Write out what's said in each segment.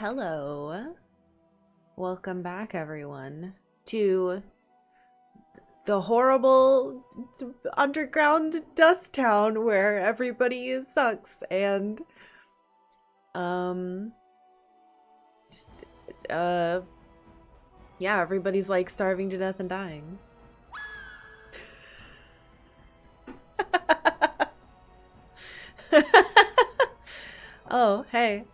Hello. Welcome back, everyone, to the horrible underground dust town where everybody sucks and, um, uh, yeah, everybody's like starving to death and dying. Oh, hey.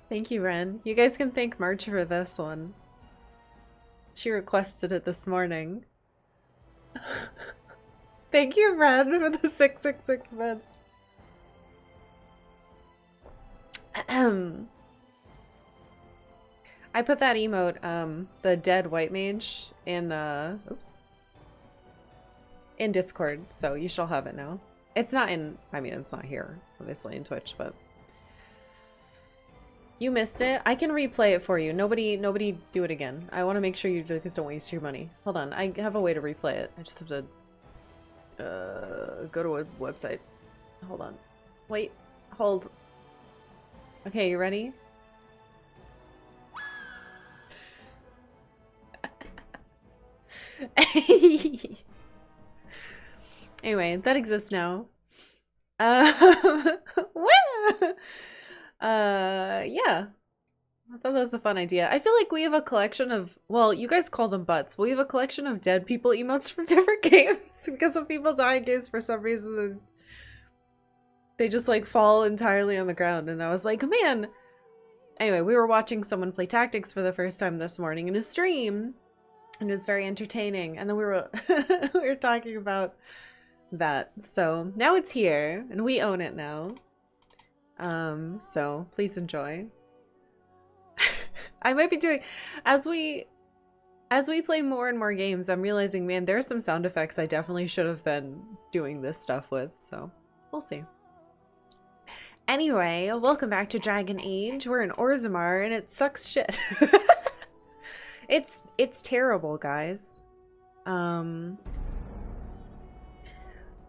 Thank you, Ren. You guys can thank March for this one. She requested it this morning. Thank you, Ren, for the 666 bits. I put that emote, the dead white mage, in, oops, in Discord, so you shall have it now. It's not in, I mean, it's not here, obviously, in Twitch, but... You missed it? I can replay it for you. Nobody do it again. I want to make sure you just don't waste your money. Hold on, I have a way to replay it. I just have to, go to a website. Hold on. Wait, hold. Okay, you ready? Anyway, that exists now. Yeah. I thought that was a fun idea. I feel like we have a collection of, well, you guys call them butts, but we have a collection of dead people emotes from different games because of people dying games for some reason. They just like fall entirely on the ground, and I was like, man. Anyway, we were watching someone play Tactics for the first time this morning in a stream, and it was very entertaining. And then we were we were talking about that. So now it's here, and we own it now. So please enjoy. I might be doing, as we play more and more games, I'm realizing, man, there are some sound effects I definitely should have been doing this stuff with, so we'll see. Anyway, welcome back to Dragon Age. We're in Orzammar and it sucks shit. It's terrible, guys.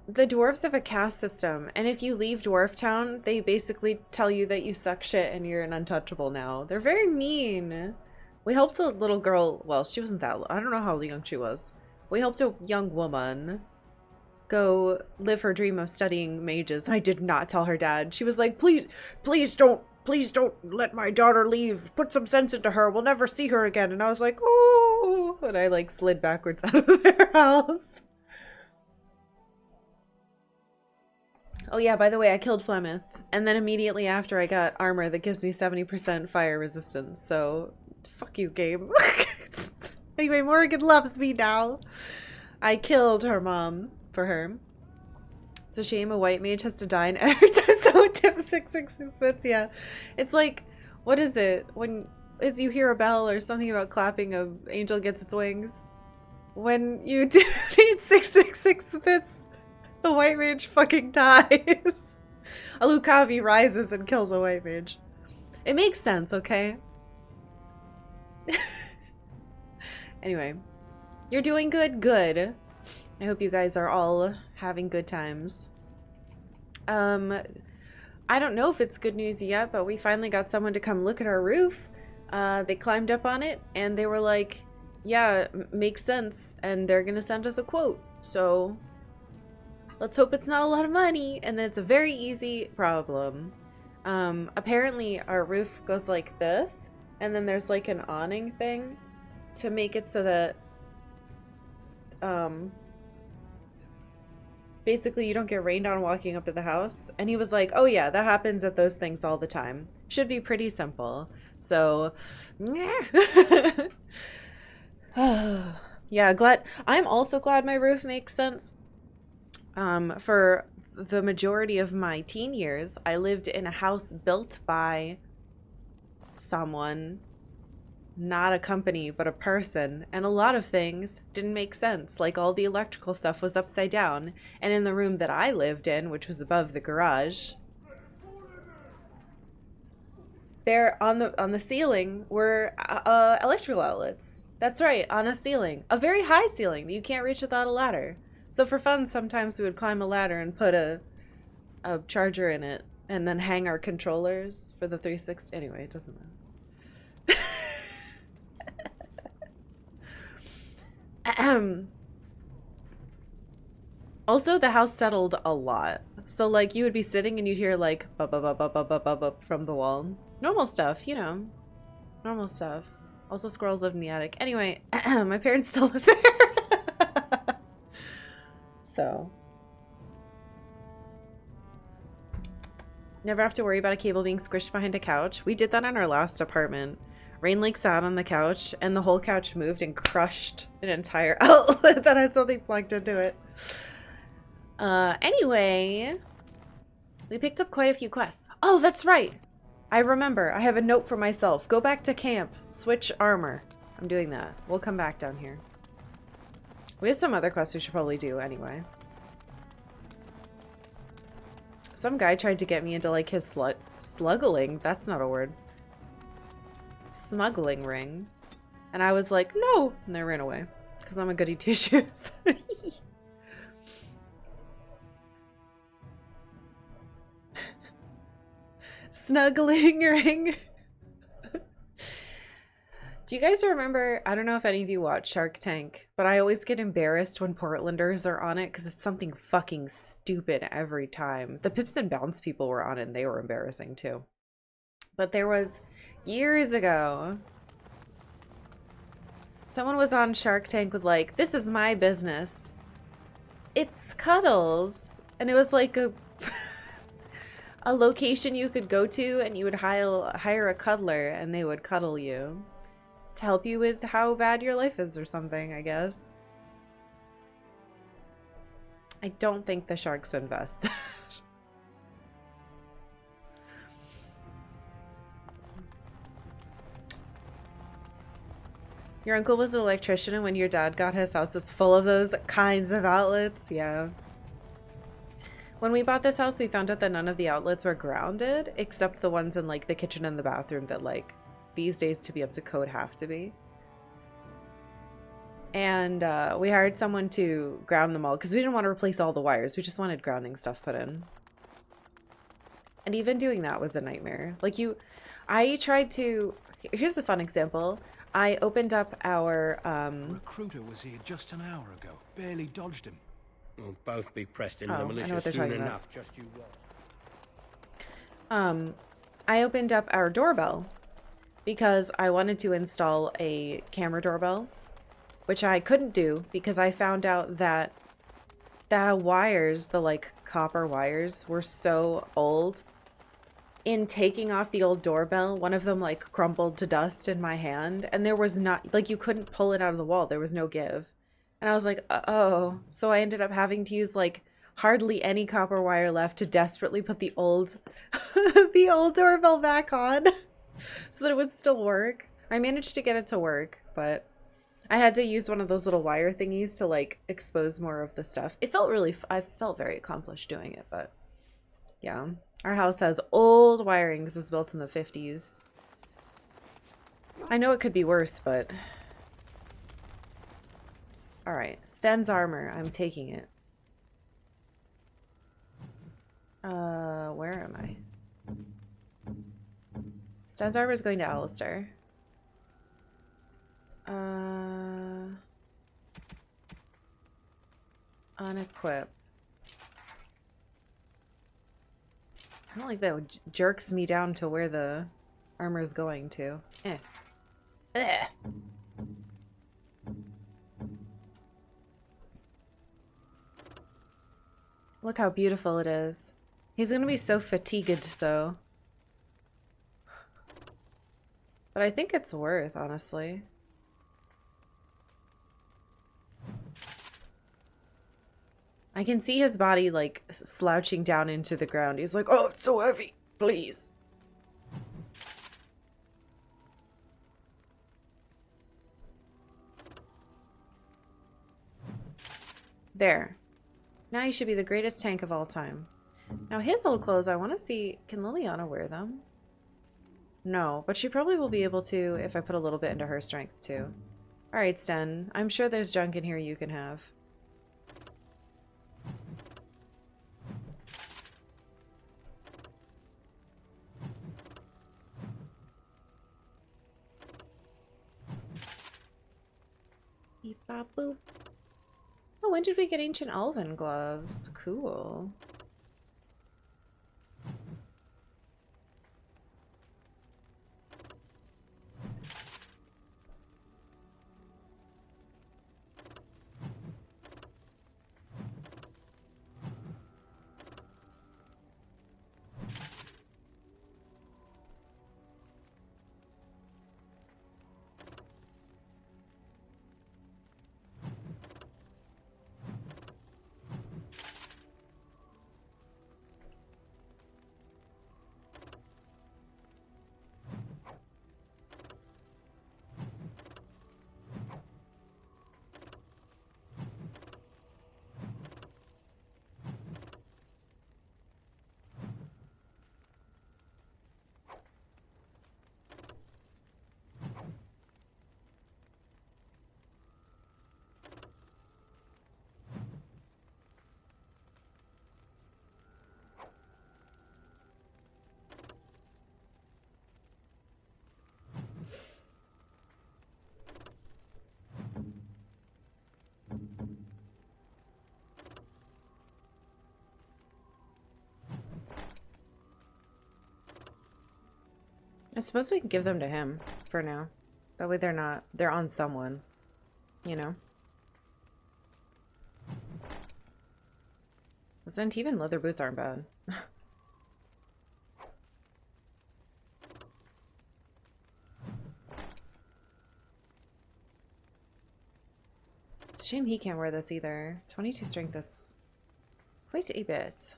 The dwarves have a caste system, and if you leave Dwarf Town, they basically tell you that you suck shit and you're an untouchable now. They're very mean. We helped a little girl, well, she wasn't that, I don't know how young she was. We helped a young woman go live her dream of studying mages. I did not tell her dad. She was like, please don't let my daughter leave. Put some sense into her. We'll never see her again. And I was like, oh, and I like slid backwards out of their house. Oh yeah, by the way, I killed Flemeth, and then immediately after I got armor that gives me 70% fire resistance, so fuck you, game. Anyway, Morrigan loves me now. I killed her mom for her. It's a shame a white mage has to die in every time someone tips 666 bits, yeah. It's like, what is it? When as you hear a bell or something about clapping, a angel gets its wings. When you do need 666 bits, the white mage fucking dies. A Lucavi rises and kills a white mage. It makes sense, okay? Anyway, you're doing good? Good. I hope you guys are all having good times. I don't know if it's good news yet, but we finally got someone to come look at our roof. They climbed up on it and they were like, yeah, makes sense. And they're gonna send us a quote. So let's hope it's not a lot of money, and then it's a very easy problem. Apparently our roof goes like this, and then there's like an awning thing to make it so that, basically you don't get rained on walking up to the house. And he was like, oh yeah, that happens at those things all the time. Should be pretty simple. So, yeah, I'm also glad my roof makes sense. For the majority of my teen years, I lived in a house built by someone, not a company, but a person, and a lot of things didn't make sense. Like all the electrical stuff was upside down, and in the room that I lived in, which was above the garage, there on the ceiling were electrical outlets. That's right, on a ceiling, a very high ceiling that you can't reach without a ladder. So for fun, sometimes we would climb a ladder and put a charger in it, and then hang our controllers for the 360. Anyway, it doesn't matter. Ahem. Also, the house settled a lot. So, like, you would be sitting and you'd hear, like, bup, bup, bup, bup, bup, bup, bup, bup from the wall. Normal stuff, you know. Normal stuff. Also, squirrels live in the attic. Anyway, my parents still live there. So. Never have to worry about a cable being squished behind a couch. We did that in our last apartment. Rain like sat on the couch and the whole couch moved and crushed an entire outlet that had something plugged into it. Anyway, we picked up quite a few quests. Oh, that's right. I remember. I have a note for myself. Go back to camp. Switch armor. I'm doing that. We'll come back down here. We have some other quests we should probably do anyway. Some guy tried to get me into like his sluggling. That's not a word. Smuggling ring. And I was like, no. And they ran away. Because I'm a goody two shoes. Snuggling ring. Do you guys remember, I don't know if any of you watch Shark Tank, but I always get embarrassed when Portlanders are on it because it's something fucking stupid every time. The Pips and Bounce people were on it and they were embarrassing too. But there was, years ago, someone was on Shark Tank with like, this is my business. It's Cuddles. And it was like a location you could go to and you would hire a cuddler and they would cuddle you. To help you with how bad your life is or something, I guess. I don't think the sharks invest. Your uncle was an electrician and when your dad got his house, it was full of those kinds of outlets. Yeah. When we bought this house, we found out that none of the outlets were grounded, except the ones in like the kitchen and the bathroom that like these days to be up to code have to be. And we hired someone to ground them all because we didn't want to replace all the wires. We just wanted grounding stuff put in. And even doing that was a nightmare. Like I tried to, here's a fun example. I opened up our recruiter was here just an hour ago. Barely dodged him. We'll both be pressed into Oh, the I know militia what they're soon talking about. enough. Just you watch. I opened up our doorbell because I wanted to install a camera doorbell, which I couldn't do because I found out that the wires, the like copper wires, were so old. In taking off the old doorbell, one of them like crumbled to dust in my hand and there was not, like you couldn't pull it out of the wall. There was no give. And I was like, oh. So I ended up having to use like hardly any copper wire left to desperately put the old the old doorbell back on so that it would still work. I managed to get it to work, but I had to use one of those little wire thingies to like expose more of the stuff. It felt really, I felt very accomplished doing it, but yeah. Our house has old wiring. This was built in the 50s. I know it could be worse, but... Alright, Sten's armor. I'm taking it. Where am I? Sten's armor is going to Alistair. Unequip. I don't like that jerks me down to where the armor is going to. Eh. Ugh. Look how beautiful it is. He's gonna be so fatigued though. But I think it's worth, honestly. I can see his body like slouching down into the ground. He's like, oh, it's so heavy, please. There. Now he should be the greatest tank of all time. Now his old clothes, I want to see, can Liliana wear them? No, but she probably will be able to if I put a little bit into her strength too. Alright, Sten. I'm sure there's junk in here you can have. Beep bop boop. Oh, when did we get ancient elven gloves? Cool. I suppose we can give them to him for now. That way they're on someone, you know? Those even leather boots aren't bad. It's a shame he can't wear this either. 22 strength is quite a bit.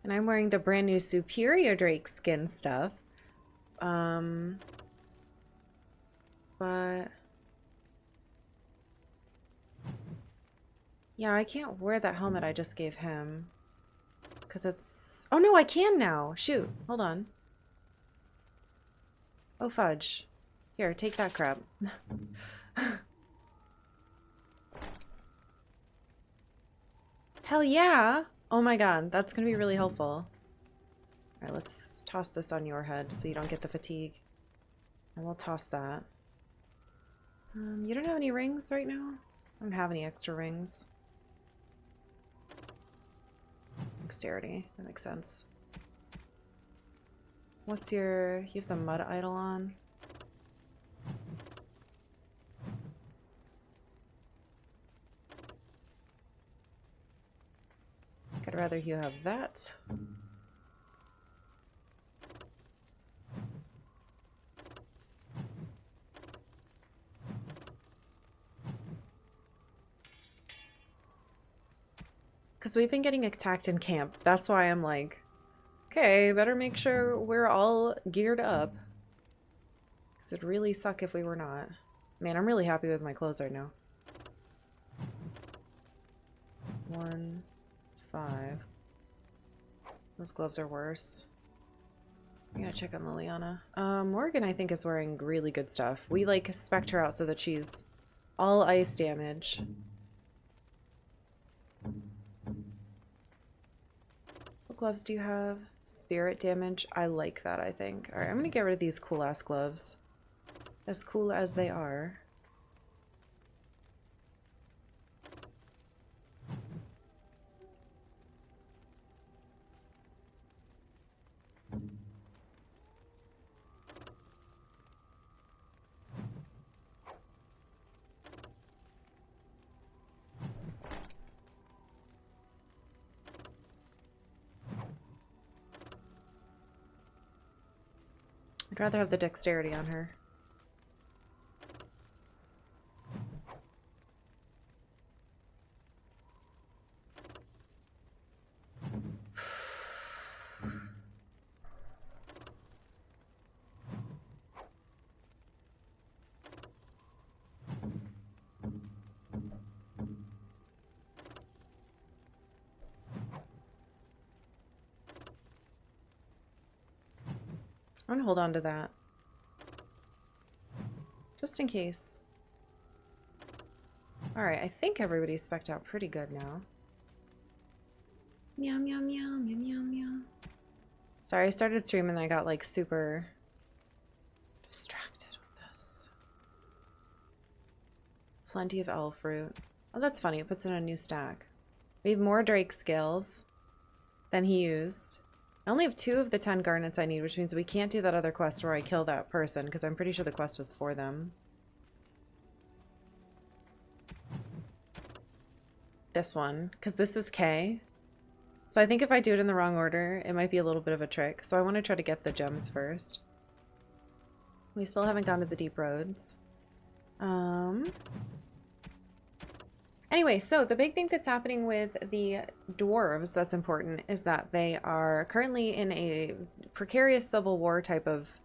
And I'm wearing the brand new Superior Drake skin stuff. But yeah, I can't wear that helmet I just gave him. Because it's... Oh no, I can now. Shoot. Hold on. Oh fudge. Here, take that crap. Hell yeah! Oh my god, that's gonna be really helpful. Alright, let's toss this on your head so you don't get the fatigue. And we'll toss that. You don't have any rings right now? I don't have any extra rings. Dexterity, that makes sense. What's your... You have the mud idol on? I'd rather you have that. Because we've been getting attacked in camp. That's why I'm like, okay, better make sure we're all geared up. Because it'd really suck if we were not. Man, I'm really happy with my clothes right now. 1, 5. Those gloves are worse. I gotta check on Liliana. Morgan, I think, is wearing really good stuff. We, like, spec'd her out so that she's all ice damage. What gloves do you have? Spirit damage. I like that, I think. Alright, I'm gonna get rid of these cool-ass gloves. As cool as they are. I'd rather have the dexterity on her. I'm gonna hold on to that. Just in case. Alright, I think everybody's spec'd out pretty good now. Meow, meow, meow, meow, meow, meow. Sorry, I started streaming and I got like super distracted with this. Plenty of elf fruit. Oh, that's funny. It puts in a new stack. We have more Drake skills than he used. I only have 2 of the 10 garnets I need, which means we can't do that other quest where I kill that person, because I'm pretty sure the quest was for them. This one, because this is K. So I think if I do it in the wrong order, it might be a little bit of a trick. So I want to try to get the gems first. We still haven't gone to the deep roads. Anyway, so the big thing that's happening with the dwarves that's important is that they are currently in a precarious civil war type of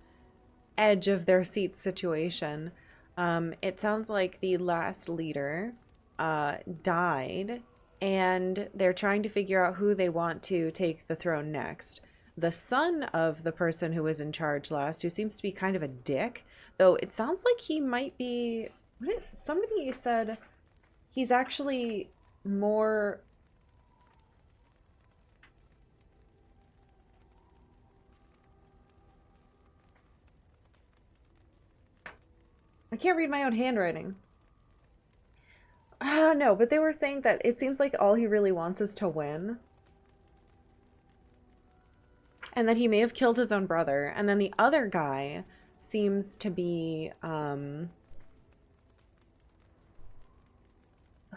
edge of their seat situation. It sounds like the last leader died, and they're trying to figure out who they want to take the throne next. The son of the person who was in charge last, who seems to be kind of a dick, though it sounds like he might be... Somebody said... He's actually more... I can't read my own handwriting. No, but they were saying that it seems like all he really wants is to win. And that he may have killed his own brother. And then the other guy seems to be...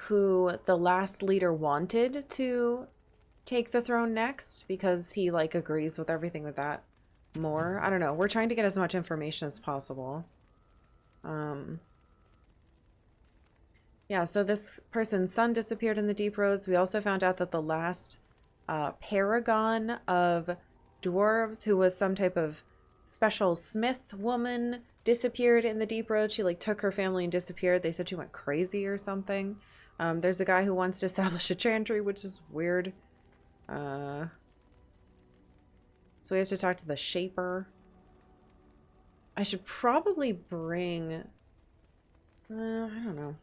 who the last leader wanted to take the throne next because he like agrees with everything with that more. I don't know. We're trying to get as much information as possible. Yeah, so this person's son disappeared in the deep roads. We also found out that the last paragon of dwarves, who was some type of special smith woman, disappeared in the deep roads. She like took her family and disappeared. They said she went crazy or something. There's a guy who wants to establish a chantry, which is weird. So we have to talk to the Shaper. I should probably bring... I don't know.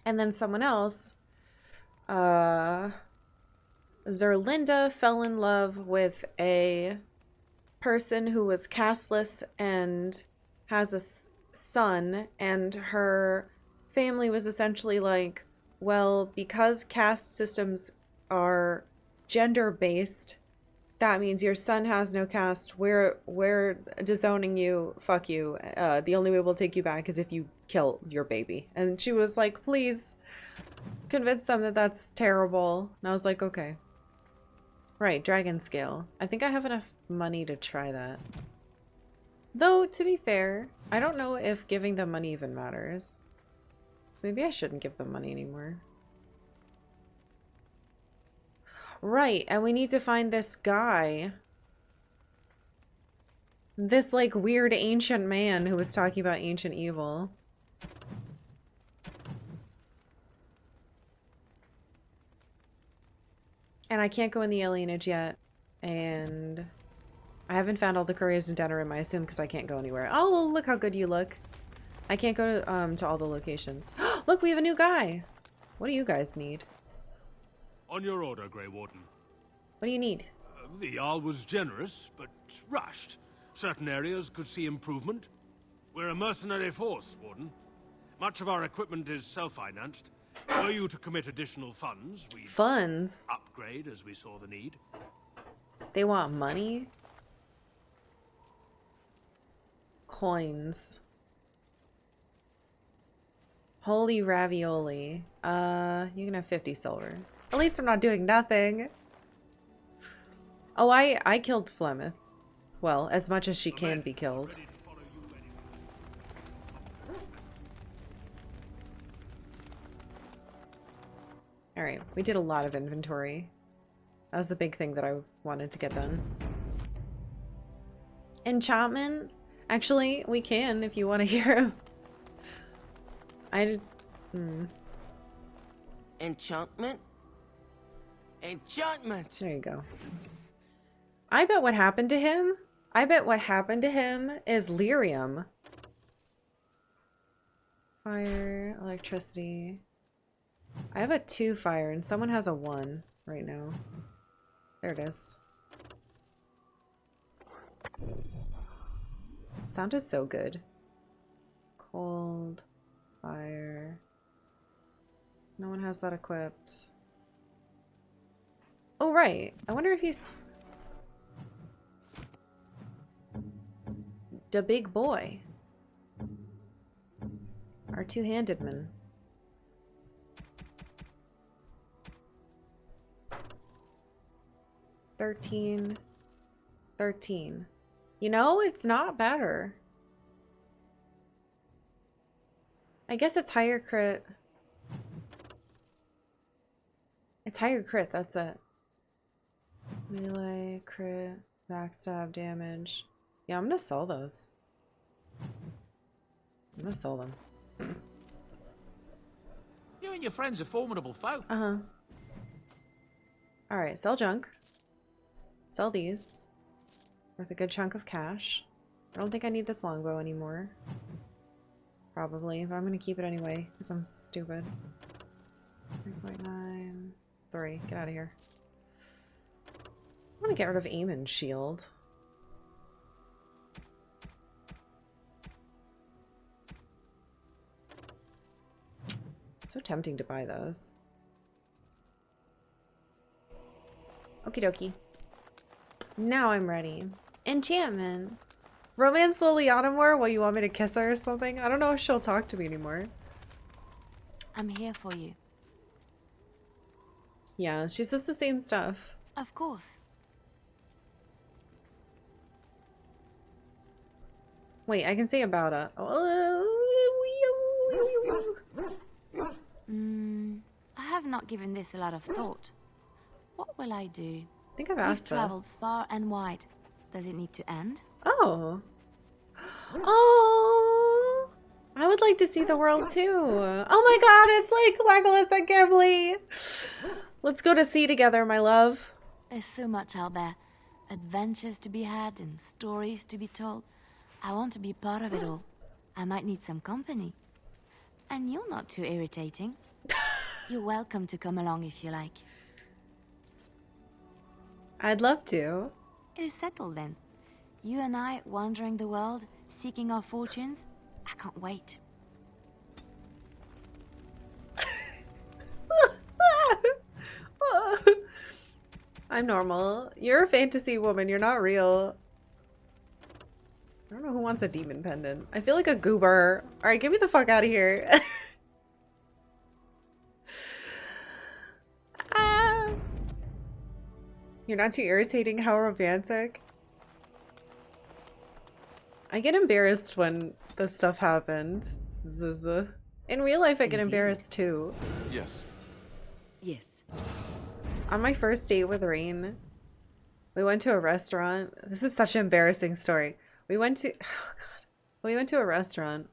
And then someone else. Zerlinda fell in love with a person who was casteless and has a son, and her family was essentially like, well, because caste systems are gender-based, that means your son has no caste. We're disowning you. Fuck you. The only way we'll take you back is if you kill your baby. And she was like, please convince them that that's terrible. And I was like, okay. Right, dragon scale. I think I have enough money to try that. Though, to be fair, I don't know if giving them money even matters. So maybe I shouldn't give them money anymore. Right, and we need to find this guy. This, like, weird ancient man who was talking about ancient evil. And I can't go in the alienage yet. And I haven't found all the couriers in Denerim, I assume, because I can't go anywhere. Oh, look how good you look. I can't go to all the locations. Look, we have a new guy. What do you guys need? On your order, Grey Warden. What do you need? The Jarl was generous, but rushed. Certain areas could see improvement. We're a mercenary force, Warden. Much of our equipment is self-financed. Were you to commit additional funds, we'd upgrade as we saw the need. They want money? Coins. Holy ravioli. You can have 50 silver. At least I'm not doing nothing. Oh, I killed Flemeth. Well, as much as she can be killed. Alright, we did a lot of inventory. That was the big thing that I wanted to get done. Enchantment? Actually, we can if you want to hear him. I did... Enchantment? Enchantment! There you go. I bet what happened to him? I bet what happened to him is lyrium. Fire, electricity. I have a 2 fire and someone has a 1 right now. There it is. Sound is so good. Cold, fire. No one has that equipped. Oh, right. I wonder if he's... the big boy. Our two-handed man. $13. You know, it's not better. I guess it's higher crit. It's higher crit, that's it. Melee, crit, backstab damage. Yeah, I'm gonna sell those. I'm gonna sell them. You and your friends are formidable foe. Uh-huh. Alright, sell junk. Sell these. Worth a good chunk of cash. I don't think I need this longbow anymore. Probably, but I'm gonna keep it anyway, because I'm stupid. 3.9. 3. Get out of here. I'm gonna get rid of aim and shield. So tempting to buy those. Okie dokie. Now I'm ready. Enchantment. Romance Liliana more? What, you want me to kiss her or something? I don't know if she'll talk to me anymore. I'm here for you. Yeah, she says the same stuff. Of course. Wait, I can say about it. I have not given this a lot of thought. What will I do? I think I've We've asked traveled this. far and wide. Does it need to end? Oh. Oh. I would like to see the world too. Oh my god, it's like Legolas and Gimli. Let's go to sea together, my love. There's so much out there. Adventures to be had and stories to be told. I want to be part of it all. I might need some company. And you're not too irritating. You're welcome to come along if you like. I'd love to. It is settled then. You and I wandering the world, seeking our fortunes. I can't wait. I'm normal. You're a fantasy woman. You're not real. I don't know who wants a demon pendant. I feel like a goober. Alright, get me the fuck out of here. Ah. You're not too irritating. How romantic. I get embarrassed when this stuff happened. In real life, I get embarrassed too. Yes. Yes. On my first date with Rain, we went to a restaurant. This is such an embarrassing story. We went to, oh god, we went to a restaurant.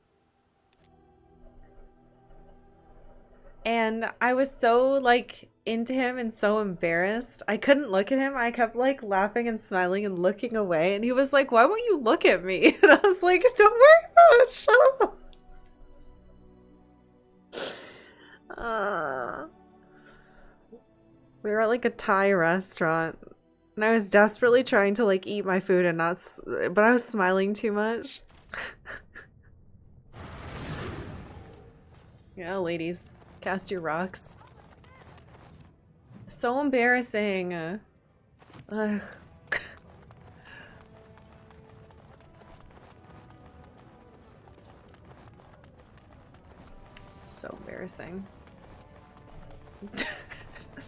And I was so like into him and so embarrassed. I couldn't look at him. I kept like laughing and smiling and looking away. And he was like, "Why won't you look at me?" And I was like, "Don't worry about it. Shut up." We were at like a Thai restaurant. And I was desperately trying to like eat my food and not, but I was smiling too much. Yeah, ladies, cast your rocks. So embarrassing. Ugh. So embarrassing.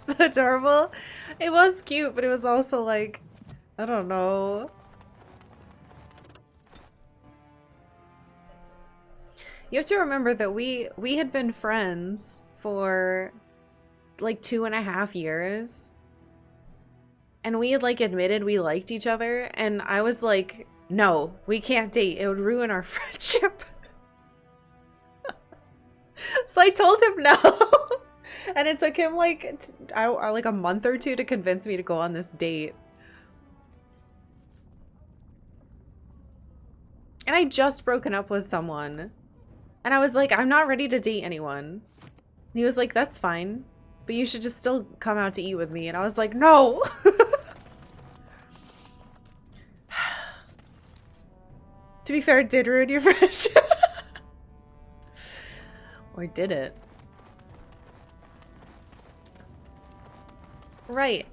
So adorable. It was cute, but it was also like, I don't know. You have to remember that we had been friends for like 2.5 years. And we had like admitted we liked each other. And I was like, no, we can't date. It would ruin our friendship. So I told him no. And it took him like like a month or two to convince me to go on this date. And I just broken up with someone. And I was like, I'm not ready to date anyone. And he was like, that's fine, but you should just still come out to eat with me. And I was like, no. To be fair, it did ruin your friendship. Or did it? Right.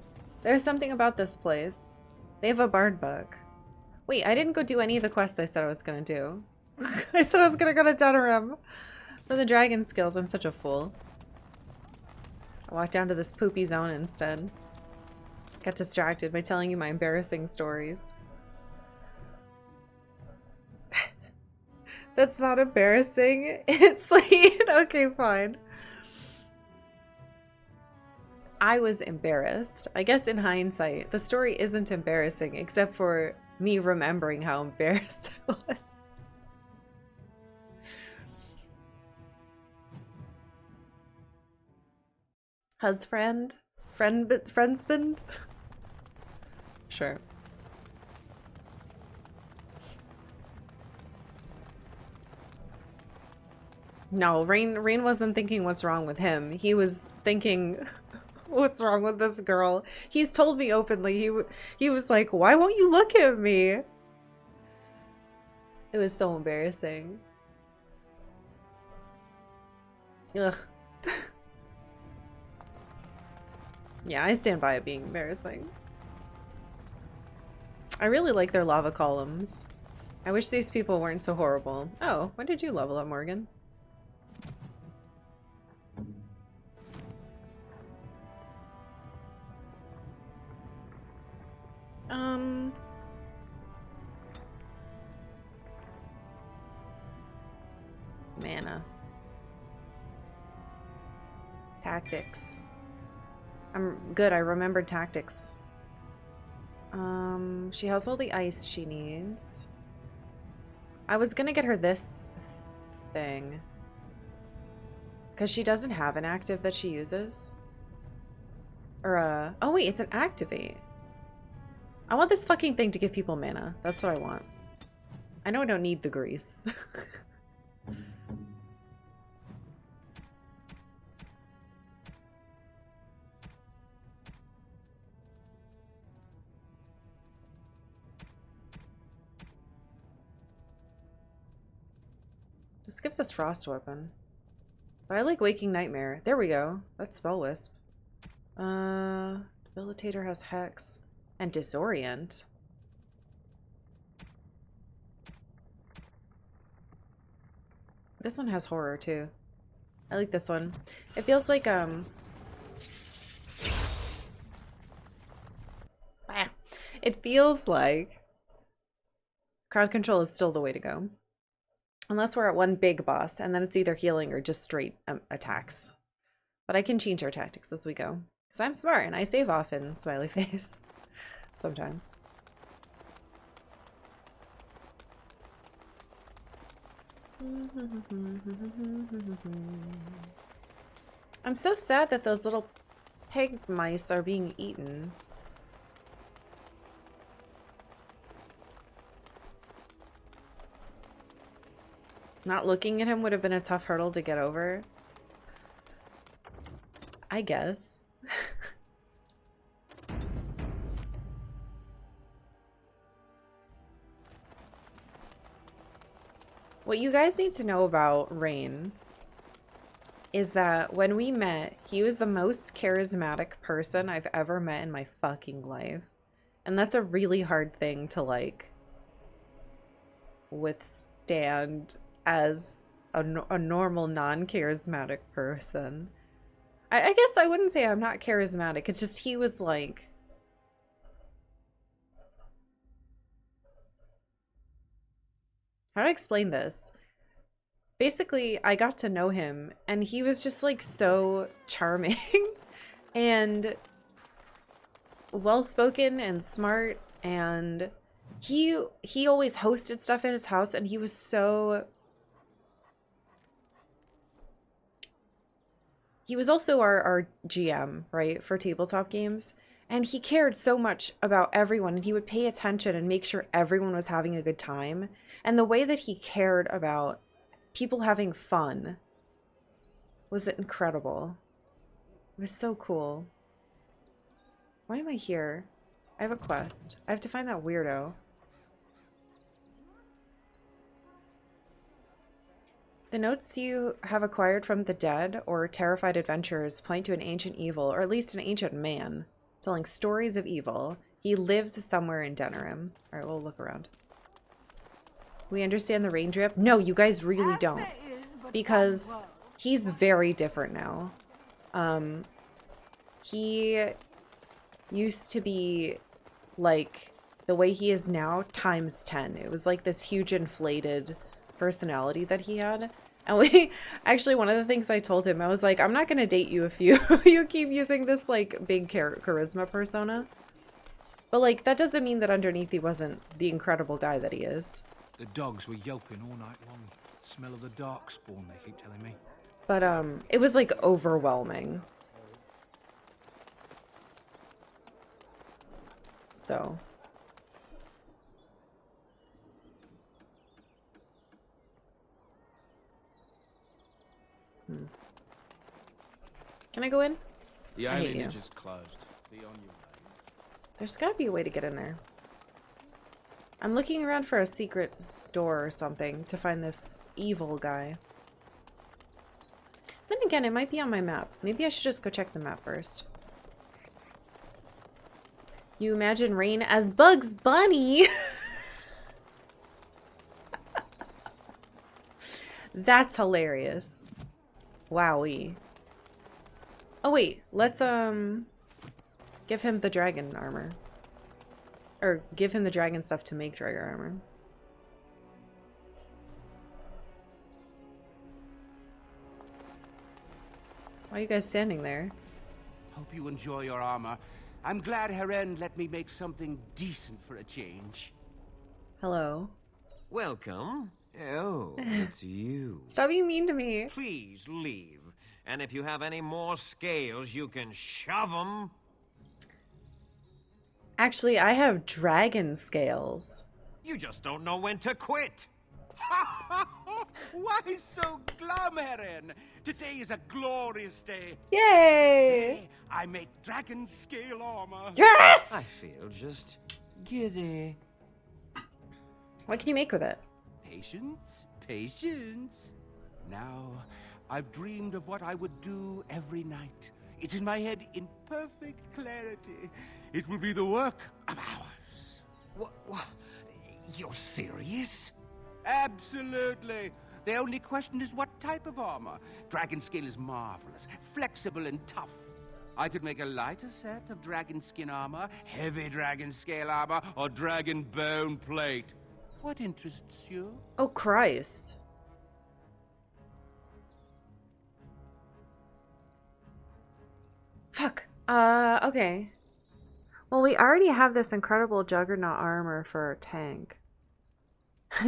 There's something about this place. They have a bard book. Wait, I didn't go do any of the quests I said I was gonna do. I said I was gonna go to Denerim for the dragon skills. I'm such a fool. I walked down to this poopy zone instead. Got distracted by telling you my embarrassing stories. That's not embarrassing. It's like, okay, fine. I was embarrassed. I guess in hindsight, the story isn't embarrassing except for me remembering how embarrassed I was. Husband? Friendsband? Sure. No, Rain wasn't thinking what's wrong with him. He was thinking what's wrong with this girl. He's told me openly. He was like, "Why won't you look at me?" It was so embarrassing. Ugh. Yeah, I stand by it being embarrassing. I really like their lava columns. I wish these people weren't so horrible. Oh, when did you level up, Morgan? Mana. Tactics. I'm good, I remembered tactics. She has all the ice she needs. I was gonna get her this thing. Because she doesn't have an active that she uses. Or oh wait, it's an activate. I want this fucking thing to give people mana. That's what I want. I know I don't need the grease. This gives us Frost Weapon. But I like Waking Nightmare. There we go. That's Spell Wisp. Debilitator has Hex. And Disorient. This one has Horror too. I like this one. It feels like it feels like crowd control is still the way to go. Unless we're at one big boss, and then it's either healing or just straight attacks. But I can change our tactics as we go. Because I'm smart and I save often, smiley face. Sometimes. I'm so sad that those little pig mice are being eaten. Not looking at him would have been a tough hurdle to get over. I guess. What you guys need to know about Rain is that when we met, he was the most charismatic person I've ever met in my fucking life. And that's a really hard thing to, like, withstand as a normal non-charismatic person. I guess I wouldn't say I'm not charismatic. It's just he was like... How do I explain this? Basically, I got to know him, and he was just, like, so charming and well-spoken and smart, and he always hosted stuff at his house, and he was so... He was also our GM, right, for tabletop games, and he cared so much about everyone, and he would pay attention and make sure everyone was having a good time. And the way that he cared about people having fun. Was it incredible? It was so cool. Why am I here? I have a quest. I have to find that weirdo. The notes you have acquired from the dead or terrified adventurers point to an ancient evil, or at least an ancient man, telling stories of evil. He lives somewhere in Denerim. Alright, we'll look around. We understand the rain drip? No, you guys really don't. Because he's very different now. He used to be like the way he is now times 10. It was like this huge inflated personality that he had. And we actually, one of the things I told him, I was like, I'm not gonna date you if you you keep using this like big charisma persona. But like that doesn't mean that underneath he wasn't the incredible guy that he is. The dogs were yelping all night long. Smell of the darkspawn, they keep telling me. But it was like overwhelming. So Can I go in? The I hate alienage you. is closed. Be on your way. There's gotta be a way to get in there. I'm looking around for a secret door or something to find this evil guy. Then again, it might be on my map. Maybe I should just go check the map first. You imagine Rain as Bugs Bunny. That's hilarious. Wowee. Oh wait, let's give him the dragon armor. Or give him the dragon stuff to make dragon armor. Why are you guys standing there? Hope you enjoy your armor. I'm glad Heren let me make something decent for a change. Hello. Welcome. Oh, it's you. Stop being mean to me. Please leave. And if you have any more scales, you can shove them. Actually, I have dragon scales. You just don't know when to quit. Why so glum, Heren? Today is a glorious day. Yay! Today, I make dragon scale armor. Yes! I feel just giddy. What can you make with it? Patience, patience. Now, I've dreamed of what I would do every night. It's in my head in perfect clarity. It will be the work of hours. What? You're serious? Absolutely. The only question is what type of armor. Dragon scale is marvelous, flexible and tough. I could make a lighter set of dragon skin armor, heavy dragon scale armor, or dragon bone plate. What interests you? Oh, Christ. Fuck. Okay. Well, we already have this incredible juggernaut armor for our tank.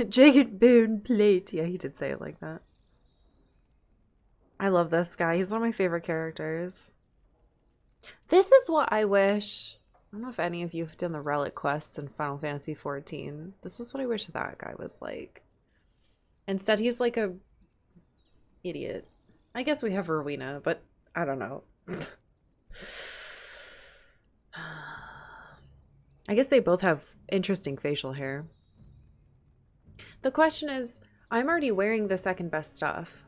Jagged bone plate. Yeah, he did say it like that. I love this guy. He's one of my favorite characters. This is what I wish. I don't know if any of you have done the relic quests in Final Fantasy XIV. This is what I wish that guy was like. Instead, he's like a idiot. I guess we have Rowena, but I don't know. I guess they both have interesting facial hair. The question is, I'm already wearing the second best stuff.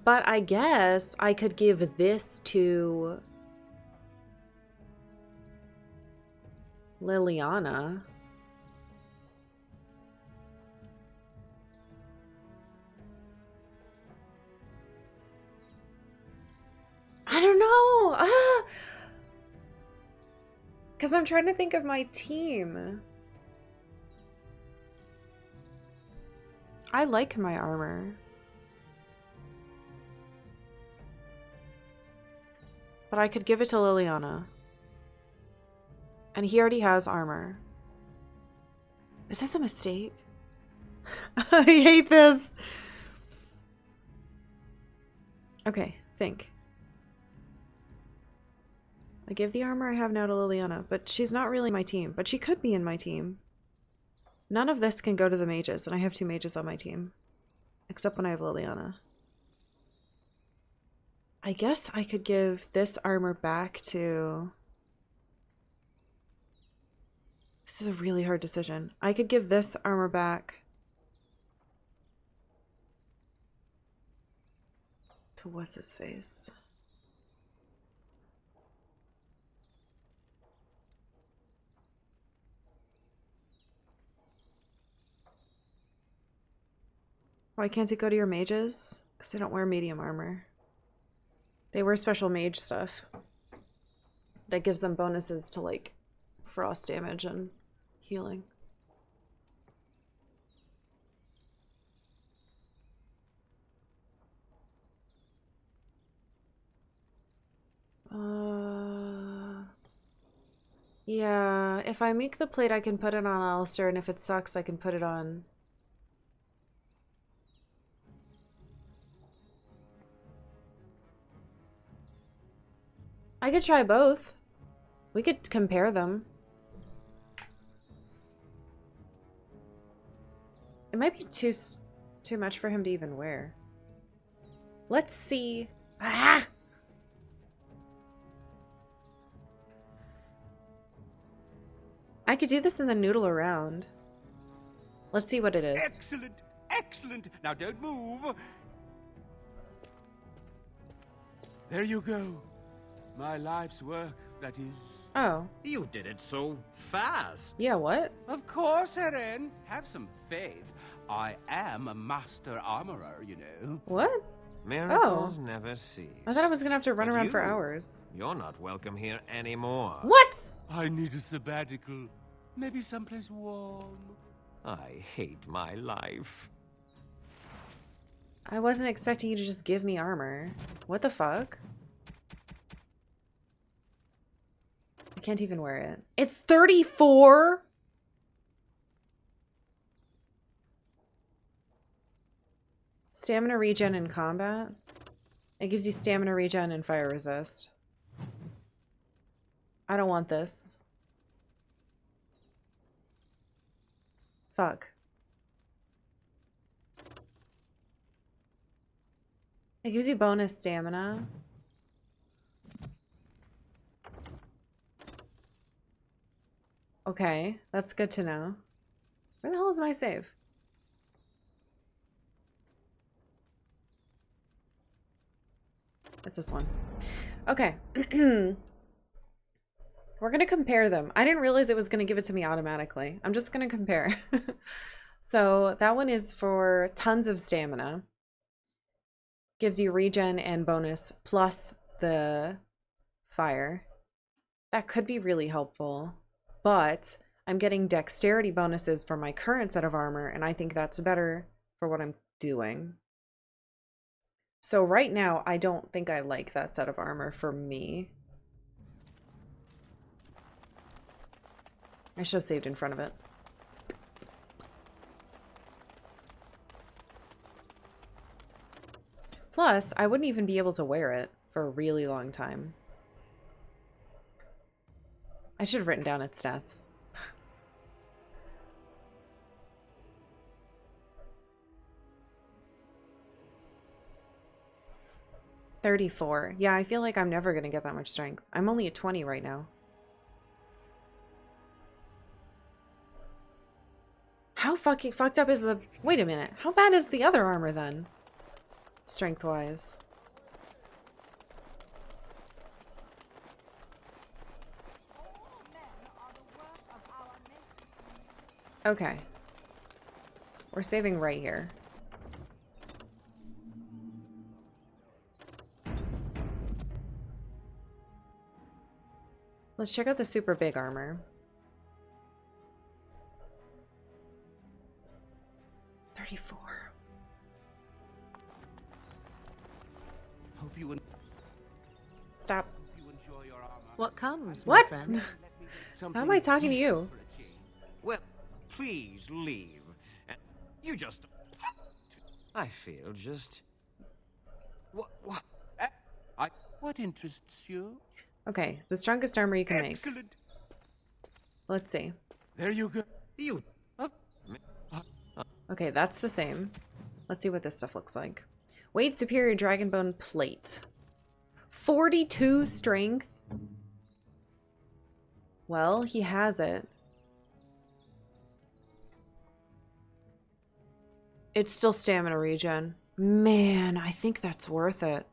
But I guess I could give this to Liliana. I don't know. Because I'm trying to think of my team. I like my armor. But I could give it to Liliana. And he already has armor. Is this a mistake? I hate this. Okay, think. I give the armor I have now to Liliana, but she's not really my team. But she could be in my team. None of this can go to the mages, and I have 2 mages on my team. Except when I have Liliana. I guess I could give this armor back to... This is a really hard decision. I could give this armor back to what's his face. Why can't it go to your mages? Because they don't wear medium armor. They wear special mage stuff that gives them bonuses to, like, frost damage and healing. Yeah, if I make the plate, I can put it on Alistair, and if it sucks, I can put it on... I could try both. We could compare them. It might be too much for him to even wear. Let's see. Ah! I could do this and then noodle around. Let's see what it is. Excellent, excellent. Now don't move. There you go. My life's work, that is. Oh. You did it so fast. Yeah, what? Of course, Eren. Have some faith. I am a master armorer, you know. What? Miracles never cease. I thought I was gonna have to run But around for you- hours. You're not welcome here anymore. What? I need a sabbatical. Maybe someplace warm. I hate my life. I wasn't expecting you to just give me armor. What the fuck? I can't even wear it. It's 34? Stamina regen in combat? It gives you stamina regen and fire resist. I don't want this. Fuck. It gives you bonus stamina. Okay, that's good to know. Where the hell is my save? It's this one. Okay. We're gonna compare them. I didn't realize it was gonna give it to me automatically. I'm just gonna compare. So that one is for tons of stamina. Gives you regen and bonus plus the fire. That could be really helpful, but I'm getting dexterity bonuses for my current set of armor, and I think that's better for what I'm doing. So right now, I don't think I like that set of armor for me. I should have saved in front of it. Plus, I wouldn't even be able to wear it for a really long time. I should have written down its stats. $34. Yeah, I feel like I'm never gonna get that much strength. I'm only at 20 right now. How fucking fucked up is the... Wait a minute. How bad is the other armor then? Strength-wise. Okay. We're saving right here. Let's check out the super big armor. 34. Hope you Stop. enjoy your armor. What comes, What? my friend? How am I talking to you? For a change. Well, please leave. You just... I feel just... What? What interests you? Okay, the strongest armor you can make. Excellent. Let's see. There you go. You... Okay, that's the same. Let's see what this stuff looks like. Weight superior dragonbone plate. 42 strength. Well, he has it. It's still stamina regen. Man, I think that's worth it.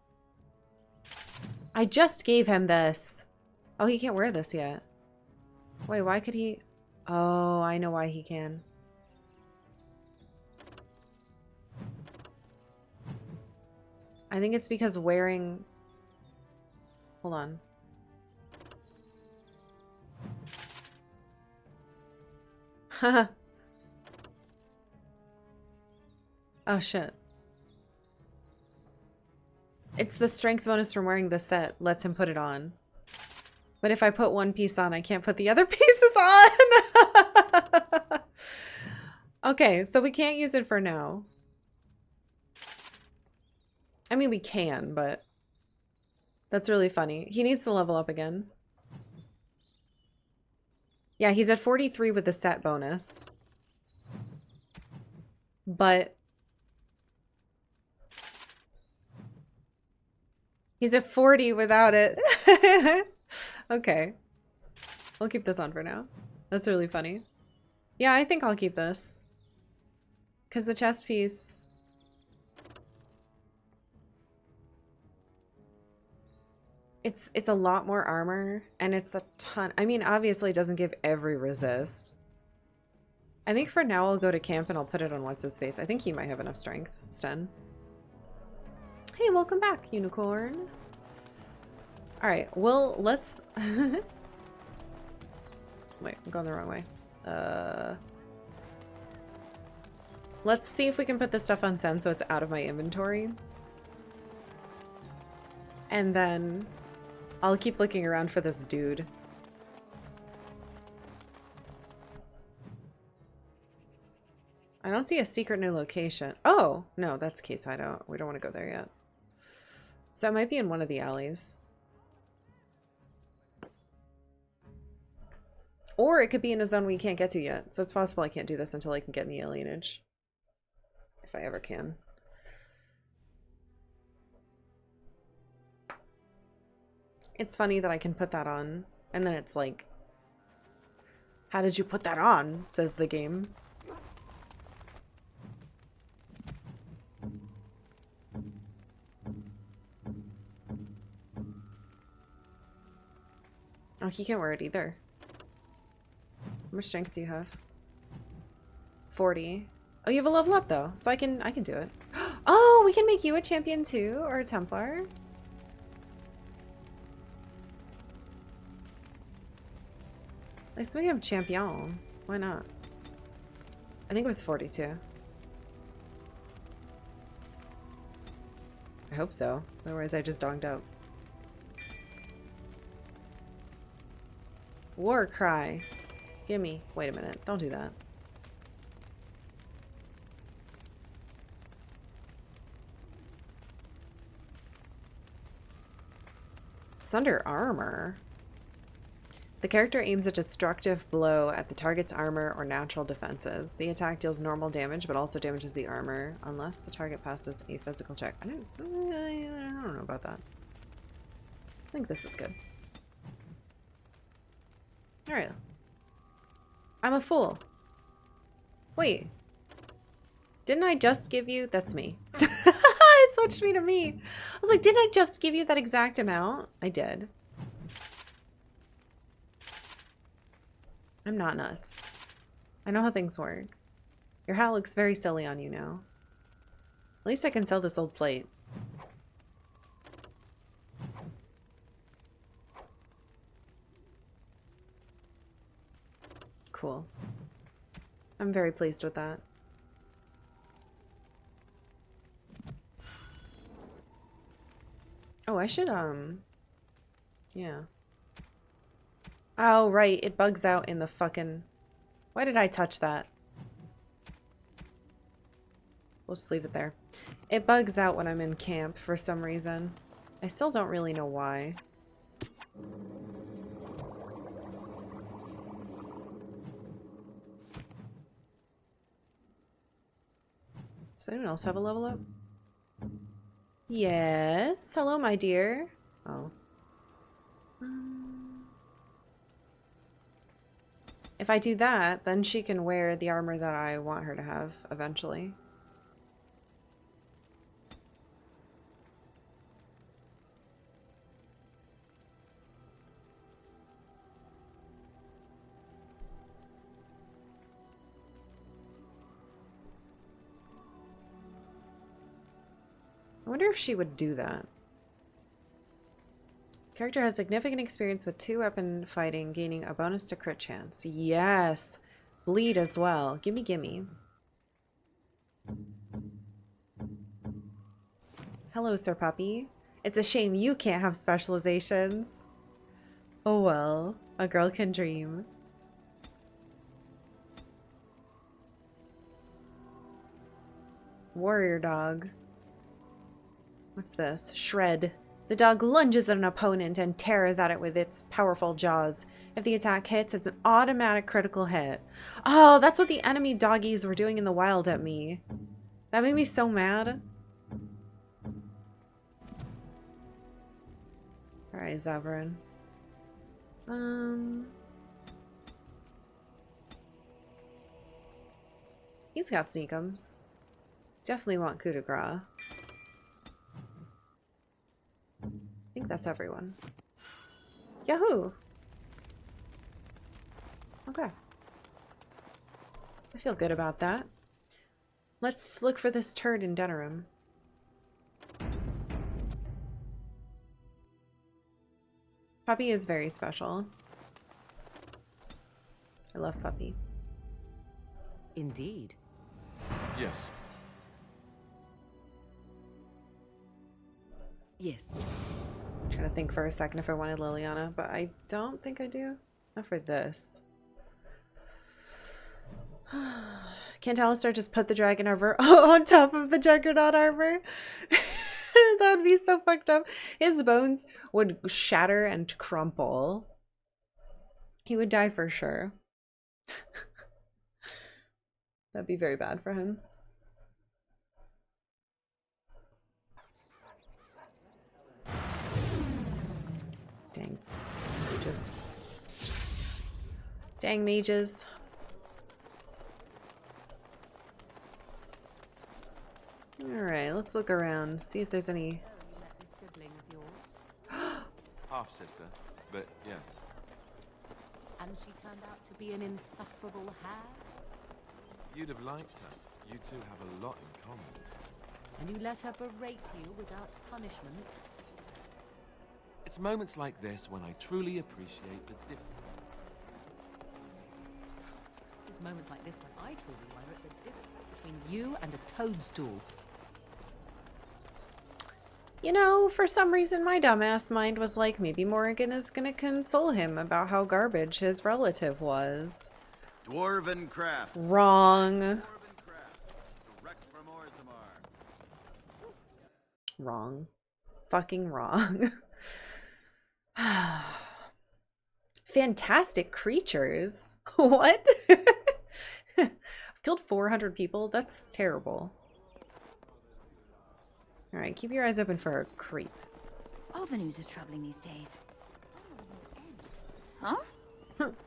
I just gave him this. Oh, he can't wear this yet. Wait, why could he? Oh, I know why he can. I think it's because wearing... Hold on. Haha. Oh, shit. It's the strength bonus from wearing the set lets him put it on. But if I put one piece on, I can't put the other pieces on. Okay, so we can't use it for now. I mean, we can, but that's really funny. He needs to level up again. Yeah, he's at 43 with the set bonus. But he's at 40 without it. Okay. We'll keep this on for now. That's really funny. Yeah, I think I'll keep this. Because the chest piece... It's a lot more armor, and it's a ton. I mean, obviously it doesn't give every resist. I think for now I'll go to camp and I'll put it on what's-his-face. I think he might have enough strength. Sten. Hey, welcome back, Unicorn. Alright, well, let's... Wait, I'm going the wrong way. Let's see if we can put this stuff on Sen so it's out of my inventory. And then I'll keep looking around for this dude. I don't see a secret new location. Oh, no, that's Case Hideout. We don't want to go there yet. So it might be in one of the alleys. Or it could be in a zone we can't get to yet. So it's possible I can't do this until I can get in the alienage. If I ever can. It's funny that I can put that on, and then it's like, how did you put that on? Says the game. Oh, he can't wear it either. How much strength do you have? 40. Oh, you have a level up though, so I can do it. Oh, we can make you a champion too, or a Templar. At least we have champion. Why not? I think it was 42. I hope so. Otherwise I just donged out. War cry. Gimme. Wait a minute. Don't do that. It's under armor. The character aims a destructive blow at the target's armor or natural defenses. The attack deals normal damage, but also damages the armor, unless the target passes a physical check. I don't know about that. I think this is good. Alright. I'm a fool. Wait. Didn't I just give you... That's me. It switched me to me. I was like, didn't I just give you that exact amount? I did. I'm not nuts. I know how things work. Your hat looks very silly on you now. At least I can sell this old plate. Cool. I'm very pleased with that. Oh, I should, yeah. Oh, right. It bugs out in the fucking... Why did I touch that? We'll just leave it there. It bugs out when I'm in camp for some reason. I still don't really know why. Does anyone else have a level up? Yes. Hello, my dear. Oh. If I do that, then she can wear the armor that I want her to have eventually. I wonder if she would do that. Character has significant experience with 2-weapon fighting, gaining a bonus to crit chance. Yes! Bleed as well. Gimme, gimme. Hello, Sir Puppy. It's a shame you can't have specializations. Oh well, a girl can dream. Warrior dog. What's this? Shred. The dog lunges at an opponent and tears at it with its powerful jaws. If the attack hits, it's an automatic critical hit. Oh, that's what the enemy doggies were doing in the wild at me. That made me so mad. Alright, Zavrin. He's got sneakums. Definitely want coup de grace. I think that's everyone. Yahoo! Okay. I feel good about that. Let's look for this turd in Denerim. Puppy is very special. I love Puppy. Indeed. Yes. Yes. I'm trying to think for a second if I wanted Liliana, but I don't think I do. Not for this. Can't Alistair just put the dragon armor on top of the Juggernaut armor? That would be so fucked up. His bones would shatter and crumple. He would die for sure. That'd be very bad for him. Dang. Mages. Dang mages. Alright, let's look around, see if there's any... Half sister, but yes. And she turned out to be an insufferable hag? You'd have liked her. You two have a lot in common. And you let her berate you without punishment? It's moments like this when I truly appreciate the difference. It is moments like this when I truly wonder at the difference between you and a toadstool. You know, for some reason my dumbass mind was like, maybe Morrigan is gonna console him about how garbage his relative was. Dwarven craft. Wrong. Dwarven craft. Direct from Orzammar. Wrong. Fucking wrong. Fantastic creatures. What? I've killed 400 people? That's terrible. Alright, keep your eyes open for a creep. All the news is troubling these days. Huh?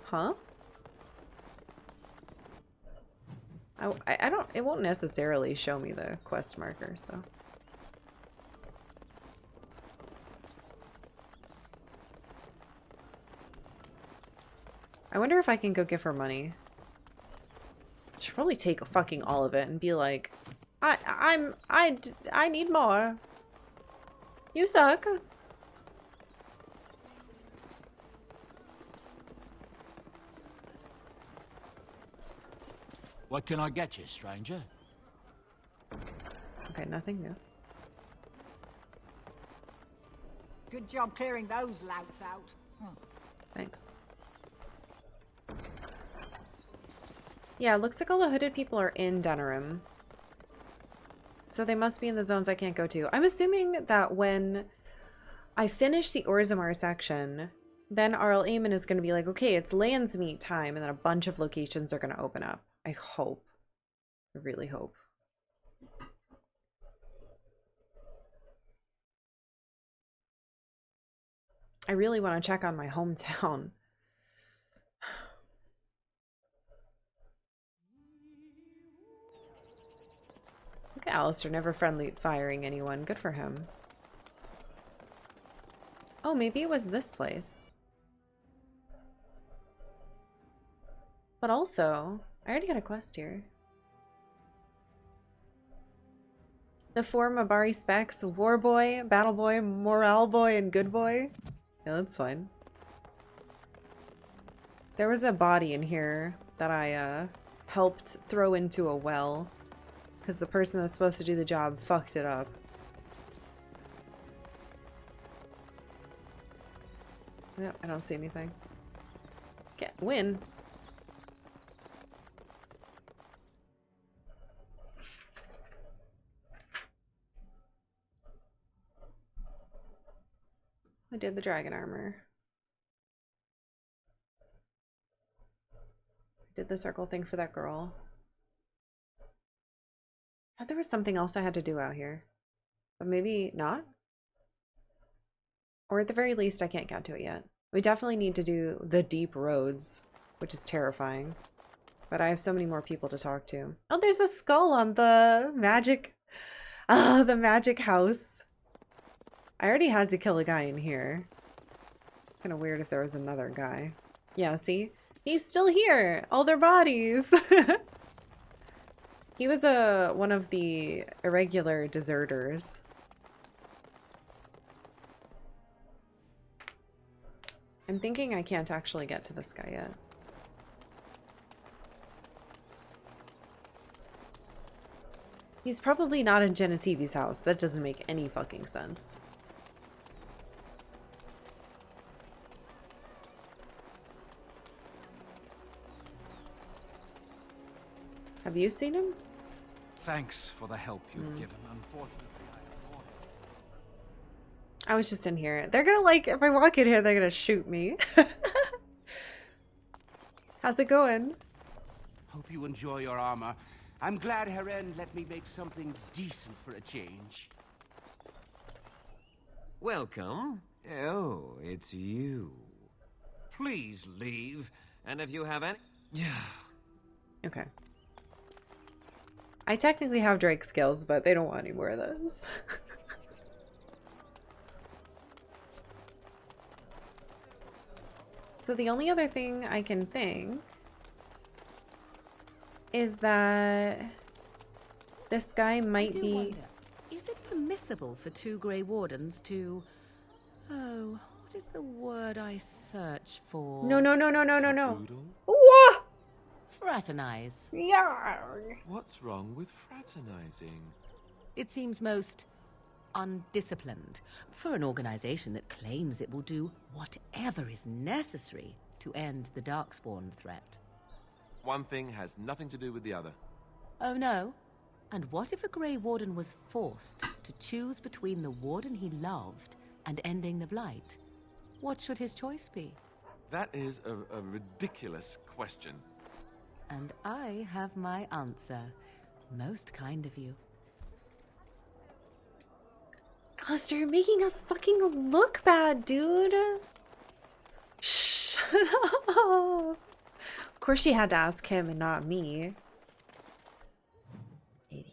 Huh? I don't, it won't necessarily show me the quest marker, so. I wonder if I can go give her money. I should probably take fucking all of it and be like, I need more. You suck. What can I get you, stranger? Okay, nothing new. Good job clearing those louts out. Thanks. Yeah, it looks like all the hooded people are in Denerim. So they must be in the zones I can't go to. I'm assuming that when I finish the Orzammar section, then Arl Eamon is going to be like, okay, it's Landsmeet time, and then a bunch of locations are going to open up. I hope. I really hope. I really want to check on my hometown. Look at Alistair, never friendly firing anyone. Good for him. Oh, maybe it was this place. But also, I already got a quest here. The four Mabari specs: War Boy, Battle Boy, Morale Boy, and Good Boy. Yeah, that's fine. There was a body in here that I helped throw into a well because the person that was supposed to do the job fucked it up. Yep, I don't see anything. Get win. I did the dragon armor. Did the circle thing for that girl. I thought there was something else I had to do out here. But maybe not? Or at the very least, I can't get to it yet. We definitely need to do the deep roads, which is terrifying. But I have so many more people to talk to. Oh, there's a skull on the magic... Ah, the magic house. I already had to kill a guy in here. Kind of weird if there was another guy. Yeah, see? He's still here! All their bodies! He was one of the irregular deserters. I'm thinking I can't actually get to this guy yet. He's probably not in Genetivi's house. That doesn't make any fucking sense. Have you seen him? Thanks for the help you've given. Unfortunately, I was just in here. They're gonna, like, if I walk in here, they're gonna shoot me. How's it going? Hope you enjoy your armor. I'm glad Heren let me make something decent for a change. Welcome. Oh, it's you. Please leave, and if you have any... Okay. I technically have Drake skills, but they don't want any more of those. So the only other thing I can think is that this guy might be... Wonder, is it permissible for two Grey Wardens to... Oh, what is the word I search for? No. Doodle? What? Fraternize. Yeah. What's wrong with fraternizing? It seems most undisciplined for an organization that claims it will do whatever is necessary to end the Darkspawn threat. One thing has nothing to do with the other. Oh no? And what if a Grey Warden was forced to choose between the Warden he loved and ending the Blight? What should his choice be? That is a ridiculous question. And I have my answer. Most kind of you. Alistair, you're making us fucking look bad, dude. Shut up. Of course she had to ask him and not me. Idiot.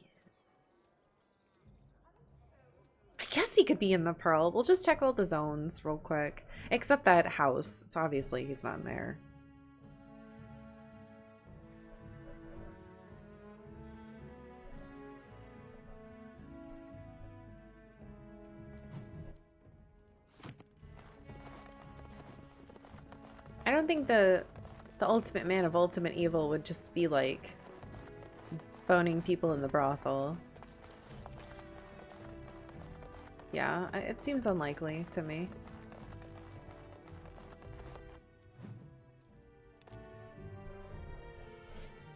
I guess he could be in the Pearl. We'll just check all the zones real quick. Except that house. It's obviously he's not in there. I don't think the ultimate man of ultimate evil would just be like boning people in the brothel. Yeah, it seems unlikely to me.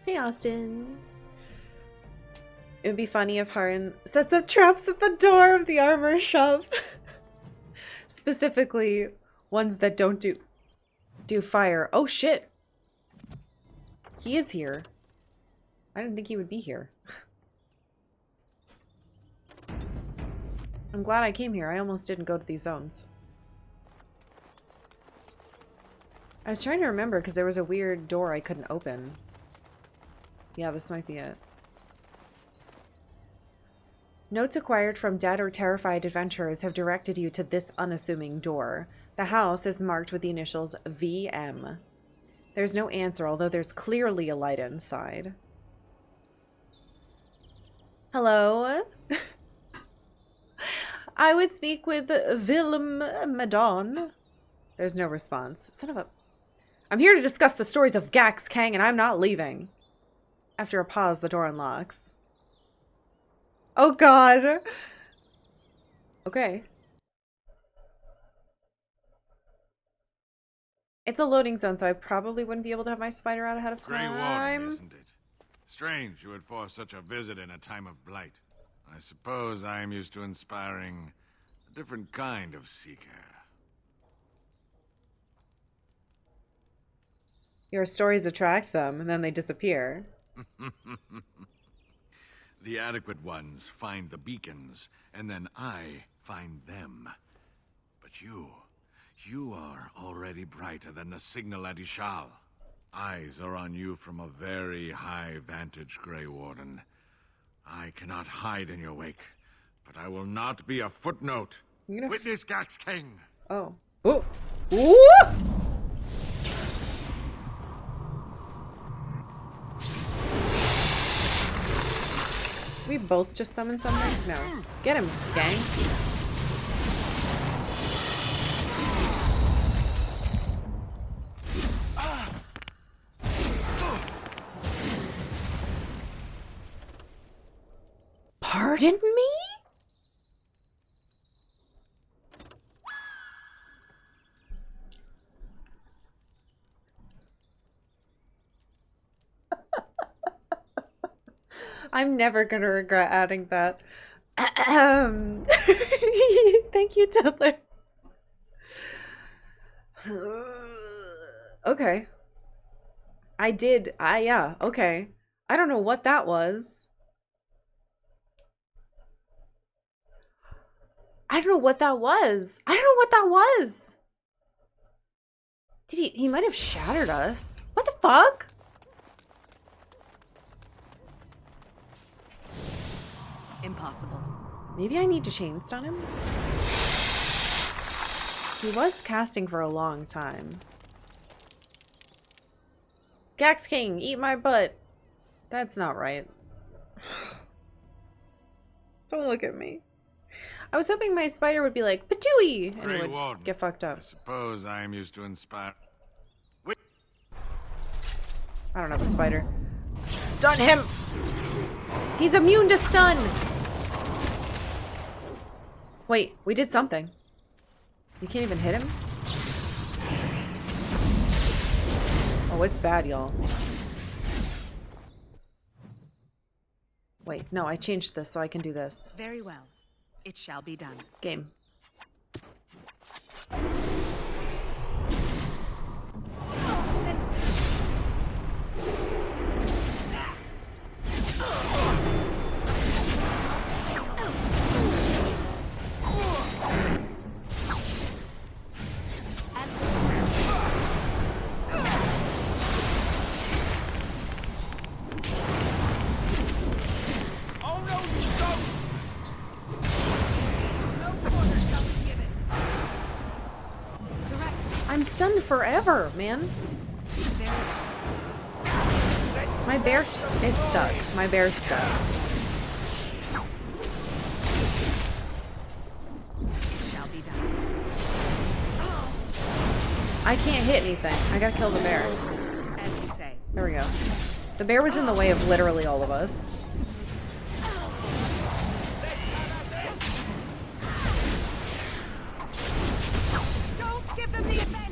Hey, Austin. It would be funny if Harn sets up traps at the door of the armor shop. Specifically, ones that don't do fire. Oh shit. He is here. I didn't think he would be here. I'm glad I came here. I almost didn't go to these zones. I was trying to remember because there was a weird door I couldn't open. Yeah, this might be it. Notes acquired from dead or terrified adventurers have directed you to this unassuming door. The house is marked with the initials VM. There's no answer, although there's clearly a light inside. Hello? I would speak with Willem Madon. There's no response. Son of a... I'm here to discuss the stories of Gax Kang, and I'm not leaving. After a pause, the door unlocks. Oh god. Okay. It's a loading zone, so I probably wouldn't be able to have my spider out ahead of Grey Warden, time. isn't it? Strange you would force such a visit in a time of blight. I suppose I am used to inspiring a different kind of seeker. Your stories attract them, and then they disappear. The adequate ones find the beacons, and then I find them. But you are already brighter than the signal at Ishal. Eyes are on you from a very high vantage, Grey Warden. I cannot hide in your wake, but I will not be a footnote. Witness Gax King. Oh. Oh. Ooh! We both just summoned something? No. Get him, gang. Pardon me? I'm never gonna regret adding that. Thank you, Tether. Okay. Yeah, okay. I don't know what that was. I don't know what that was. He might have shattered us. What the fuck? Impossible. Maybe I need to chain stun him? He was casting for a long time. Gax King, eat my butt. That's not right. Don't look at me. I was hoping my spider would be like, Patooey! And it would get fucked up. I suppose I am used to inspire... I don't have a spider. Stun him! He's immune to stun! Wait, we did something. You can't even hit him? Oh, it's bad, y'all. Wait, no, I changed this so I can do this. Very well. It shall be done. Game. I'm stunned forever, man. My bear is stuck. My bear's stuck. I can't hit anything. I gotta kill the bear. As you say. There we go. The bear was in the way of literally all of us. Don't give them the advantage.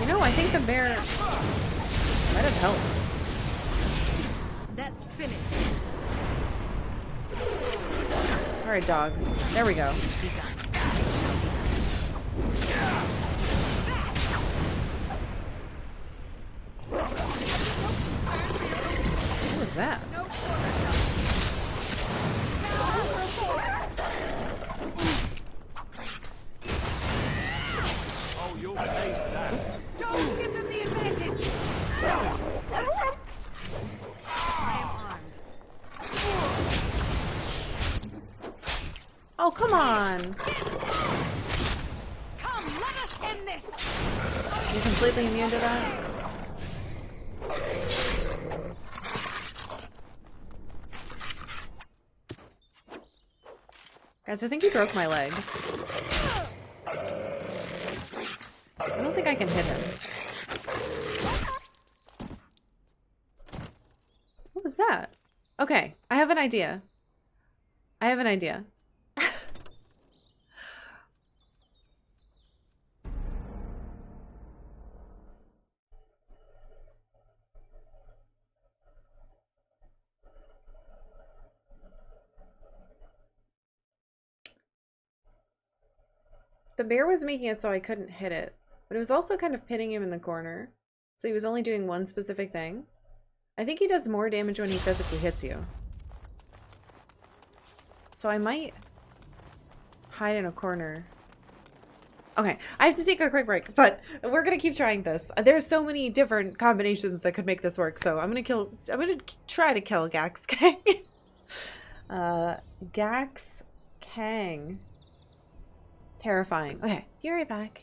You know, I think the bear might have helped. That's finished. Alright, dog. There we go. What was that? Oh, you'll behave now. Oops. Don't give them the advantage! I am armed. Oh, come on. Come, let us end this! You're completely immune to that? Guys, I think he broke my legs. I don't think I can hit him. What was that? Okay, I have an idea. I have an idea. The bear was making it so I couldn't hit it, but it was also kind of pitting him in the corner. So he was only doing one specific thing. I think he does more damage when he physically hits you. So I might hide in a corner. Okay, I have to take a quick break, but we're gonna keep trying this. There's so many different combinations that could make this work, so I'm gonna try to kill Gax Kang. Gax Kang. Terrifying. Okay, be right back.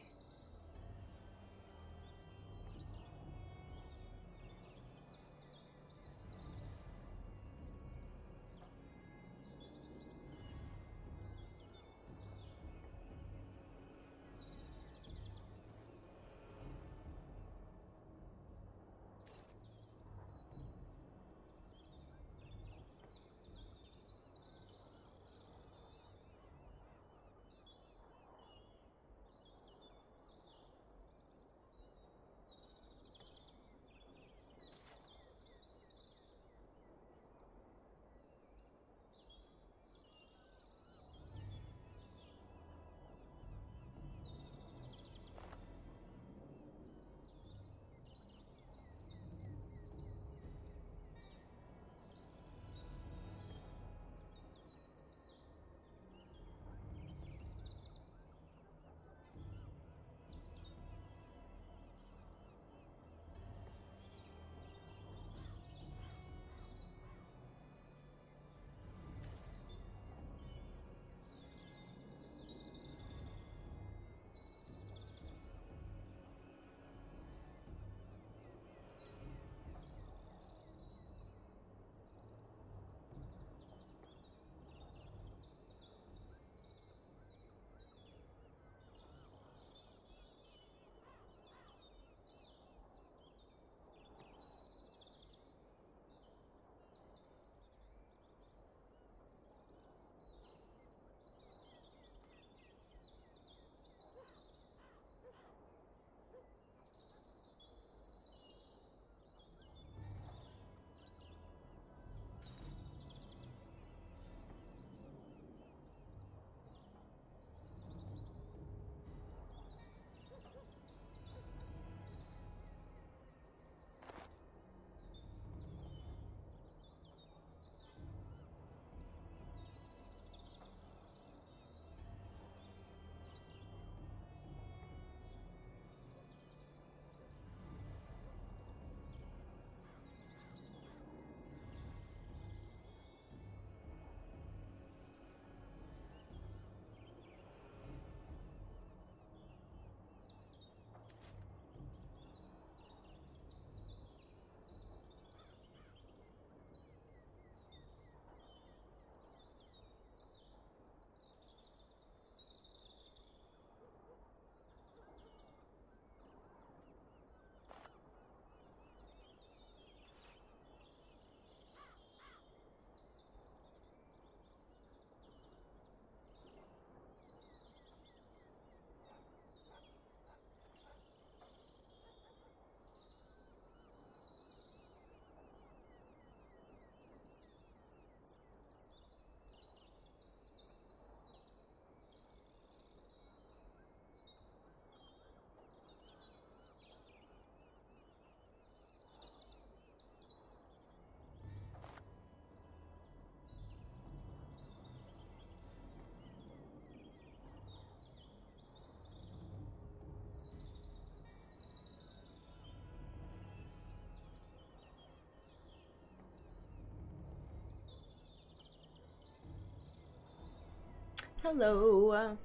Hello.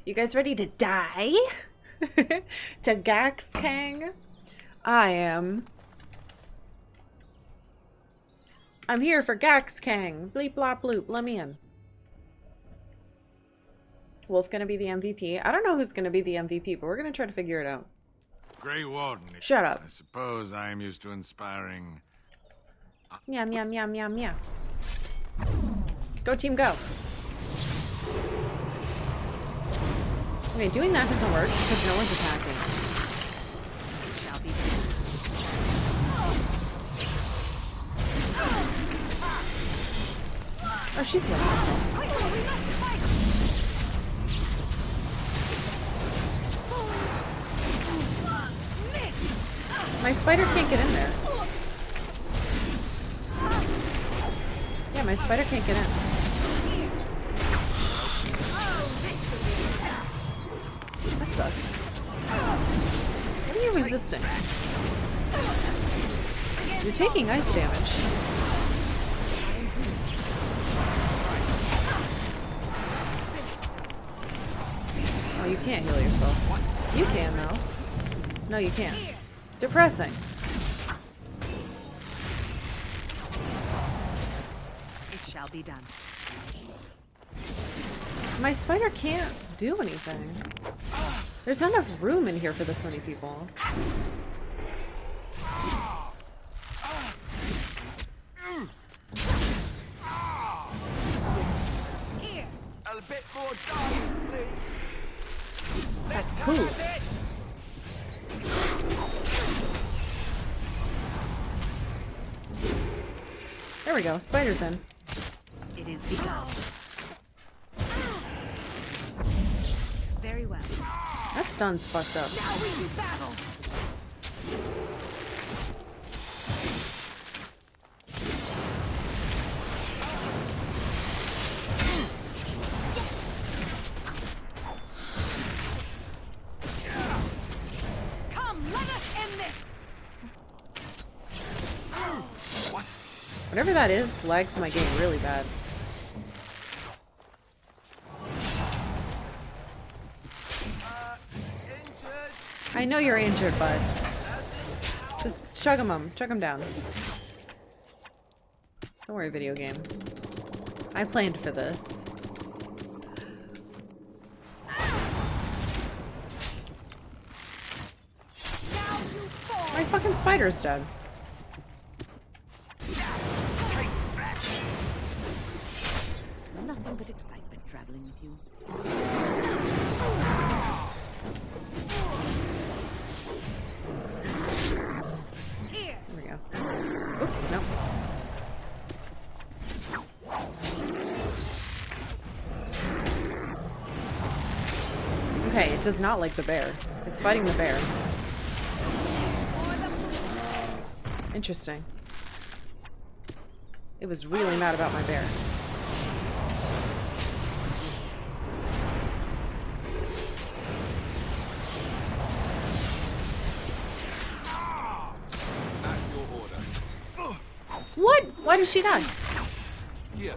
You guys ready to die? To Gax Kang? I am. I'm here for Gax Kang. Bleep blop bloop. Let me in. Wolf gonna be the MVP? I don't know who's gonna be the MVP, but we're gonna try to figure it out. Grey Warden. Shut up. I suppose I am used to inspiring. Meow, meow, meow, meow, meow. Go team, go. Okay, doing that doesn't work because no one's attacking. Oh, she's healing herself. My spider can't get in there. Yeah, my spider can't get in. That sucks. What are you resisting? You're taking ice damage. Oh, you can't heal yourself. You can, though. No, you can't. Depressing. It shall be done. My spider can't do anything. There's not enough room in here for this many people. Here. A bit more time, please. That poof. There we go. Spider's in. It is begun. Very well. That stun's fucked up. Now we do battle. Come, let us end this. Whatever that is, lags my game really bad. I know you're injured, bud. Just chug him down. Don't worry, video game. I planned for this. My fucking spider's dead. Nothing but excitement traveling with you. Here. There we go. Oops, no. Okay, it does not like the bear. It's fighting the bear. Interesting. It was really mad about my bear. What? Why did she die? Here.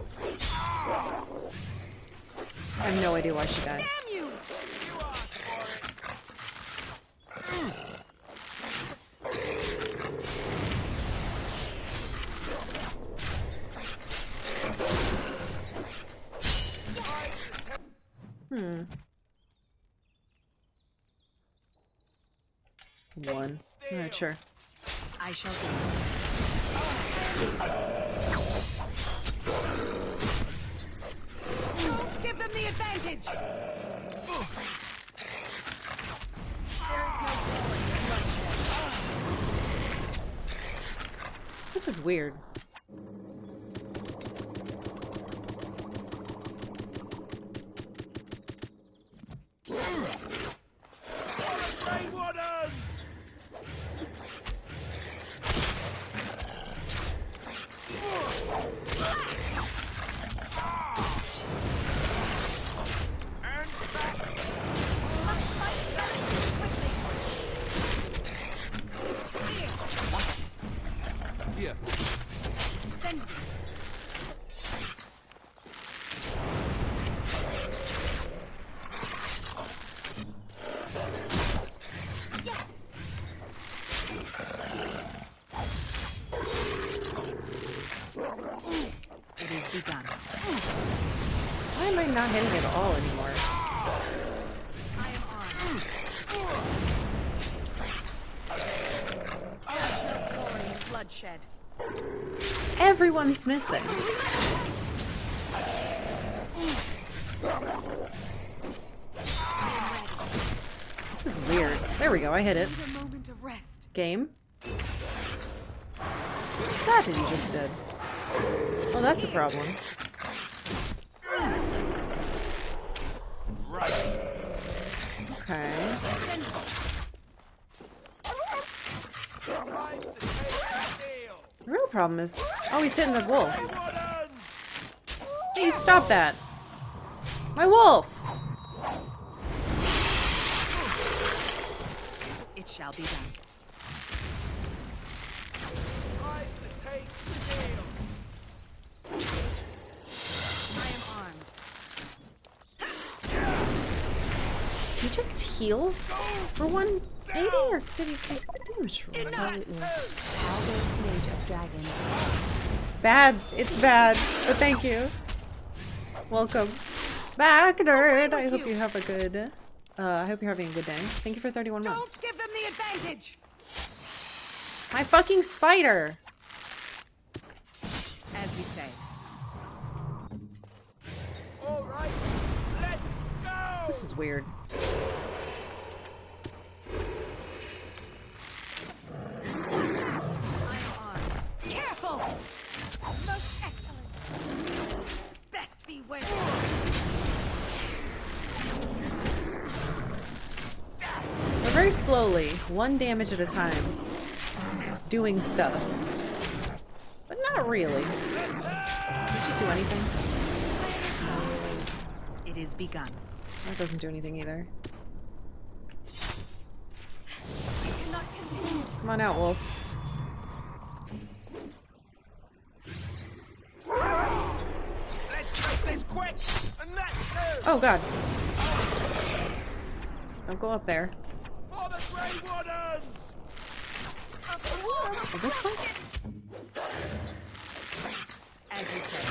I have no idea why she died. Damn you! One. Alright, sure. I shall do. Give them the advantage. This is weird. Here. am I not hitting it at all anymore? I am armed. There's no glory in bloodshed. Everyone's missing. This is weird. There we go, I hit it. Need a moment of rest. Game? What's that he just did? Oh, that's a problem. Okay. The real problem is... Oh, he's hitting the wolf. Hey, you stop that! My wolf! It shall be done. I am armed. Did he just heal for 180 or did he take damage for 180? Mage of dragons. Bad. It's bad. But thank you. Welcome back, nerd. I hope you have a good... I hope you're having a good day. Thank you for 31 months. Don't give them the advantage. My fucking spider! As you say. All right, let's go. This is weird. Careful! Most excellent. Best beware. We're very slowly, 1 damage at a time, doing stuff. But not really. Does this do anything? It is begun. That doesn't do anything either. Come on out, wolf. Let's make this quick, and that's too. Oh god. Don't go up there. For the Grey Wardens! Oh, this one? As you say.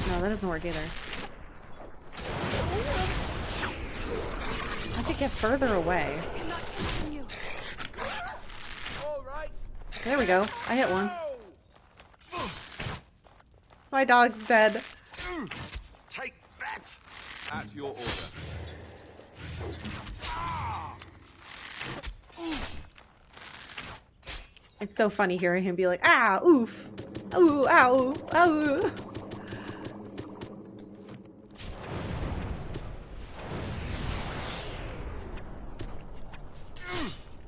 No, that doesn't work either. I could get further away. All right. There we go. I hit once. My dog's dead. Take that. At your order. It's so funny hearing him be like, ah, oof. Ooh, ow, ow.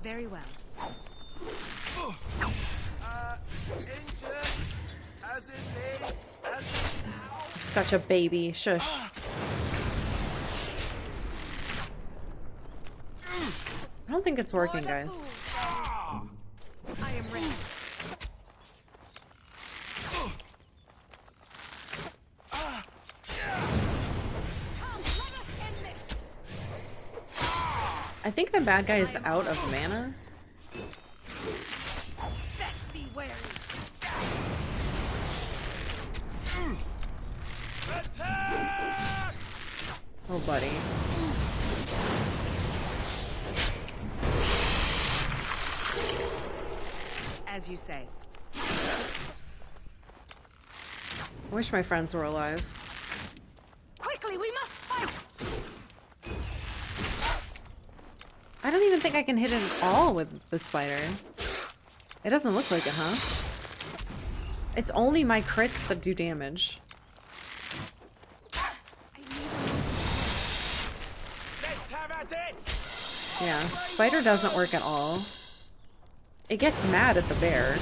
Very well. Injured. As in me. As in now. You're such a baby. Shush. I don't think it's working, guys. I am ready. I think the bad guy is out of mana. Best be wary. Attack! Oh, buddy. As you say. I wish my friends were alive. Quickly, we must fight. I don't even think I can hit it at all with the spider. It doesn't look like it, huh? It's only my crits that do damage. Let's have at it. Yeah, spider doesn't work at all. It gets mad at the bear.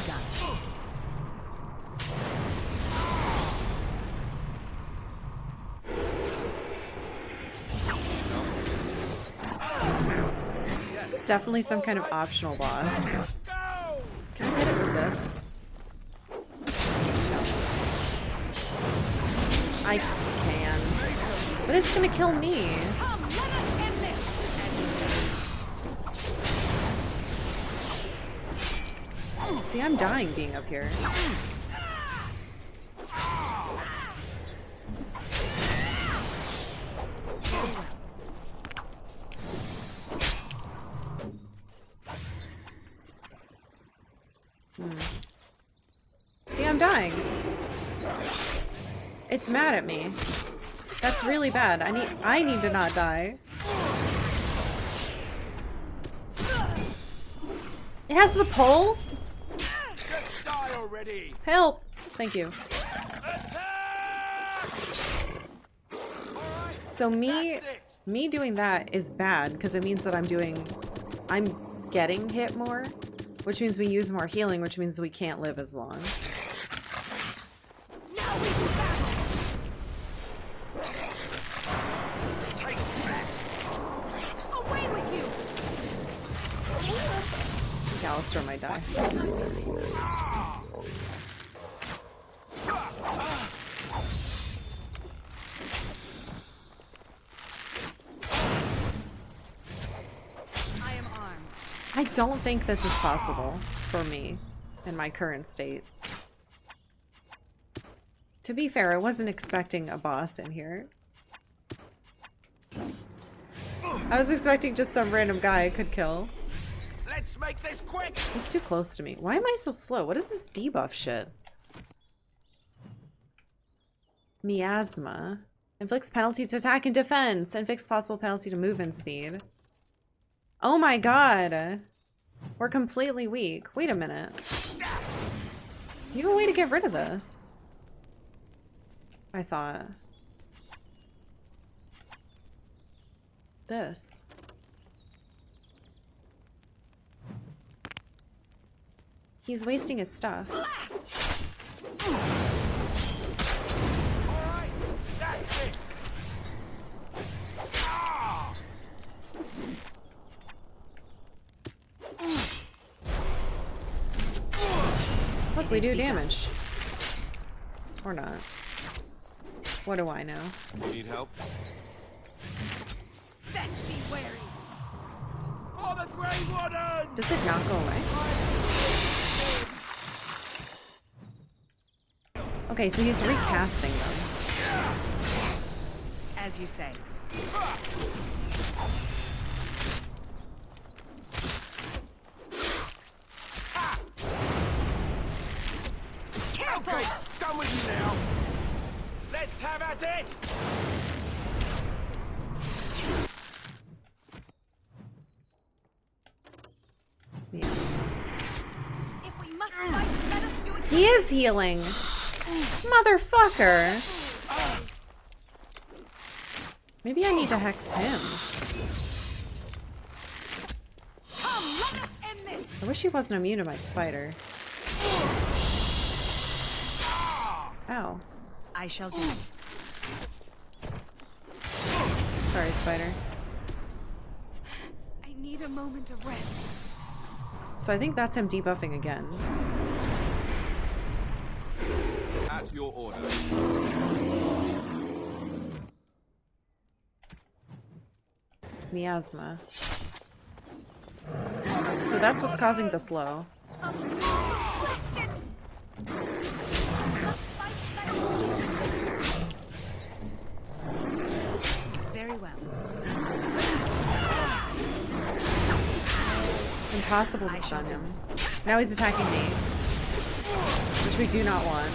This is definitely some kind of optional boss. Can I hit it with this? I can. But it's gonna kill me. Come, let us end this. See, I'm dying being up here. See, I'm dying. It's mad at me. That's really bad. I need to not die. It has the pole? Just die already. Help! Thank you. So me doing that is bad because it means that I'm getting hit more, which means we use more healing, which means we can't live as long. Away with you! Alistair might die. I am armed. I don't think this is possible for me in my current state. To be fair, I wasn't expecting a boss in here. I was expecting just some random guy I could kill. Let's make this quick. He's too close to me. Why am I so slow? What is this debuff shit? Miasma. Inflicts penalty to attack and defense. Inflicts possible penalty to movement speed. Oh my god. We're completely weak. Wait a minute. You have a way to get rid of this. I thought. This. He's wasting his stuff. Alright, that's it. Look, we do damage. Or not. What do I know? Need help? Then be wary. For the Grey Warden! Does it not go away? Okay, so he's recasting them. As you say. Careful! Okay, done with you now. Let's have at it! Yes. If we must fight, let us do it. He is healing! Motherfucker! Maybe I need to hex him. Come, let us end this. I wish he wasn't immune to my spider. Ow. I shall do. Sorry, spider. I need a moment of rest. So I think that's him debuffing again. At your order. Miasma. So that's what's causing the slow. Very well. Impossible to stun him. Now he's attacking me. Which we do not want.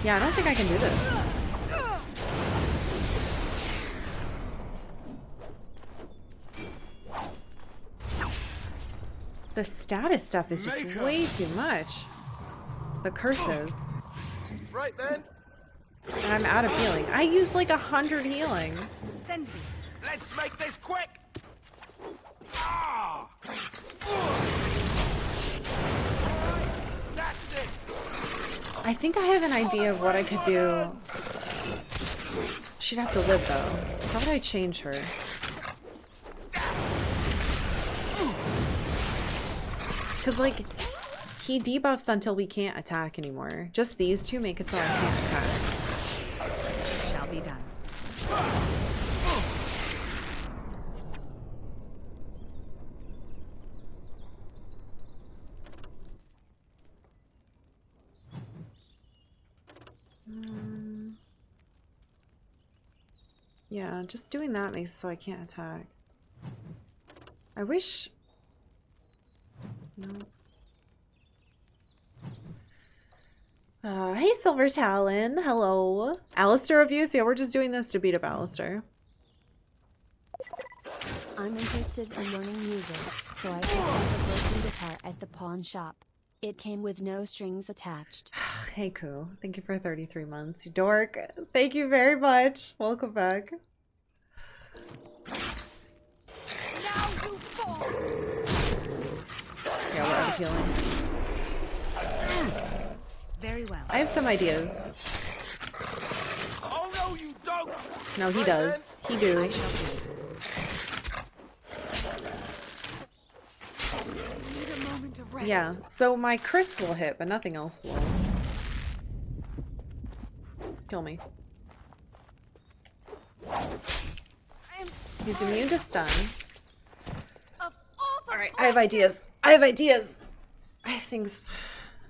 Yeah, I don't think I can do this. The status stuff is just way too much. The curses. Right then. And I'm out of healing. I used like 100 healing. Send me. Let's make this quick. That's it. I think I have an idea of what I could do. She'd have to live though. How would I change her? Because like, he debuffs until we can't attack anymore. Just these two make it so I can't attack. Shall be done. Yeah, just doing that makes it so I can't attack. I wish... No. Hey, Silver Talon. Hello. Alistair reviews? Yeah, we're just doing this to beat up Alistair. I'm interested in learning music, so I picked up a broken guitar at the pawn shop. It came with no strings attached. Hey, Koo. Thank you for 33 months. You dork. Thank you very much. Welcome back. Now you fall. Yeah, we're out of healing. Very well. I have some ideas. Oh no, you don't! No, he does. He do. Need a moment of rest. Yeah, so my crits will hit, but nothing else will. Kill me. He's immune to stun. Alright, I have ideas. I have ideas! I think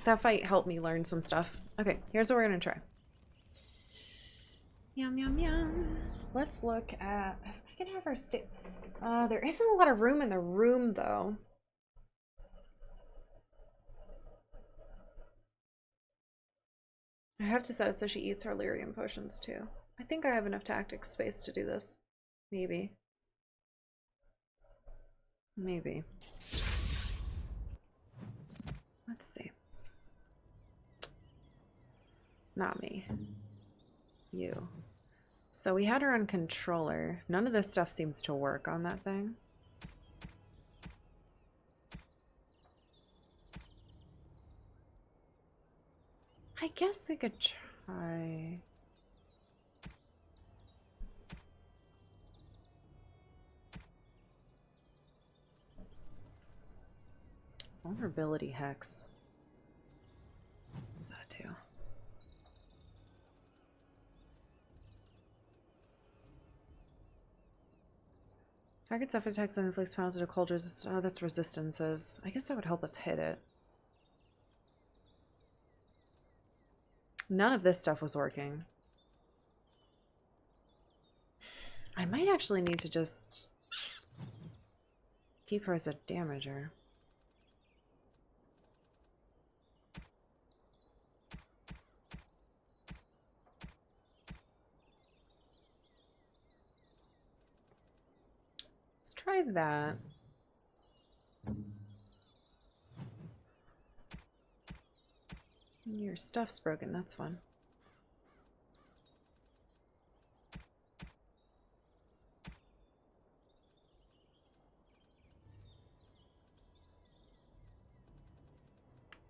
that fight helped me learn some stuff. Okay, here's what we're gonna try. Yum, yum, yum. Let's look at... I can have our state... there isn't a lot of room in the room, though. I have to set it so she eats her lyrium potions, too. I think I have enough tactics space to do this. Maybe. Maybe. Let's see. Not me. You. So we had her on controller. None of this stuff seems to work on that thing. I guess we could try... Vulnerability hex. What does that do? Target suffers hex and inflicts pounds to cold resistance. Oh, that's resistances. I guess that would help us hit it. None of this stuff was working. I might actually need to just keep her as a damager. Let's try that. Your stuff's broken, that's fun.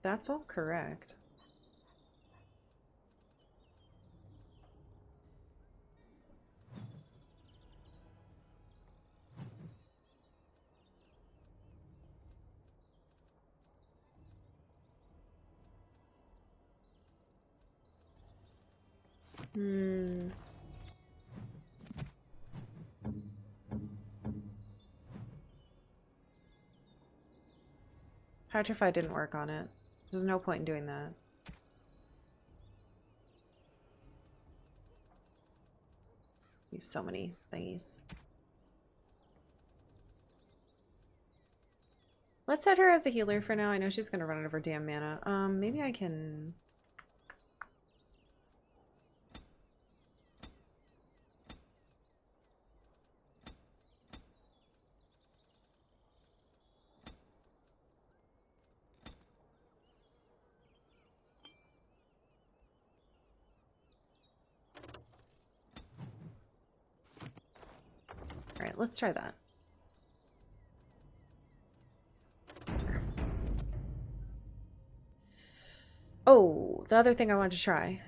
That's all correct. Petrify didn't work on it. There's no point in doing that. We have so many thingies. Let's set her as a healer for now. I know she's gonna run out of her damn mana. Maybe I can... Alright, let's try that. Oh, the other thing I wanted to try.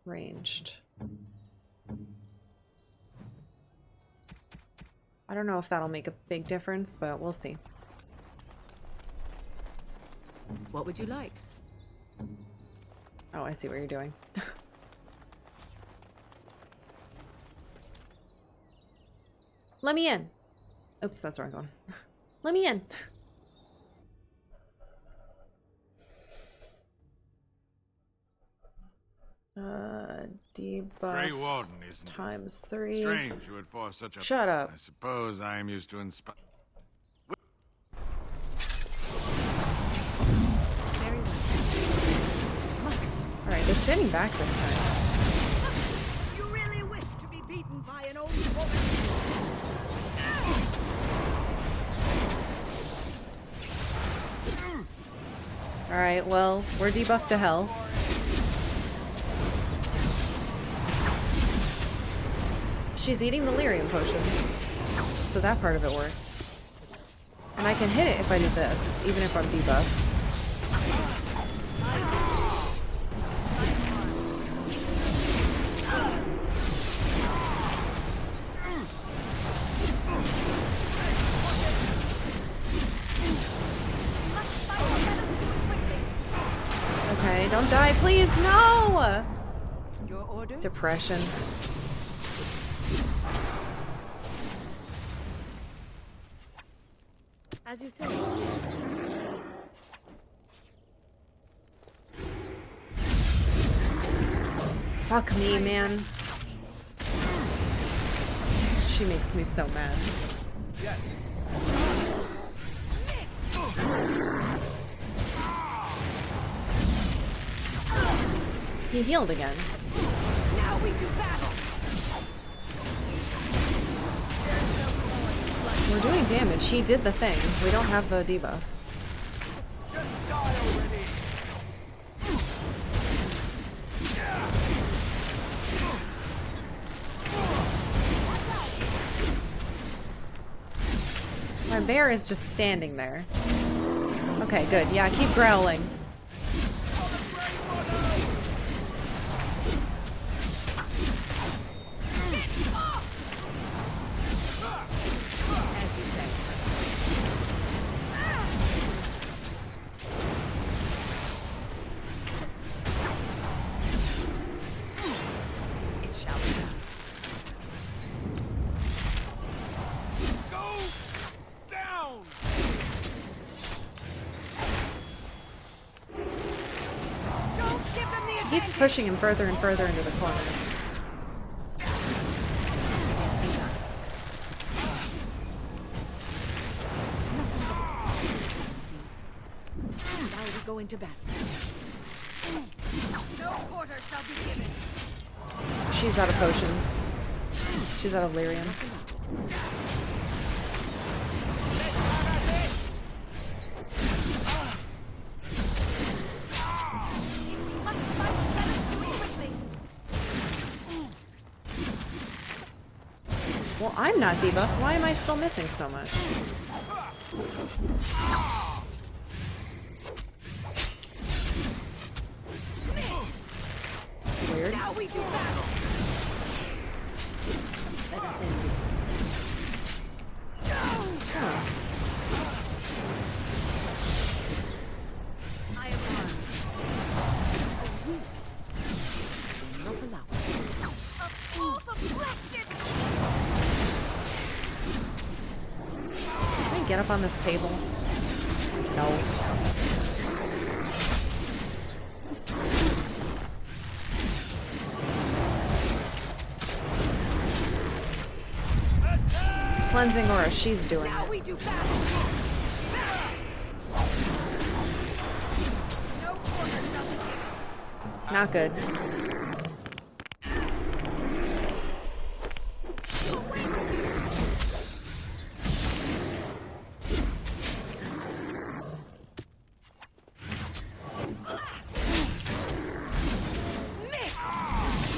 Ranged. I don't know if that'll make a big difference, but we'll see. What would you like? Oh, I see what you're doing. Let me in. Oops, that's where I'm going. Let me in. Debuff Grey Warden, isn't it? times 3. Strange you would force such a... Shut up. I suppose I am used to inspire... Alright, they're standing back this time. You really wish to be beaten by an old woman? Alright, well, we're debuffed to hell. She's eating the lyrium potions, so that part of it worked. And I can hit it if I do this, even if I'm debuffed. Okay, don't die, please, no! Your orders? Depression. As you say. Fuck me, man. She makes me so mad. He healed again. Now we do battle. We're doing damage. He did the thing. We don't have the debuff. Just die already! My bear is just standing there. Okay, good. Yeah, keep growling. Keeps pushing him further and further into the corner. Now we go into battle. No quarter shall be given. She's out of potions. She's out of lyrium. Well, I'm not debuffed. Why am I still missing so much? It's weird. Now we do battle. Let us end this. Huh. I am armed. Not allowed. A wolf of blasted. Can I get up on this table? No. Cleansing aura, she's doing Now it. we do battle. No quarter shall be given. Not good.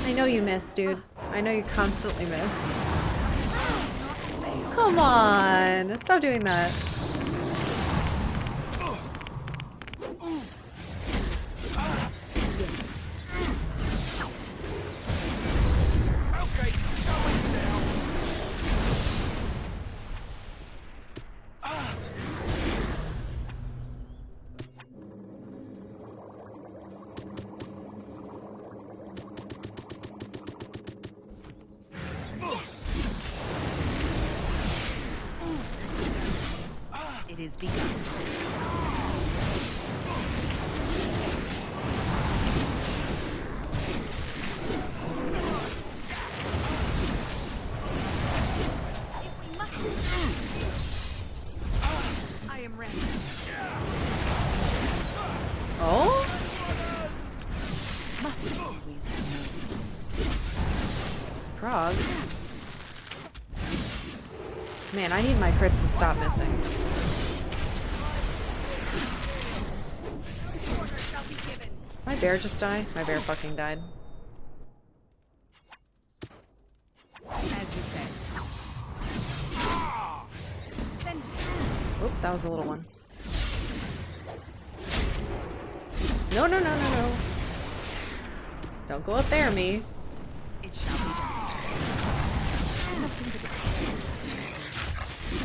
I know you miss, dude. I know you constantly miss. Come on! Stop doing that. Okay, going now. It is begun. him ready. Oh? Frog? Man, I need my crits to stop missing. My bear just died? My bear fucking died. As you say. Oop, that was a little one. No, no, no, no, no. Don't go up there, me. It shall be done.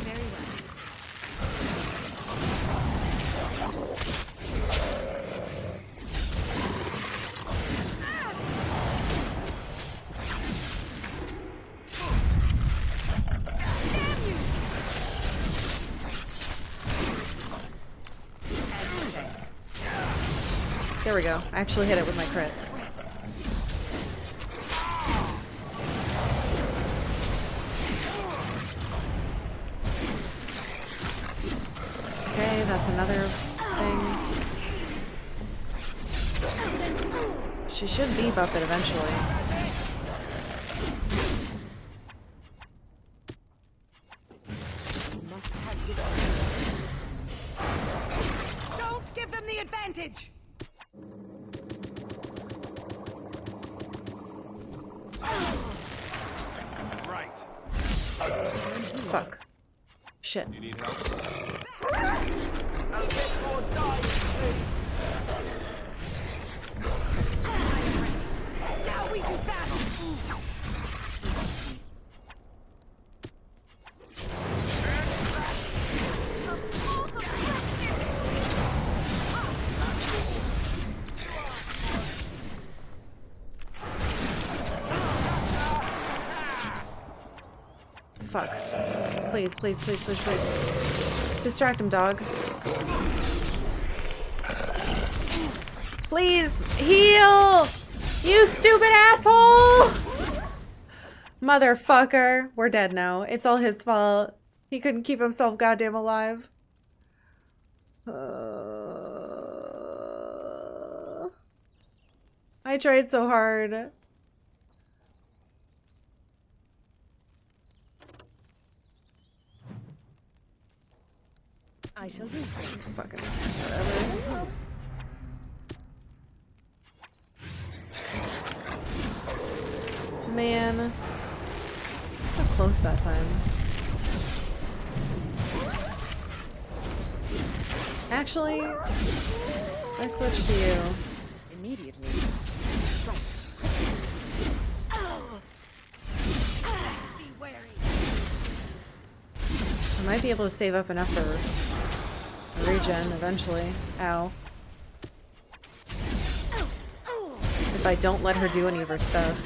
Very well. There we go. I actually hit it with my crit. Okay, that's another thing. She should debuff it eventually. Don't give them the advantage! Right. Fuck. Shit. You need help? Now we do battle! Fuck. Please, please, please, please, please. Distract him, dog. Please, heal! You stupid asshole! Motherfucker. We're dead now. It's all his fault. He couldn't keep himself goddamn alive. I tried so hard. I shall do so. Fucking whatever. Man. So close that time. Actually, I switched to you. Immediately. Be wary. I might be able to save up enough for a regen eventually. Ow. If I don't let her do any of her stuff.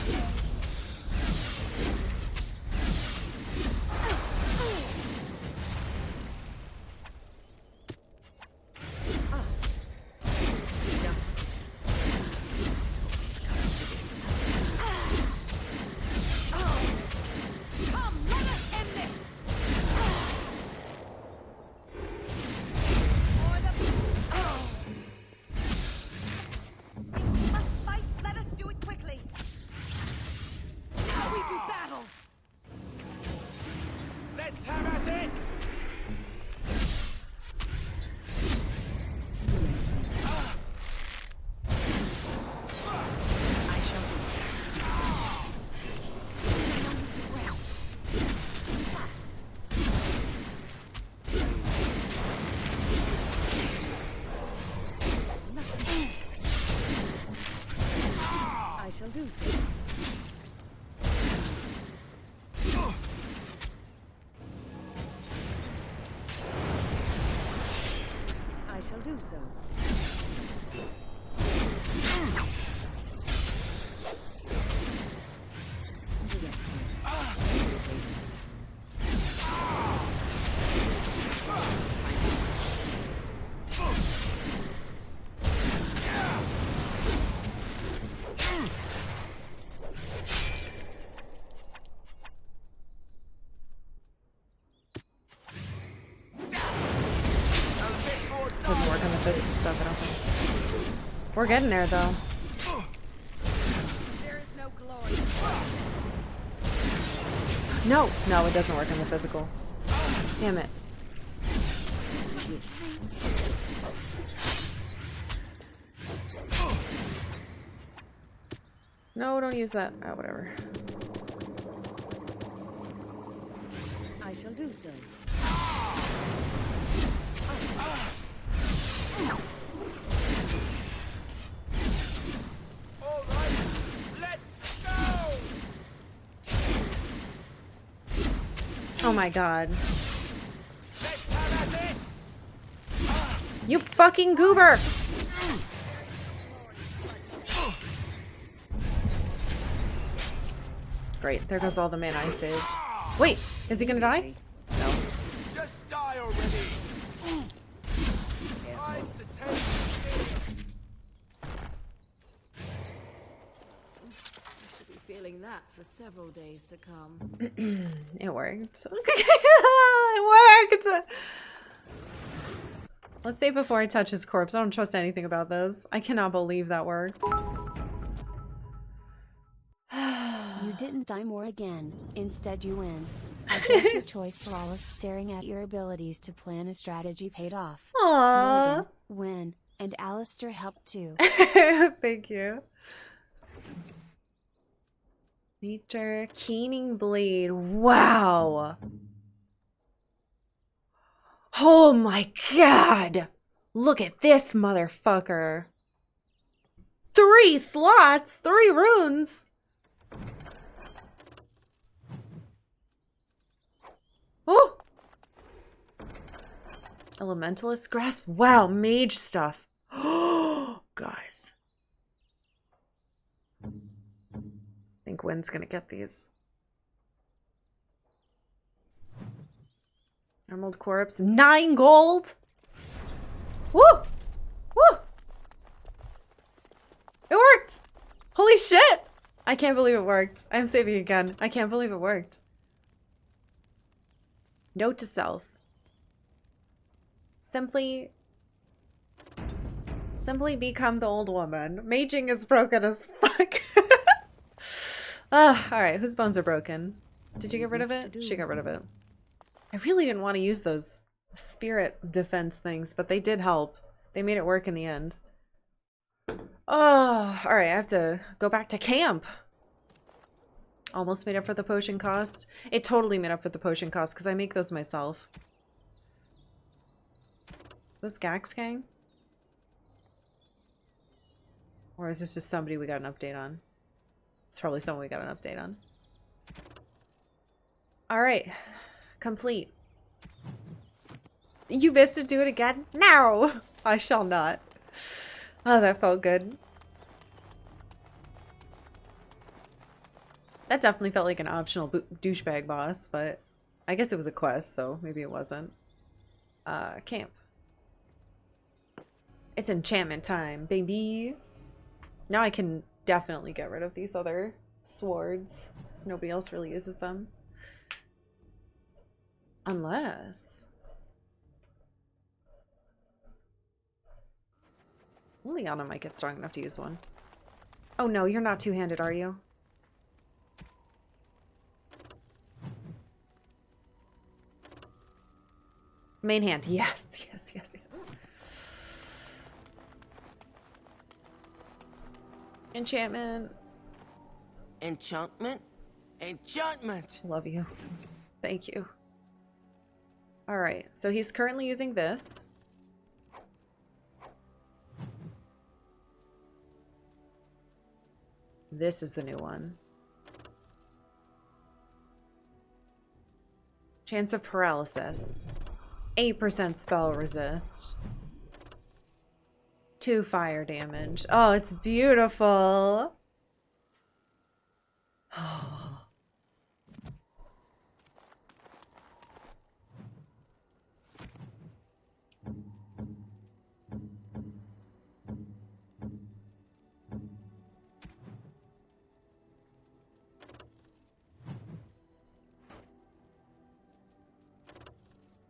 physical stuff, I don't think. We're getting there, though. There is no glory. No! No, it doesn't work on the physical. Damn it. No, don't use that. Oh, whatever. I shall do so. All right, let's go! Oh my god. Let's have at it! You fucking goober! Great, there goes all the mana I saved. Wait, is he gonna die? No. Just die already! Time to take it. I should be feeling that for several days to come. It worked. It worked! Let's save before I touch his corpse. I don't trust anything about this. I cannot believe that worked. You didn't die more again, instead you win. I guess your choice for always staring at your abilities to plan a strategy paid off. Aww. Morgan, win, and Alistair helped too. Thank you. Nature, Keening Blade. Wow. Oh my god. Look at this motherfucker. 3 slots, 3 runes. Oh! Elementalist Grasp. Wow, mage stuff. Oh, guys. I think Wynn's gonna get these. Emerald Corpse. 9 gold! Woo! Woo! It worked! Holy shit! I can't believe it worked. I'm saving again. I can't believe it worked. Note to self. Simply become the old woman. Maging is broken as fuck. Alright, whose bones are broken? Did you get rid of it? She got rid of it. I really didn't want to use those spirit defense things, but they did help. They made it work in the end. Oh, alright, I have to go back to camp. Almost made up for the potion cost. It totally made up for the potion cost because I make those myself. This Gax Gang? Or is this just somebody we got an update on? It's probably someone we got an update on. Alright. Complete. You missed it, do it again? No! I shall not. Oh, that felt good. That definitely felt like an optional douchebag boss, but I guess it was a quest, so maybe it wasn't. Camp. It's enchantment time, baby. Now I can definitely get rid of these other swords, because nobody else really uses them. Unless... Liana might get strong enough to use one. Oh no, you're not two-handed, are you? Main hand. Yes, yes, yes, yes. Enchantment. Enchantment? Enchantment! Love you. Thank you. Alright, so he's currently using this. This is the new one. Chance of paralysis. 8% spell resist. 2 fire damage. Oh, it's beautiful.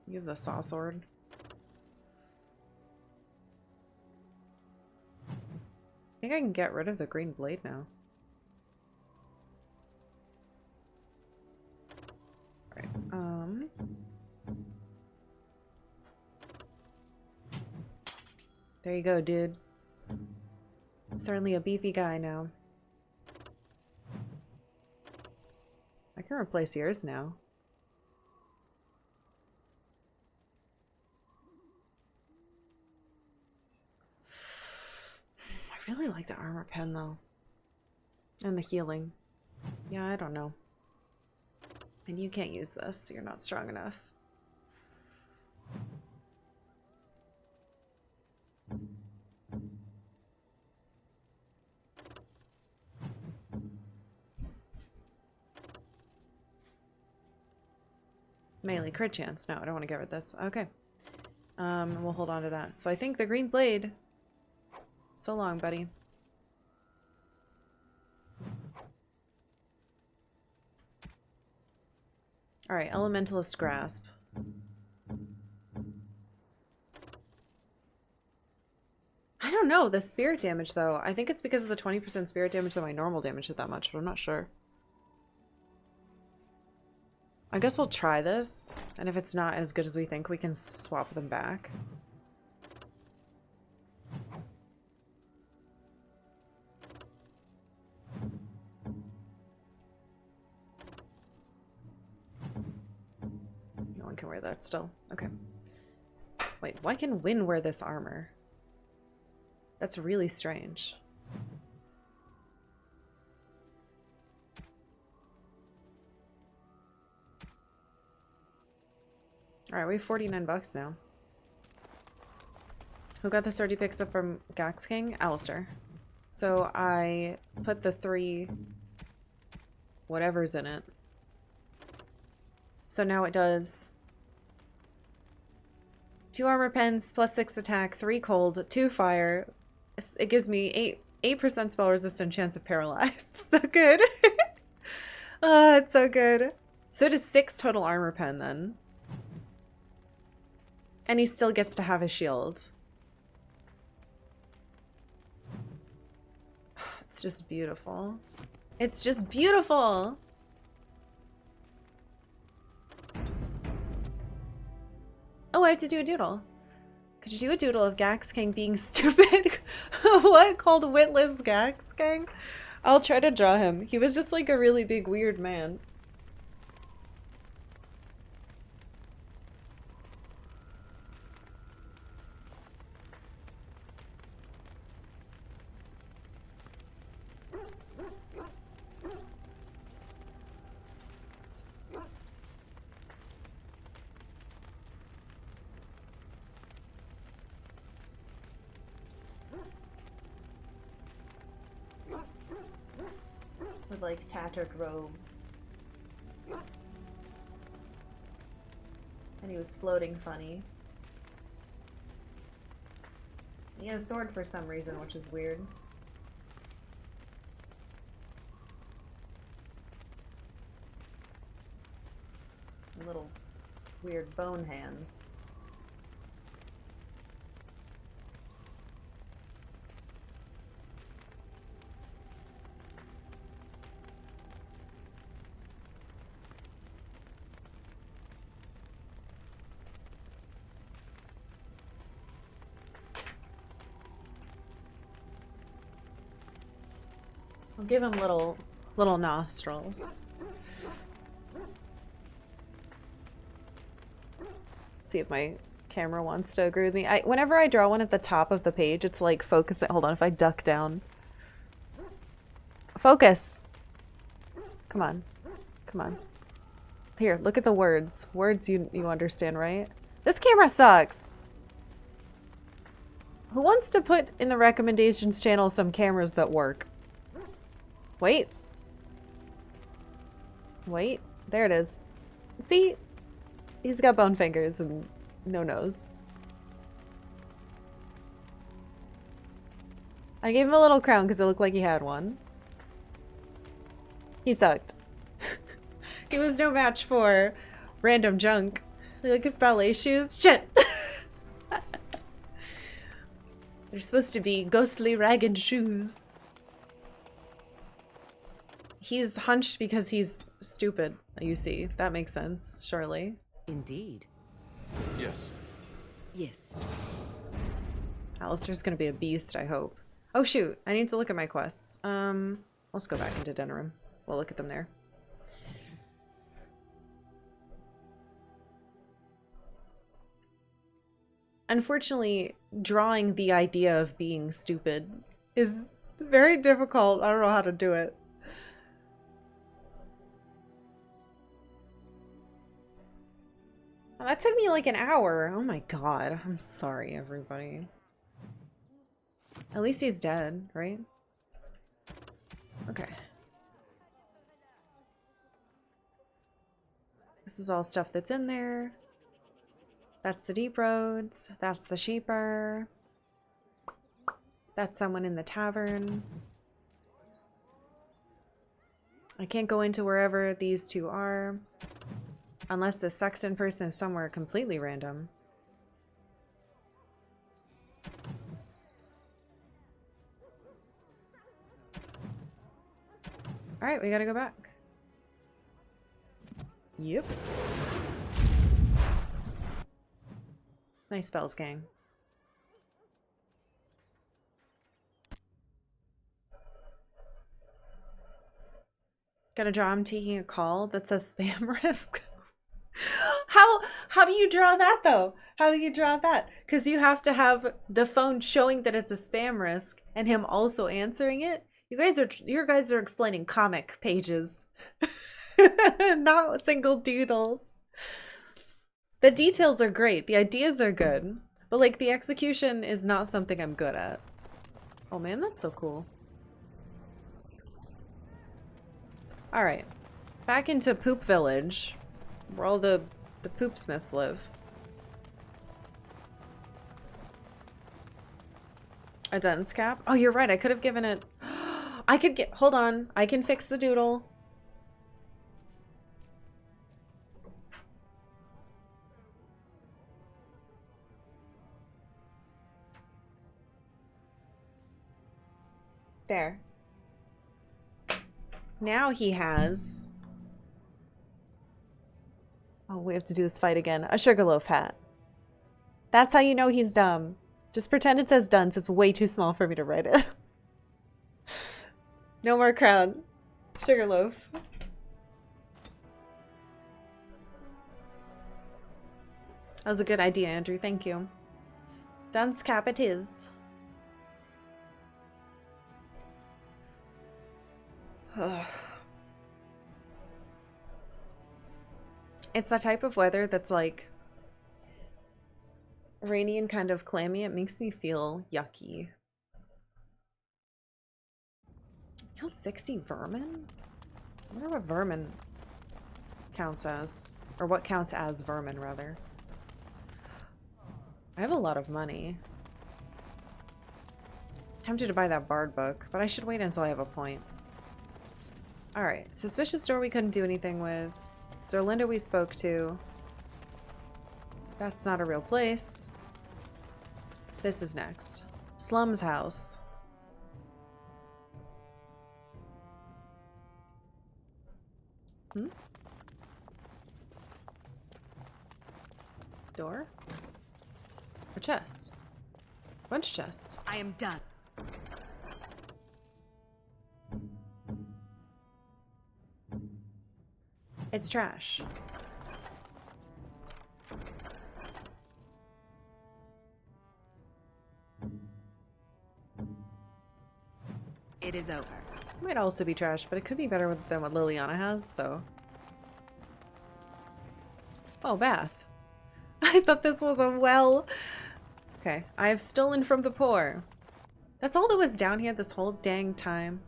You have the saw sword. think I can get rid of the green blade now. Alright, there you go, dude. Certainly a beefy guy now. I can replace yours now. I really like the armor pen though. And the healing. Yeah, I don't know. And you can't use this, you're not strong enough. Melee crit chance. No, I don't want to get rid of this. Okay. We'll hold on to that. So I think the green blade. So long, buddy. Alright, Elementalist Grasp. I don't know, the spirit damage though. I think it's because of the 20% spirit damage that my normal damage did that much, but I'm not sure. I guess I'll try this, and if it's not as good as we think, we can swap them back. No one can wear that still. Okay. Wait, why can Wynn wear this armor? That's really strange. Alright, we have 49 bucks now. Who got this already picked up from Gax King? Alistair. So I put the 3 whatever's in it. So now it does 2 armor pens, plus 6 attack, 3 cold, 2 fire. It gives me 8% spell resistant, chance of paralyzed. So good. Oh, it's so good. So it is 6 total armor pen then. And he still gets to have a shield. It's just beautiful. It's just beautiful! Oh, I have to do a doodle. Could you do a doodle of Gax King being stupid? What? Called Witless Gax King? I'll try to draw him. He was just like a really big weird man. With like tattered robes. And he was floating funny. He had a sword for some reason, which is weird. Little weird bone hands. I'll give him little nostrils. See if my camera wants to agree with me. Whenever I draw one at the top of the page, it's like focus it. Hold on, if I duck down. Focus. Come on. Come on. Here, look at the words. Words you understand, right? This camera sucks. Who wants to put in the recommendations channel some cameras that work? Wait. Wait. There it is. See? He's got bone fingers and no nose. I gave him a little crown because it looked like he had one. He sucked. He was no match for random junk. Like his ballet shoes. Shit! They're supposed to be ghostly ragged shoes. He's hunched because he's stupid, you see. That makes sense, surely. Indeed. Yes. Yes. Alistair's gonna be a beast, I hope. Oh shoot, I need to look at my quests. Let's go back into den room. We'll look at them there. Unfortunately, drawing the idea of being stupid is very difficult. I don't know how to do it. That took me like an hour. Oh my god. I'm sorry, everybody. At least he's dead, right? Okay. This is all stuff that's in there. That's the deep roads. That's the sheeper. That's someone in the tavern. I can't go into wherever these two are. Unless the sexton person is somewhere completely random. Alright, we gotta go back. Yep. Nice spells, gang. Gotta draw him taking a call that says spam risk. How do you draw that though? How do you draw that? Because you have to have the phone showing that it's a spam risk and him also answering it. You guys are explaining comic pages, not single doodles. The details are great. The ideas are good, but like the execution is not something I'm good at. Oh man, that's so cool. All right, back into Poop Village, where all the poop smiths live. A dunce cap? Oh, you're right. I could have given it. I could get. Hold on. I can fix the doodle. There. Now he has. Oh, we have to do this fight again. A sugarloaf hat. That's how you know he's dumb. Just pretend it says dunce. It's way too small for me to write it. No more crown. Sugarloaf. That was a good idea, Andrew. Thank you. Dunce cap it is. Ugh. It's that type of weather that's like rainy and kind of clammy. It makes me feel yucky. Killed 60 vermin? I wonder what vermin counts as. Or what counts as vermin, rather. I have a lot of money. Tempted to buy that bard book, but I should wait until I have a point. Alright, suspicious door we couldn't do anything with. Zerlinda we spoke to. That's not a real place. This is next. Slum's house. Door? Or chest? Bunch of chests. I am done. It's trash. It is over. Might also be trash, but it could be better than what Liliana has, so. Oh, bath. I thought this was a well. Okay, I have stolen from the poor. That's all that was down here this whole dang time.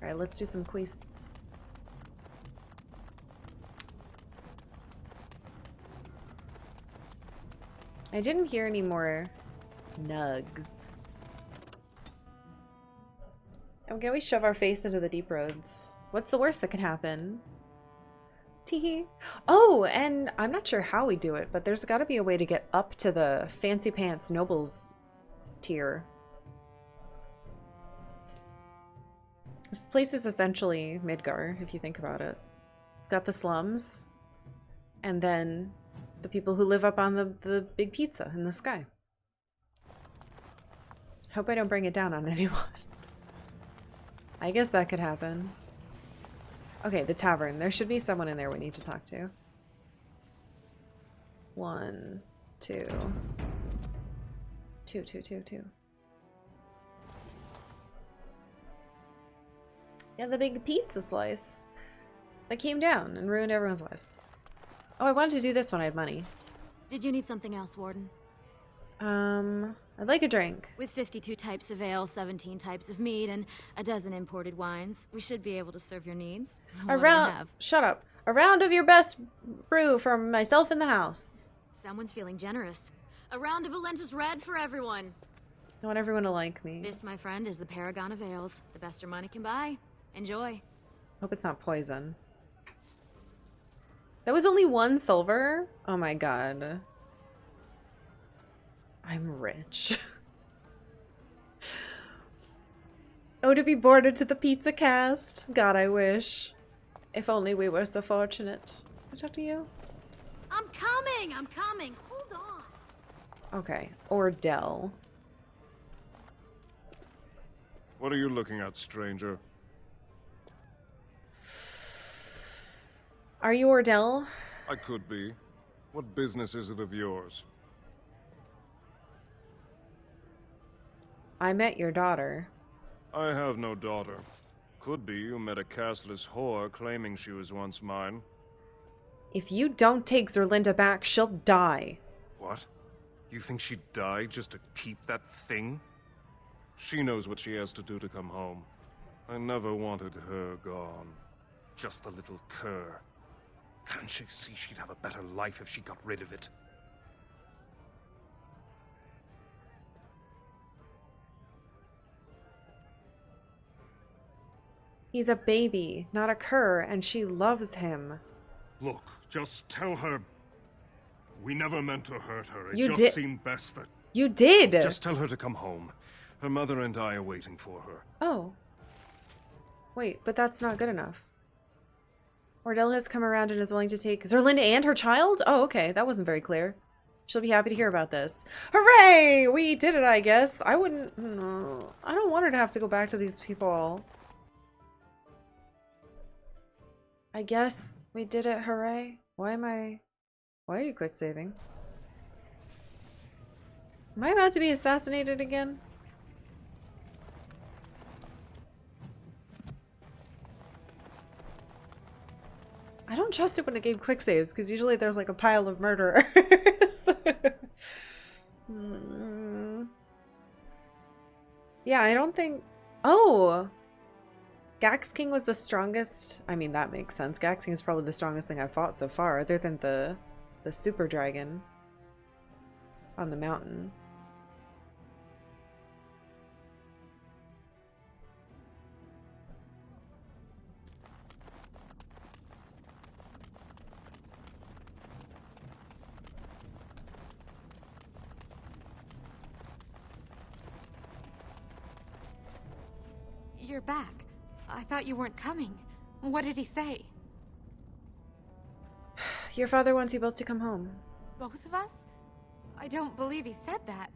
Alright, let's do some quests. I didn't hear any more nugs. And can we shove our face into the deep roads? What's the worst that could happen? Teehee. Oh, and I'm not sure how we do it, but there's got to be a way to get up to the fancy pants nobles tier. This place is essentially Midgar, if you think about it. Got the slums, and then the people who live up on the big pizza in the sky. Hope I don't bring it down on anyone. I guess that could happen. Okay, the tavern. There should be someone in there we need to talk to. 1, 2. 2, 2, 2, 2. Yeah, the big pizza slice that came down and ruined everyone's lives. Oh, I wanted to do this when I had money. Did you need something else, Warden? I'd like a drink. With 52 types of ale, 17 types of mead, and a dozen imported wines, we should be able to serve your needs. Shut up. A round of your best brew for myself in the house. Someone's feeling generous. A round of Valentis Red for everyone. I want everyone to like me. This, my friend, is the paragon of ales. The best your money can buy. Enjoy. Hope it's not poison. That was only 1 silver? Oh my god. I'm rich. Oh, to be boarded to the pizza cast. God, I wish. If only we were so fortunate. Can I talk to you? I'm coming! I'm coming! Hold on! Okay. Ordell. What are you looking at, stranger? Are you Ordell? I could be. What business is it of yours? I met your daughter. I have no daughter. Could be you met a castless whore claiming she was once mine. If you don't take Zerlinda back, she'll die. What? You think she'd die just to keep that thing? She knows what she has to do to come home. I never wanted her gone. Just the little cur. Can't she see she'd have a better life if she got rid of it? He's a baby, not a cur, and she loves him. Look, just tell her we never meant to hurt her. You It did- just seemed best that... You did! Just tell her to come home. Her mother and I are waiting for her. Oh. Wait, but that's not good enough. Ordell has come around and is willing to take Zerlinda and her child? Oh, okay. That wasn't very clear. She'll be happy to hear about this. Hooray! We did it, I guess. I wouldn't... No, I don't want her to have to go back to these people. I guess we did it. Hooray. Why are you quick saving? Am I about to be assassinated again? I don't trust it when the game quick saves, because usually there's like a pile of murderers. Yeah, I don't think... Oh! Gax King was the strongest... I mean, that makes sense. Gax King is probably the strongest thing I've fought so far, other than the super dragon on the mountain. You're back. I thought you weren't coming. What did he say? Your father wants you both to come home. Both of us? I don't believe he said that.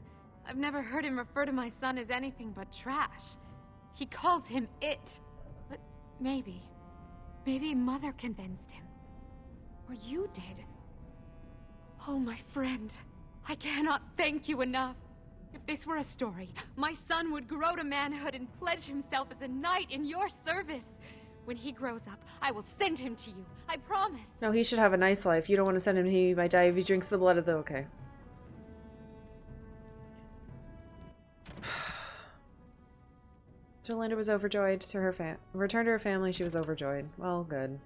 I've never heard him refer to my son as anything but trash. He calls him it. But maybe Mother convinced him. Or you did. Oh, my friend. I cannot thank you enough. If this were a story, my son would grow to manhood and pledge himself as a knight in your service. When he grows up, I will send him to you. I promise. No, he should have a nice life. You don't want to send him to me. He might die if he drinks the blood of the... Okay. Jolanda was overjoyed to her returned to her family. She was overjoyed. Well, good.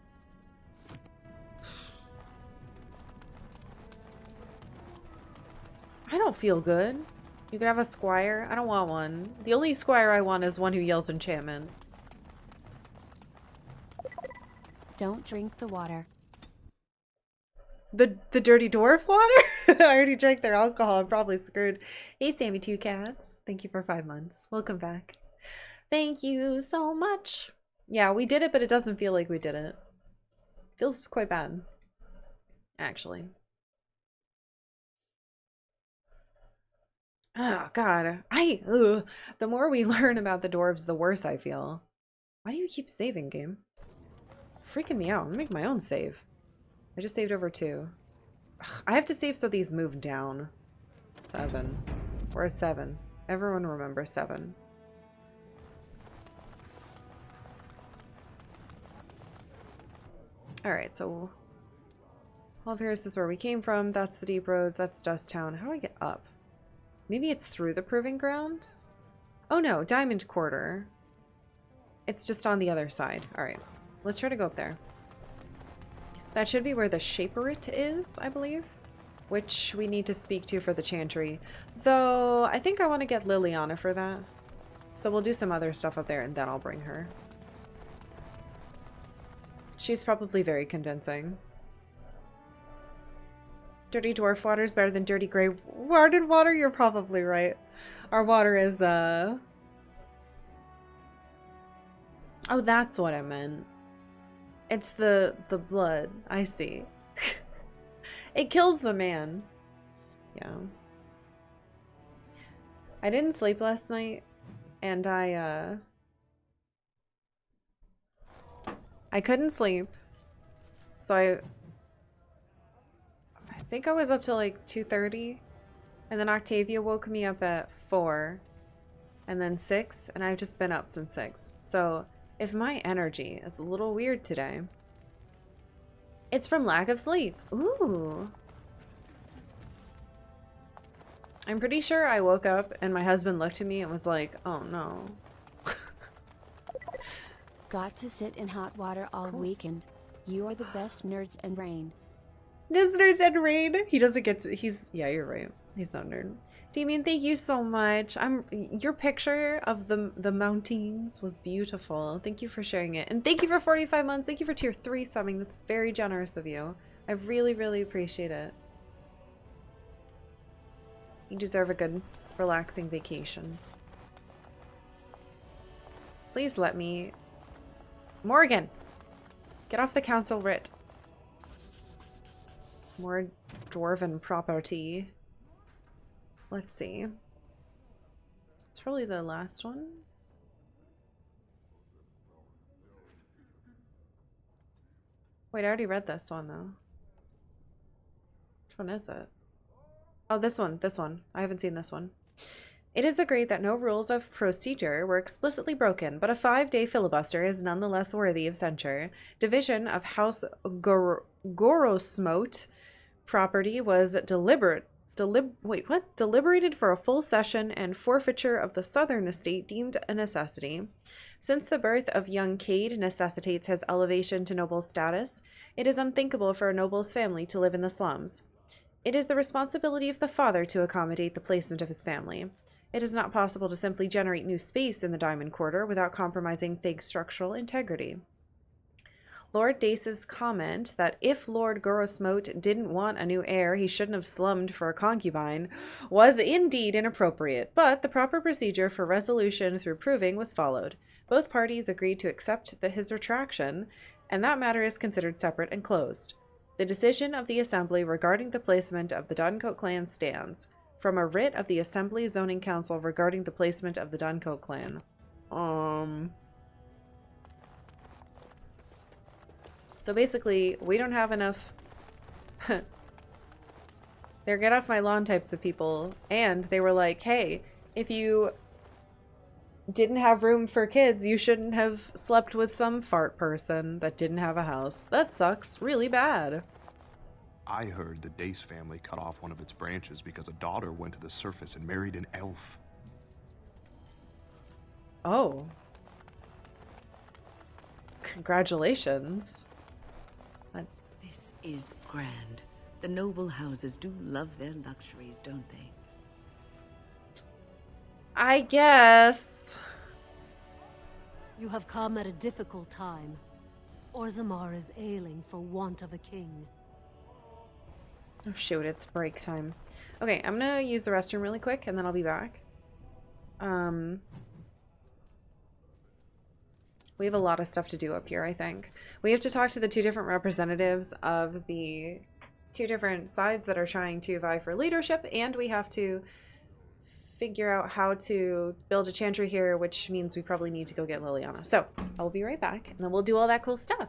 I don't feel good. You could have a squire. I don't want one. The only squire I want is one who yells enchantment. Don't drink the water. The dirty dwarf water? I already drank their alcohol. I'm probably screwed. Hey, Sammy Two Cats. Thank you for 5 months. Welcome back. Thank you so much. Yeah, we did it, but it doesn't feel like we did it. Feels quite bad, actually. Oh, God. The more we learn about the dwarves, the worse I feel. Why do you keep saving, game? Freaking me out. I'm gonna make my own save. I just saved over 2. Ugh, I have to save so these move down. 7. Where's 7? Everyone remember 7. Alright, so Well, Paris is where we came from. That's the Deep Roads. That's Dust Town. How do I get up? Maybe it's through the Proving Grounds? Oh no, Diamond Quarter. It's just on the other side. Alright, let's try to go up there. That should be where the Shaperit is, I believe. Which we need to speak to for the Chantry. Though, I think I want to get Liliana for that. So we'll do some other stuff up there and then I'll bring her. She's probably very convincing. Dirty dwarf water is better than dirty gray warded water? You're probably right. Our water is, Oh, that's what I meant. It's the blood. I see. It kills the man. Yeah. I didn't sleep last night, and I couldn't sleep. So I think I was up till like 2:30, and then Octavia woke me up at 4, and then 6, and I've just been up since 6. So if my energy is a little weird today, it's from lack of sleep. Ooh. I'm pretty sure I woke up and my husband looked at me and was like, oh no. Got to sit in hot water all weekend. You are the best nerds and rain. Nerds and rain. He doesn't get to, yeah, you're right. He's not nerd. Damien, thank you so much. Your picture of the mountains was beautiful. Thank you for sharing it. And thank you for 45 months. Thank you for tier 3 subbing. That's very generous of you. I really, really appreciate it. You deserve a good, relaxing vacation. Please let me... Morgan! Get off the council writ. More dwarven property. Let's see. It's probably the last one. Wait, I already read this one though. Which one is it? Oh, this one. This one. I haven't seen this one. It is agreed that no rules of procedure were explicitly broken, but a 5-day filibuster is nonetheless worthy of censure. Division of House Gorosmote property was deliberated for a full session, and forfeiture of the southern estate deemed a necessity. Since the birth of young Cade necessitates his elevation to noble status, it is unthinkable for a noble's family to live in the slums. It is the responsibility of the father to accommodate the placement of his family. It is not possible to simply generate new space in the Diamond Quarter without compromising Thig's structural integrity. Lord Dace's comment that if Lord Gorosmote didn't want a new heir, he shouldn't have slummed for a concubine, was indeed inappropriate, but the proper procedure for resolution through proving was followed. Both parties agreed to accept his retraction, and that matter is considered separate and closed. The decision of the Assembly regarding the placement of the Duncoat clan stands. From a writ of the Assembly Zoning Council regarding the placement of the Duncoat clan. So basically, we don't have enough... They're get off my lawn types of people, and they were like, hey, if you didn't have room for kids, you shouldn't have slept with some fart person that didn't have a house. That sucks really bad. I heard the Dace family cut off one of its branches because a daughter went to the surface and married an elf. Oh. Congratulations. This is grand. The noble houses do love their luxuries, don't they? I guess. You have come at a difficult time. Orzammar is ailing for want of a king. Oh shoot, it's break time. Okay, I'm gonna use the restroom really quick and then I'll be back. We have a lot of stuff to do up here, I think. We have to talk to the 2 different representatives of the 2 different sides that are trying to vie for leadership, and we have to figure out how to build a chantry here, which means we probably need to go get Liliana. So I'll be right back, and then we'll do all that cool stuff.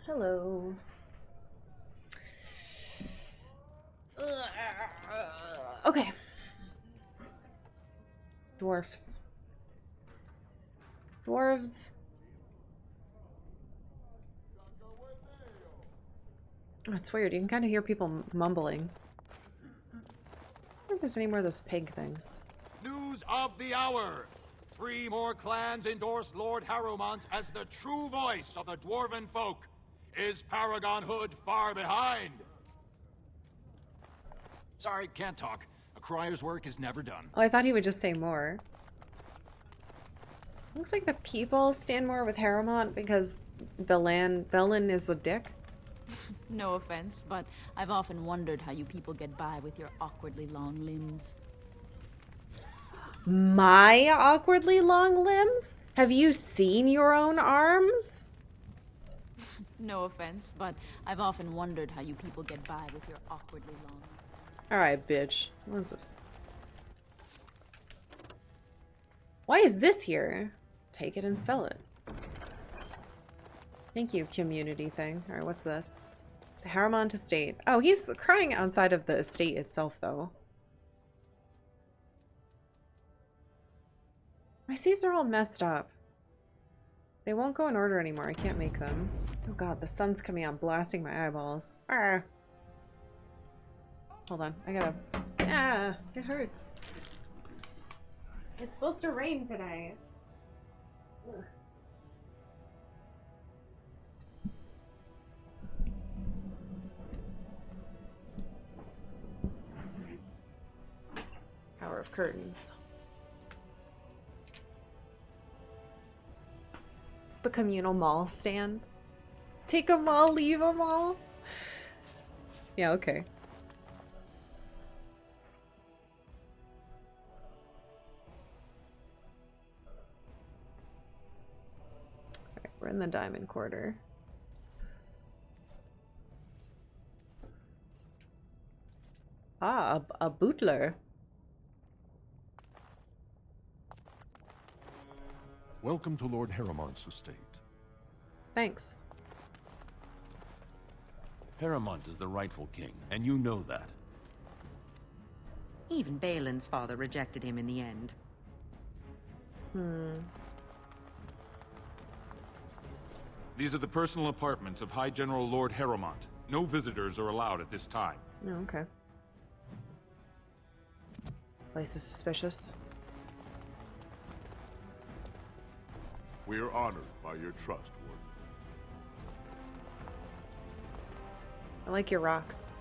Hello. Okay. Dwarfs. Dwarves. Oh, it's weird. You can kind of hear people mumbling. if there's any more of those pig things. News of the hour. 3 more clans endorse Lord Harrowmont as the true voice of the dwarven folk. Is Paragon Hood far behind? Sorry, can't talk. A crier's work is never done. Oh, I thought he would just say more. Looks like the people stand more with Harrowmont because Bellin is a dick. No offense, but I've often wondered how you people get by with your awkwardly long limbs. My awkwardly long limbs? Have you seen your own arms? No offense, but I've often wondered how you people get by with your awkwardly long limbs. Alright, bitch. What is this? Why is this here? Take it and sell it. Thank you, community thing. Alright, what's this? The Harrowmont Estate. Oh, he's crying outside of the estate itself, though. My saves are all messed up. They won't go in order anymore. I can't make them. Oh god, the sun's coming out, blasting my eyeballs. Ah. Hold on, I gotta... Ah, it hurts. It's supposed to rain today. Ugh. Power of curtains. It's the communal mall stand. Take them all, leave them all. Yeah, okay. Alright, we're in the diamond quarter. Ah, a bootler. Welcome to Lord Harrowmont's estate. Thanks. Harrowmont is the rightful king, and you know that. Even Balin's father rejected him in the end. These are the personal apartments of High General Lord Harrowmont. No visitors are allowed at this time. Oh, okay. Place is suspicious. We are honored by your trust, Warden. I like your rocks.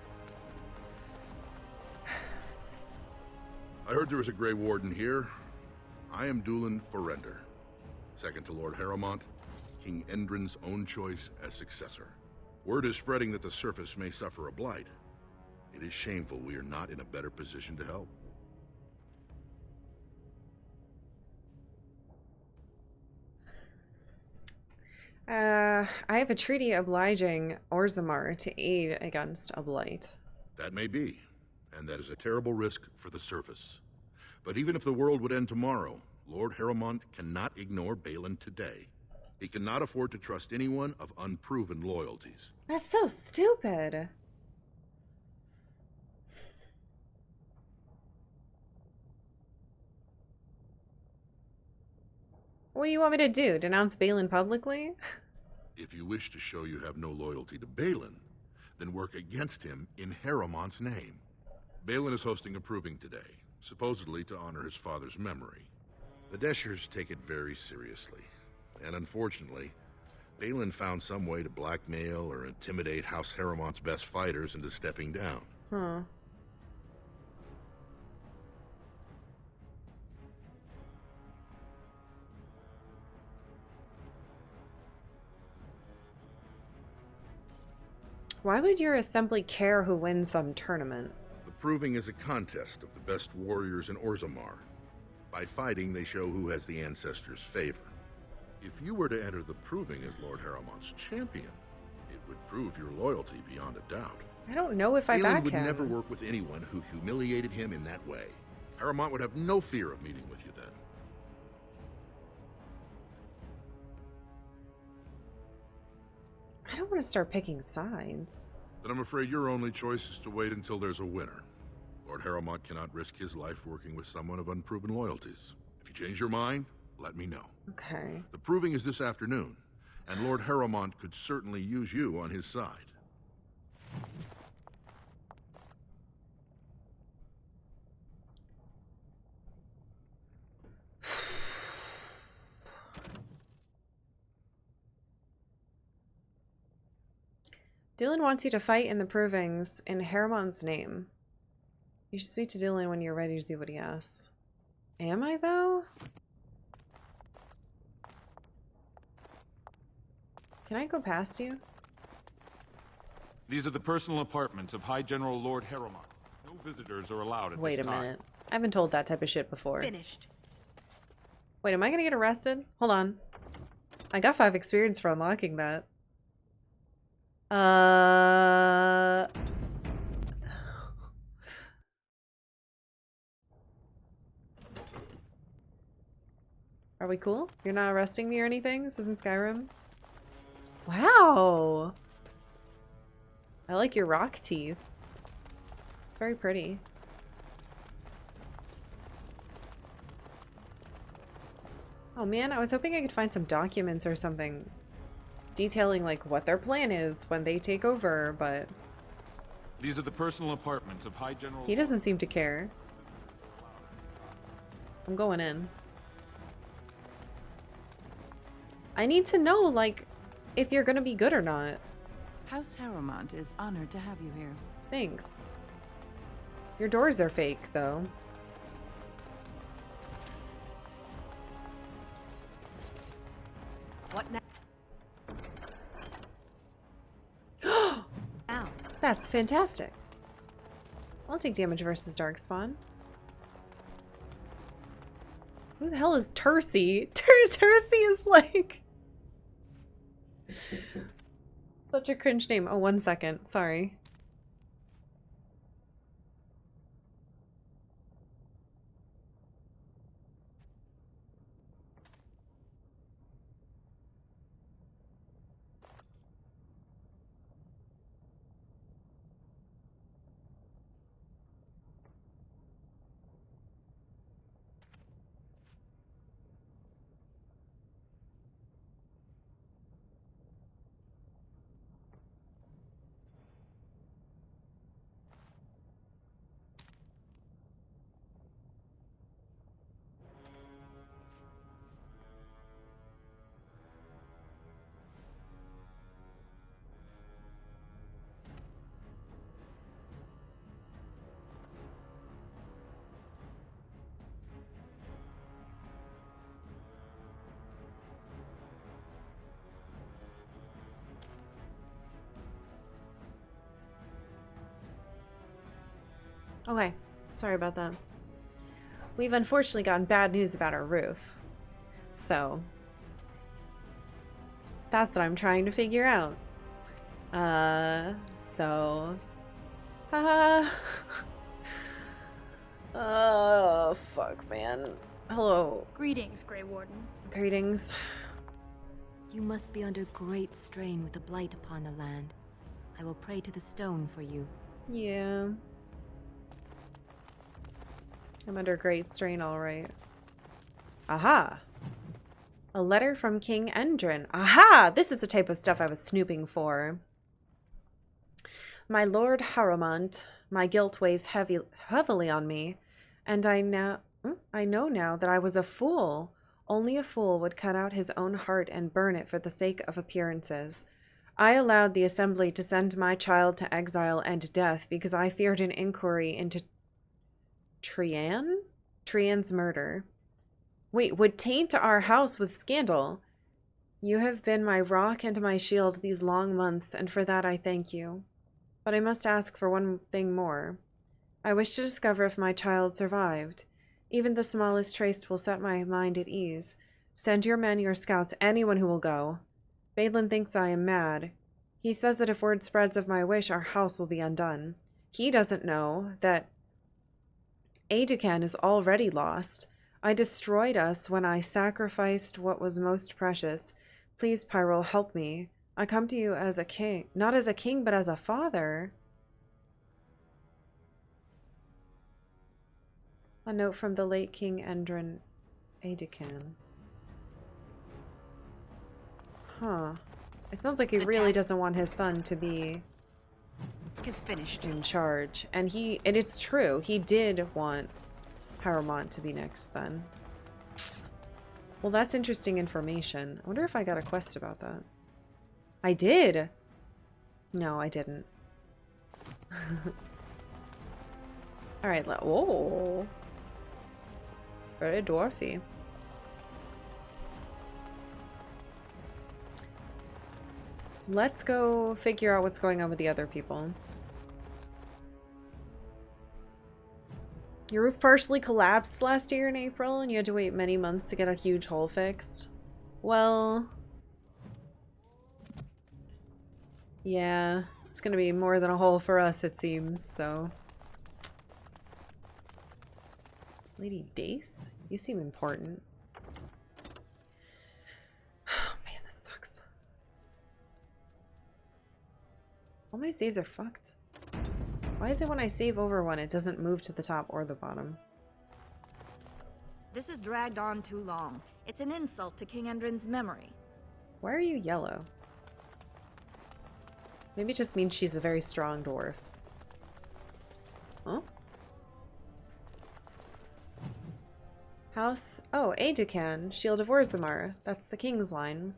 I heard there was a Grey Warden here. I am Dulin Forrender, second to Lord Harrowmont, King Endrin's own choice as successor. Word is spreading that the surface may suffer a blight. It is shameful we are not in a better position to help. I have a treaty obliging Orzammar to aid against a blight. That may be, and that is a terrible risk for the surface. But even if the world would end tomorrow, Lord Harrowmont cannot ignore Balin today. He cannot afford to trust anyone of unproven loyalties. That's so stupid. What do you want me to do? Denounce Balin publicly? If you wish to show you have no loyalty to Balin, then work against him in Harrowmont's name. Balin is hosting a proving today, supposedly to honor his father's memory. The Deshers take it very seriously, and unfortunately, Balin found some way to blackmail or intimidate House Harrowmont's best fighters into stepping down. Huh. Why would your assembly care who wins some tournament? The proving is a contest of the best warriors in Orzammar. By fighting, they show who has the ancestors' favor. If you were to enter the proving as Lord Harrowmont's champion, it would prove your loyalty beyond a doubt. I don't know if I Balin back would him. never work with anyone who humiliated him in that way. Harrowmont would have no fear of meeting with you then. I don't want to start picking sides. Then I'm afraid your only choice is to wait until there's a winner. Lord Harrowmont cannot risk his life working with someone of unproven loyalties. If you change your mind, let me know. Okay. The proving is this afternoon, and Lord Harrowmont could certainly use you on his side. Dylan wants you to fight in the provings in Haramon's name. You should speak to Dylan when you're ready to do what he asks. Am I, though? Can I go past you? These are the personal apartments of High General Lord Harrowmont. No visitors are allowed at Wait this a time. minute. I haven't told that type of shit before. Finished. Wait, am I gonna get arrested? Hold on. I got 5 experience for unlocking that. Are we cool? You're not arresting me or anything? This isn't Skyrim? Wow! I like your rock teeth. It's very pretty. Oh man, I was hoping I could find some documents or something detailing like what their plan is when they take over, but These are the personal apartments of High General. he doesn't seem to care. I'm going in. I need to know, like, if you're gonna be good or not. House Harrowmont is honored to have you here. Thanks. Your doors are fake, though. What now? Ow. That's fantastic. I'll take damage versus Darkspawn. Who the hell is Tercy? Tercy is like... such a cringe name. Oh, 1 second. Sorry. Okay, sorry about that. We've unfortunately gotten bad news about our roof. So, that's what I'm trying to figure out. Oh, fuck, man. Hello. Greetings, Grey Warden. Greetings. You must be under great strain with the blight upon the land. I will pray to the stone for you. Yeah. I'm under great strain, all right. Aha! A letter from King Endrin. Aha! This is the type of stuff I was snooping for. My Lord Harrowmont, my guilt weighs heavily on me, and I know now that I was a fool. Only a fool would cut out his own heart and burn it for the sake of appearances. I allowed the assembly to send my child to exile and death because I feared an inquiry into Trian's murder. Wait, would taint our house with scandal. You have been my rock and my shield these long months, and for that I thank you. But I must ask for one thing more. I wish to discover if my child survived. Even the smallest trace will set my mind at ease. Send your men, your scouts, anyone who will go. Balin thinks I am mad. He says that if word spreads of my wish, our house will be undone. He doesn't know that Aeducan is already lost. I destroyed us when I sacrificed what was most precious. Please, Pyrrole, help me. I come to you as a king. Not as a king, but as a father. A note from the late King Endrin Aeducan. Huh. It sounds like he really doesn't want his son to be finished in charge. And it's true. He did want Harrowmont to be next then. Well, that's interesting information. I wonder if I got a quest about that. I did! No, I didn't. Alright, whoa. Very dwarfy. Let's go figure out what's going on with the other people. Your roof partially collapsed last year in April and you had to wait many months to get a huge hole fixed. Well... yeah, it's gonna be more than a hole for us, it seems, so... Lady Dace? You seem important. Oh man, this sucks. All my saves are fucked. Why is it when I save over one, it doesn't move to the top or the bottom? This has dragged on too long. It's an insult to King Endrin's memory. Why are you yellow? Maybe it just means she's a very strong dwarf. Huh? House... oh, Aeducan, Shield of Orzammar. That's the king's line.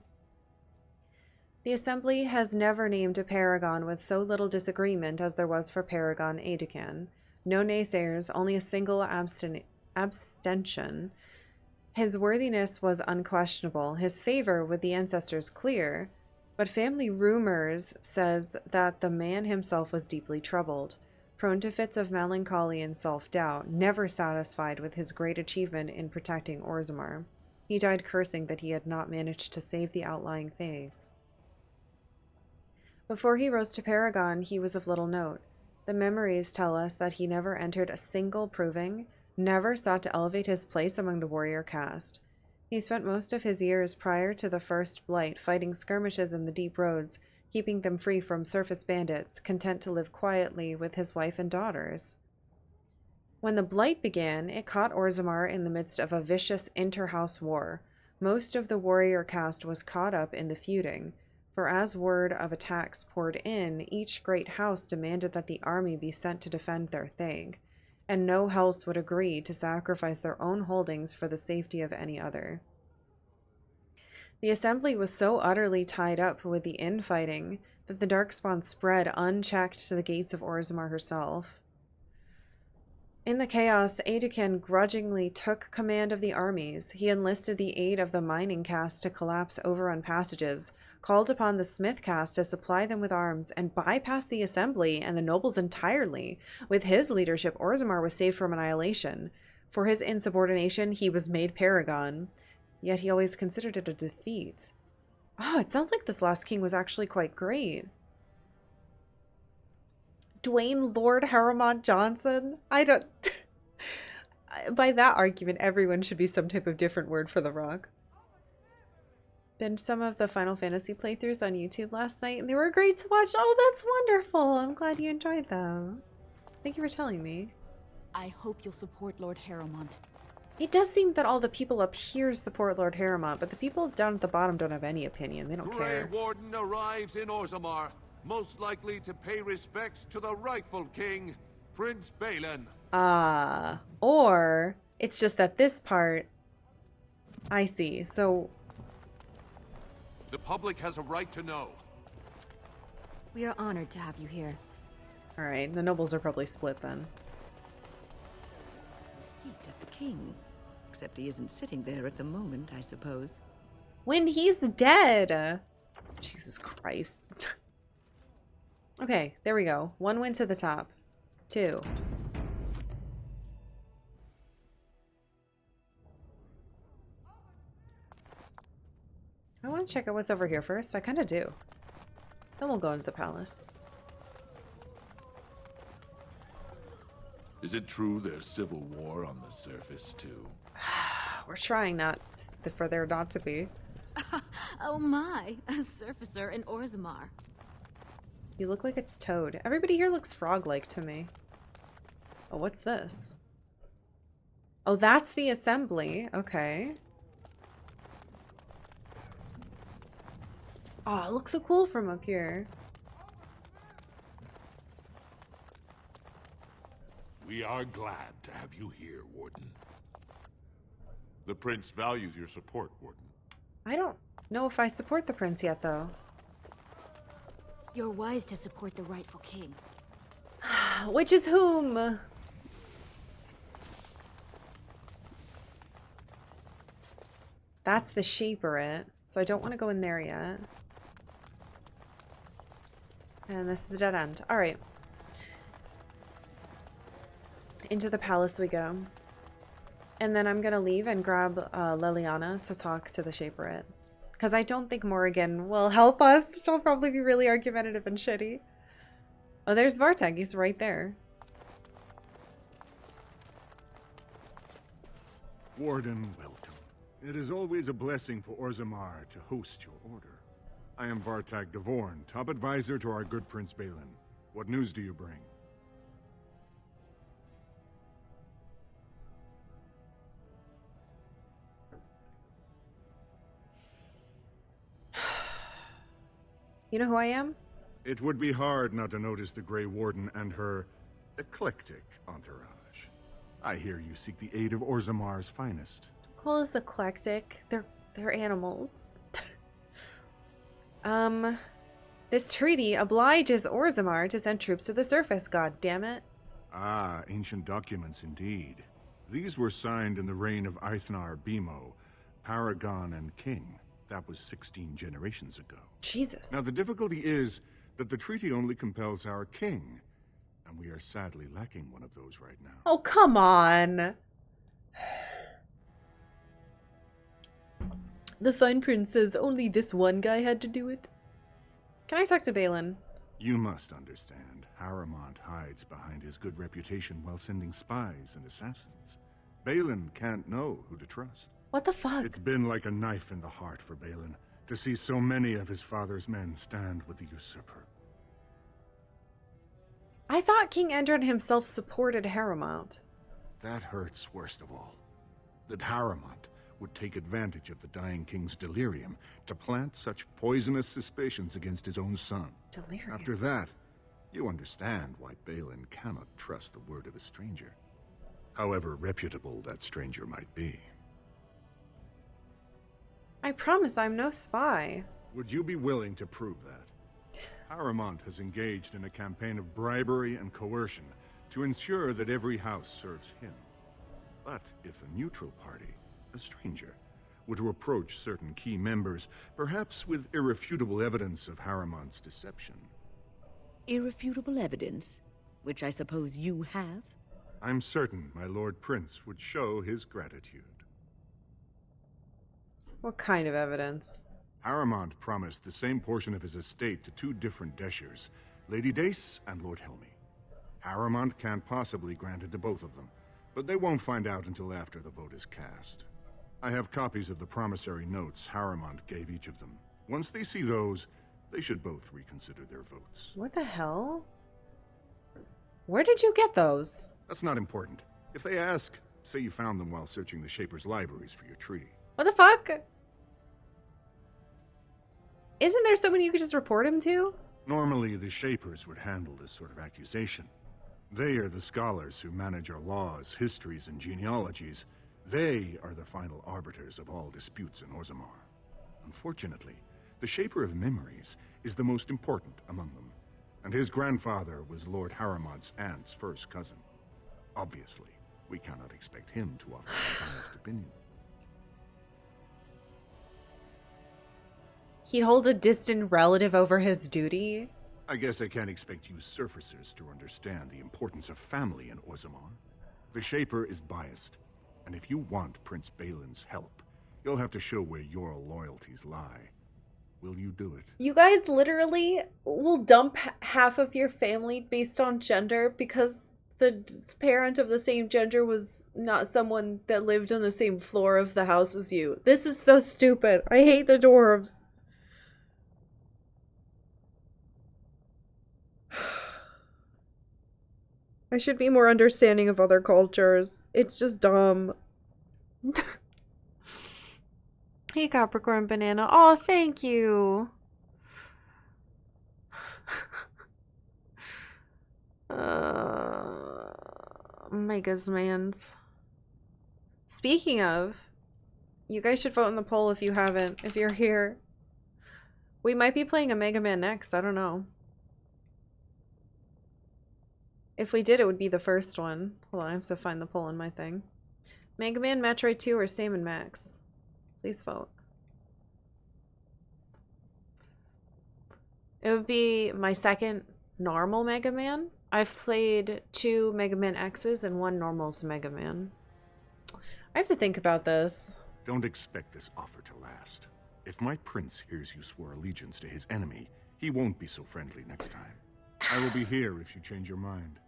The Assembly has never named a paragon with so little disagreement as there was for Paragon Aeducan. No naysayers, only a single abstention. His worthiness was unquestionable, his favor with the ancestors clear, but family rumors says that the man himself was deeply troubled, prone to fits of melancholy and self-doubt, never satisfied with his great achievement in protecting Orzammar. He died cursing that he had not managed to save the outlying thags. Before he rose to Paragon, he was of little note. The memories tell us that he never entered a single proving, never sought to elevate his place among the warrior caste. He spent most of his years prior to the First Blight fighting skirmishes in the deep roads, keeping them free from surface bandits, content to live quietly with his wife and daughters. When the Blight began, it caught Orzammar in the midst of a vicious inter-house war. Most of the warrior caste was caught up in the feuding, for as word of attacks poured in, each great house demanded that the army be sent to defend their thing, and no house would agree to sacrifice their own holdings for the safety of any other. The Assembly was so utterly tied up with the infighting that the Darkspawn spread unchecked to the gates of Orzammar herself. In the chaos, Aeducan grudgingly took command of the armies. He enlisted the aid of the mining caste to collapse overrun passages, called upon the smith caste to supply them with arms, and bypassed the Assembly and the nobles entirely. With his leadership, Orzammar was saved from annihilation. For his insubordination, he was made Paragon. Yet he always considered it a defeat. Oh, it sounds like this last king was actually quite great. Dwayne Lord Harrowmont Johnson? I don't... By that argument, everyone should be some type of different word for The Rock. Binged some of the Final Fantasy playthroughs on YouTube last night, and they were great to watch. Oh, that's wonderful. I'm glad you enjoyed them. Thank you for telling me. I hope you'll support Lord Harrowmont. It does seem that all the people up here support Lord Harrowmont, but the people down at the bottom don't have any opinion. They don't care. Grey Warden arrives in Orzammar, most likely to pay respects to the rightful king, Prince Balin. Or it's just that this part... I see. So... The public has a right to know. We are honored to have you here. Alright, the nobles are probably split then. The seat of the king. Except he isn't sitting there at the moment, I suppose. When he's dead! Jesus Christ. Okay, there we go. 1 went to the top. 2. I want to check out what's over here first. I kind of do. Then we'll go into the palace. Is it true there's civil war on the surface, too? We're trying not for there not to be. Oh my, a surfacer in Orzammar. You look like a toad. Everybody here looks frog-like to me. Oh, what's this? Oh, that's the Assembly. Okay. Oh, it looks so cool from up here. We are glad to have you here, Warden. The Prince values your support, Warden. I don't know if I support the prince yet, though. You're wise to support the rightful king. Which is whom? That's the Shaperate, so I don't want to go in there yet. And this is a dead end. Alright. Into the palace we go. And then I'm gonna leave and grab Liliana to talk to the Shaperate. Because I don't think Morrigan will help us. She'll probably be really argumentative and shitty. Oh, there's Vartag. He's right there. Warden, welcome. It is always a blessing for Orzammar to host your order. I am Vartag Devorn, top advisor to our good Prince Balin. What news do you bring? You know who I am? It would be hard not to notice the Grey Warden and her eclectic entourage. I hear you seek the aid of Orzammar's finest. Call us eclectic. They're animals. This treaty obliges Orzammar to send troops to the surface, god damn it. Ah, ancient documents indeed. These were signed in the reign of Eithnar Bimo, Paragon and King. That was 16 generations ago. Jesus. Now the difficulty is that the treaty only compels our king, and we are sadly lacking one of those right now. Oh, come on. The fine print says only this one guy had to do it. Can I talk to Balin? You must understand, Harrowmont hides behind his good reputation while sending spies and assassins. Balin can't know who to trust. What the fuck? It's been like a knife in the heart for Balin to see so many of his father's men stand with the usurper. I thought King Endron himself supported Harrowmont. That hurts worst of all. That Harrowmont would take advantage of the dying king's delirium to plant such poisonous suspicions against his own son. Delirium? After that, you understand why Balin cannot trust the word of a stranger, however reputable that stranger might be. I promise I'm no spy. Would you be willing to prove that? Harrowmont has engaged in a campaign of bribery and coercion to ensure that every house serves him. But if a neutral party, a stranger, were to approach certain key members, perhaps with irrefutable evidence of Harrowmont's deception. Irrefutable evidence? Which I suppose you have? I'm certain my Lord Prince would show his gratitude. What kind of evidence? Harrowmont promised the same portion of his estate to two different Deshers, Lady Dace and Lord Helmy. Harrowmont can't possibly grant it to both of them, but they won't find out until after the vote is cast. I have copies of the promissory notes Harrowmont gave each of them. Once they see those, they should both reconsider their votes. What the hell? Where did you get those? That's not important. If they ask, say you found them while searching the Shaper's libraries for your treaty. What the fuck? Isn't there someone you could just report him to? Normally, the Shapers would handle this sort of accusation. They are the scholars who manage our laws, histories, and genealogies. They are the final arbiters of all disputes in Orzammar. Unfortunately, the Shaper of Memories is the most important among them, and his grandfather was Lord Harrowmont's aunt's first cousin. Obviously, we cannot expect him to offer a biased opinion. He'd hold a distant relative over his duty? I guess I can't expect you surfacers to understand the importance of family in Orzammar. The Shaper is biased, and if you want Prince Balin's help, you'll have to show where your loyalties lie. Will you do it? You guys literally will dump half of your family based on gender because the parent of the same gender was not someone that lived on the same floor of the house as you. This is so stupid. I hate the dwarves. I should be more understanding of other cultures. It's just dumb. Hey, Capricorn Banana. Oh, thank you. Megas mans. Speaking of, you guys should vote in the poll if you haven't, if you're here. We might be playing a Mega Man next. I don't know. If we did, it would be the first one. Hold on, I have to find the poll on my thing. Mega Man, Metroid 2, or Sam and Max? Please vote. It would be my second normal Mega Man. I've played 2 Mega Man X's and 1 normal's Mega Man. I have to think about this. Don't expect this offer to last. If my prince hears you swore allegiance to his enemy, he won't be so friendly next time. I will be here if you change your mind.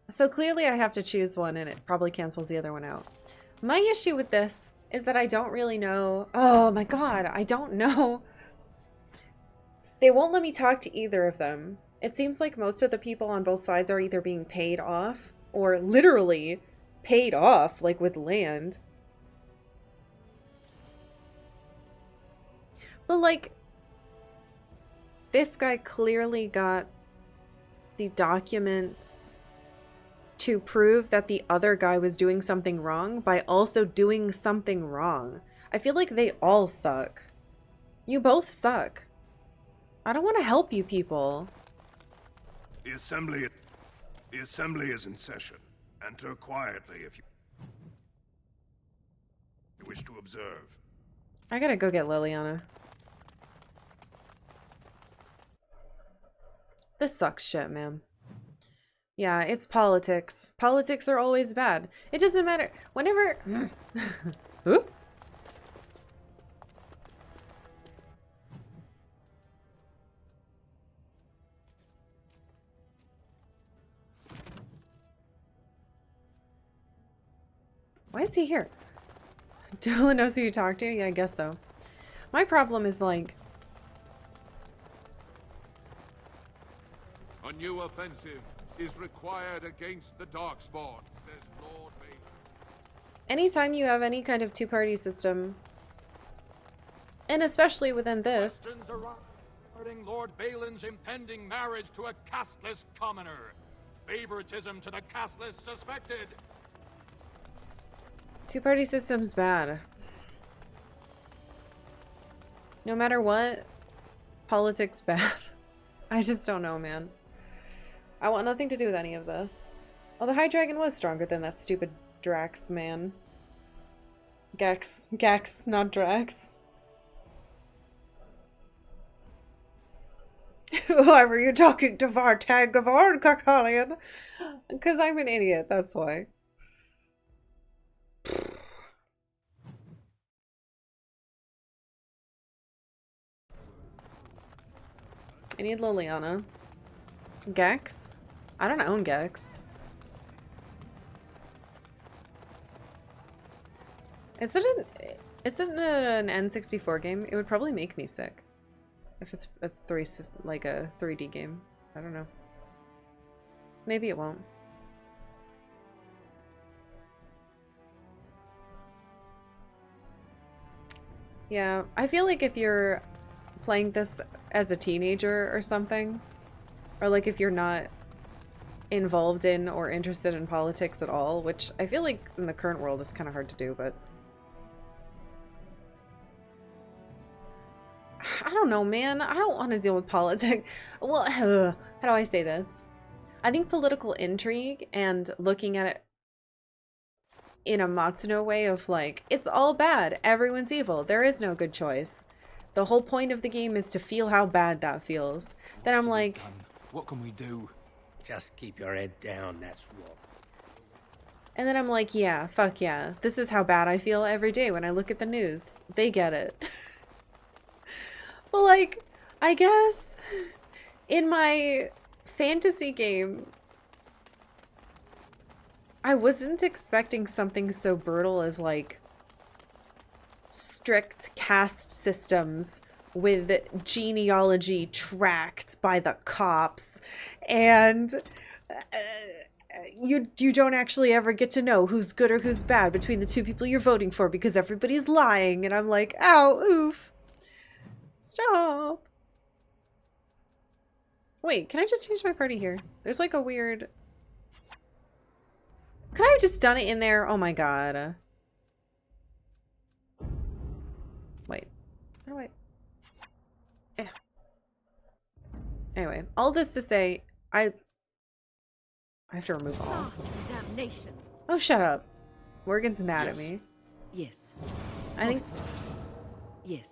So clearly I have to choose one and it probably cancels the other one out. My issue with this is that I don't really know. Oh my god, I don't know. They won't let me talk to either of them. It seems like most of the people on both sides are either being paid off or literally paid off, like with land. But like, this guy clearly got the documents to prove that the other guy was doing something wrong by also doing something wrong. I feel like they all suck. You both suck. I don't want to help you people. The assembly is in session. Enter quietly if you wish to observe. I gotta go get Liliana. This sucks shit, man. Yeah, it's politics. Politics are always bad. It doesn't matter. Whenever... Ooh. Why is he here? Dylan knows who you talk to? Yeah, I guess so. My problem is like... A new offensive is required against the Darkspawn, says Lord Vader. Anytime you have any kind of two-party system, and especially within this... Regarding Lord Balin's impending marriage to a casteless commoner. Favoritism to the casteless suspected. Two-party system's bad. No matter what, politics bad. I just don't know, man. I want nothing to do with any of this. Oh, the High Dragon was stronger than that stupid Drax, man. Gex, not Drax. Why were you talking to Vartag Gavard, Karkalla? Because I'm an idiot, that's why. I need Liliana. Gex? I don't own Gex. Is it an N64 game? It would probably make me sick. If it's a 3D game. I don't know. Maybe it won't. Yeah, I feel like if you're playing this as a teenager or something, or like if you're not involved in or interested in politics at all, which I feel like in the current world is kind of hard to do, but I don't know, man. I don't want to deal with politics. Well, how do I say this? I think political intrigue and looking at it in a Matsuno way of like, it's all bad, everyone's evil, there is no good choice. The whole point of the game is to feel how bad that feels. Then I'm like... What can we do? Just keep your head down, that's what. And then I'm like, yeah, fuck yeah. This is how bad I feel every day when I look at the news. They get it. Well, like, I guess in my fantasy game, I wasn't expecting something so brutal as like strict caste systems with genealogy tracked by the cops, and you don't actually ever get to know who's good or who's bad between the two people you're voting for because everybody's lying. And I'm like, ow, oof. Stop. Wait, can I just change my party here? There's like a weird... Could I have just done it in there? Oh my god. Wait. How do I... Yeah. Anyway, all this to say, I have to remove all. Damnation. Oh, shut up. Morgan's mad at Yes. me. Yes. I think... Yes.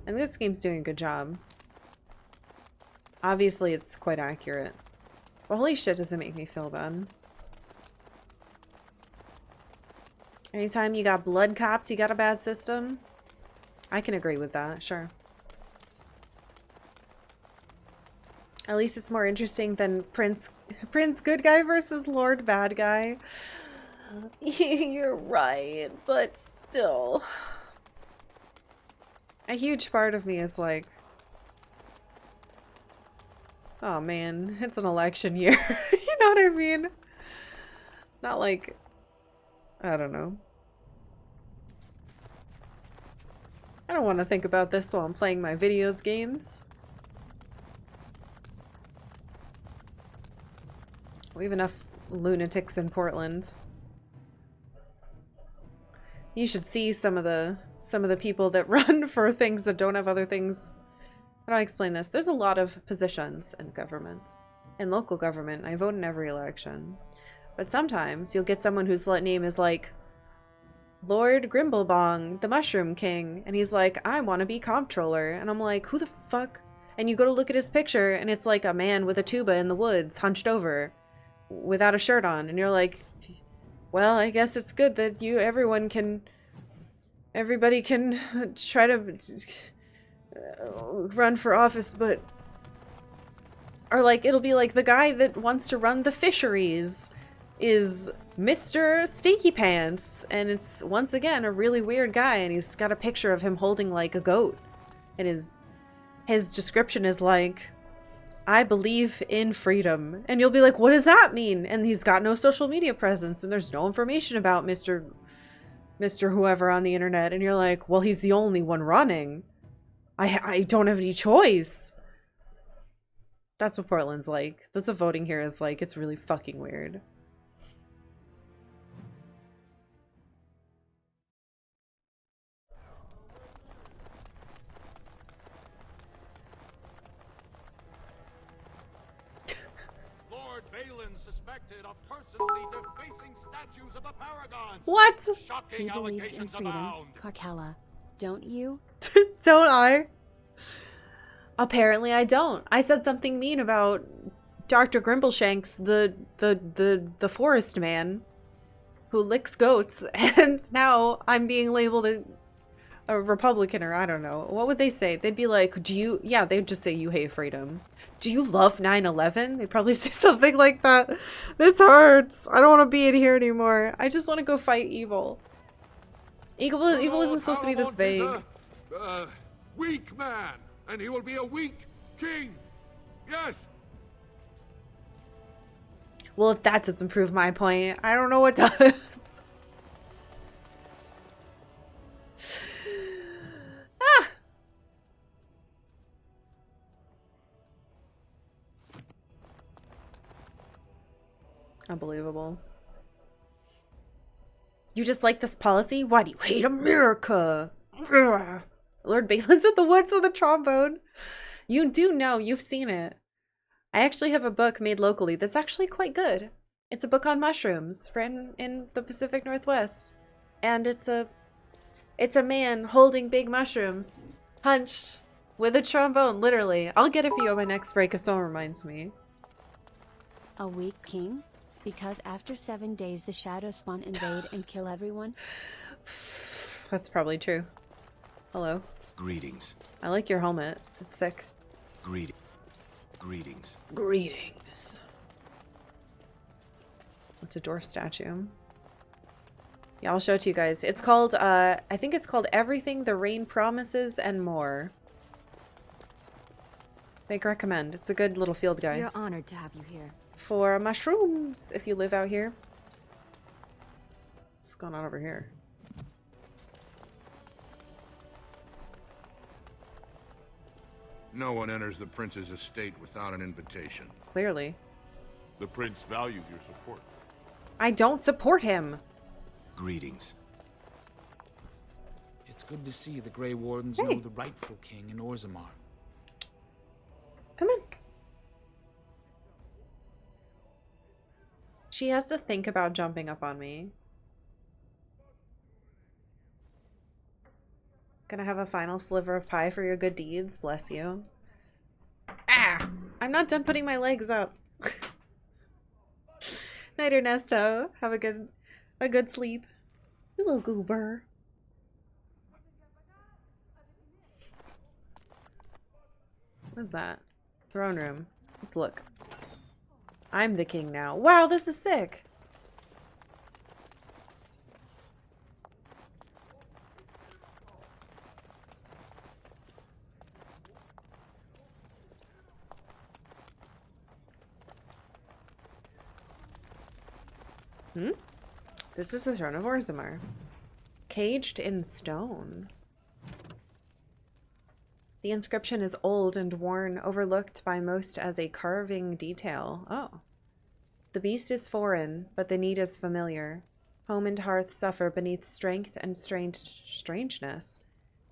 I think this game's doing a good job. Obviously, it's quite accurate. But holy shit, does it make me feel bad. Anytime you got blood cops, you got a bad system. I can agree with that, sure. At least it's more interesting than Prince Good Guy versus Lord Bad Guy. You're right, but still. A huge part of me is like, oh man, it's an election year. You know what I mean? Not like, I don't know. I don't want to think about this while I'm playing my videos games. We have enough lunatics in Portland. You should see some of the people that run for things that don't have other things. How do I explain this? There's a lot of positions in government. In local government, I vote in every election. But sometimes you'll get someone whose name is like Lord Grimblebong, the Mushroom King, and he's like, I want to be comptroller. And I'm like, who the fuck? And you go to look at his picture and it's like a man with a tuba in the woods, hunched over, without a shirt on. And you're like, well, I guess it's good that everybody can try to run for office, but... Or like, it'll be like the guy that wants to run the fisheries is Mr. Stinky Pants, and it's once again a really weird guy, and he's got a picture of him holding like a goat, and his description is like, I believe in freedom. And you'll be like, what does that mean? And he's got no social media presence, and there's no information about Mr. whoever on the internet, and you're like, well, he's the only one running. I don't have any choice. That's what Portland's like. That's what voting here is like. It's really fucking weird. Lord Balin suspected of personally defacing statues of the Paragons. What? He Shocking believes in allegations freedom, abound. Karkalla. Don't you? Don't I? Apparently I don't. I said something mean about Dr. Grimbleshanks, the forest man who licks goats, and now I'm being labeled a Republican, or I don't know. What would they say? They'd be like, they'd just say you hate freedom. Do you love 9/11? They'd probably say something like that. This hurts. I don't want to be in here anymore. I just want to go fight evil. Evil isn't supposed to be this vague. Weak man, and he will be a weak king. Yes. Well, if that doesn't prove my point, I don't know what does. Ah! Unbelievable. You just like this policy? Why do you hate America? Ugh. Lord Balin's in the woods with a trombone. You do know, you've seen it. I actually have a book made locally that's actually quite good. It's a book on mushrooms written in the Pacific Northwest. And it's a man holding big mushrooms, hunched with a trombone, literally. I'll get it for you on my next break if someone reminds me. A weak king? Because after 7 days the shadow spawn invade and kill everyone? That's probably true. Hello. Greetings. I like your helmet. It's sick. Greetings. Greetings. It's a dwarf statue. Yeah, I'll show it to you guys. It's called, I think it's called Everything the Rain Promises and More. Big recommend. It's a good little field guide. We're honored to have you here. For mushrooms, if you live out here. What's going on over here? No one enters the prince's estate without an invitation. Clearly. The prince values your support. I don't support him. Greetings. It's good to see the Grey Wardens Hey. know the rightful king in Orzammar. Come on. She has to think about jumping up on me. Gonna have a final sliver of pie for your good deeds. Bless you. Ah! I'm not done putting my legs up. Night, Ernesto. Have a good sleep. You little goober. What's that? Throne room. Let's look. I'm the king now. Wow, this is sick. This is the throne of Orzammar. Caged in stone. The inscription is old and worn, overlooked by most as a carving detail. Oh. The beast is foreign, but the need is familiar. Home and hearth suffer beneath strength and strangeness.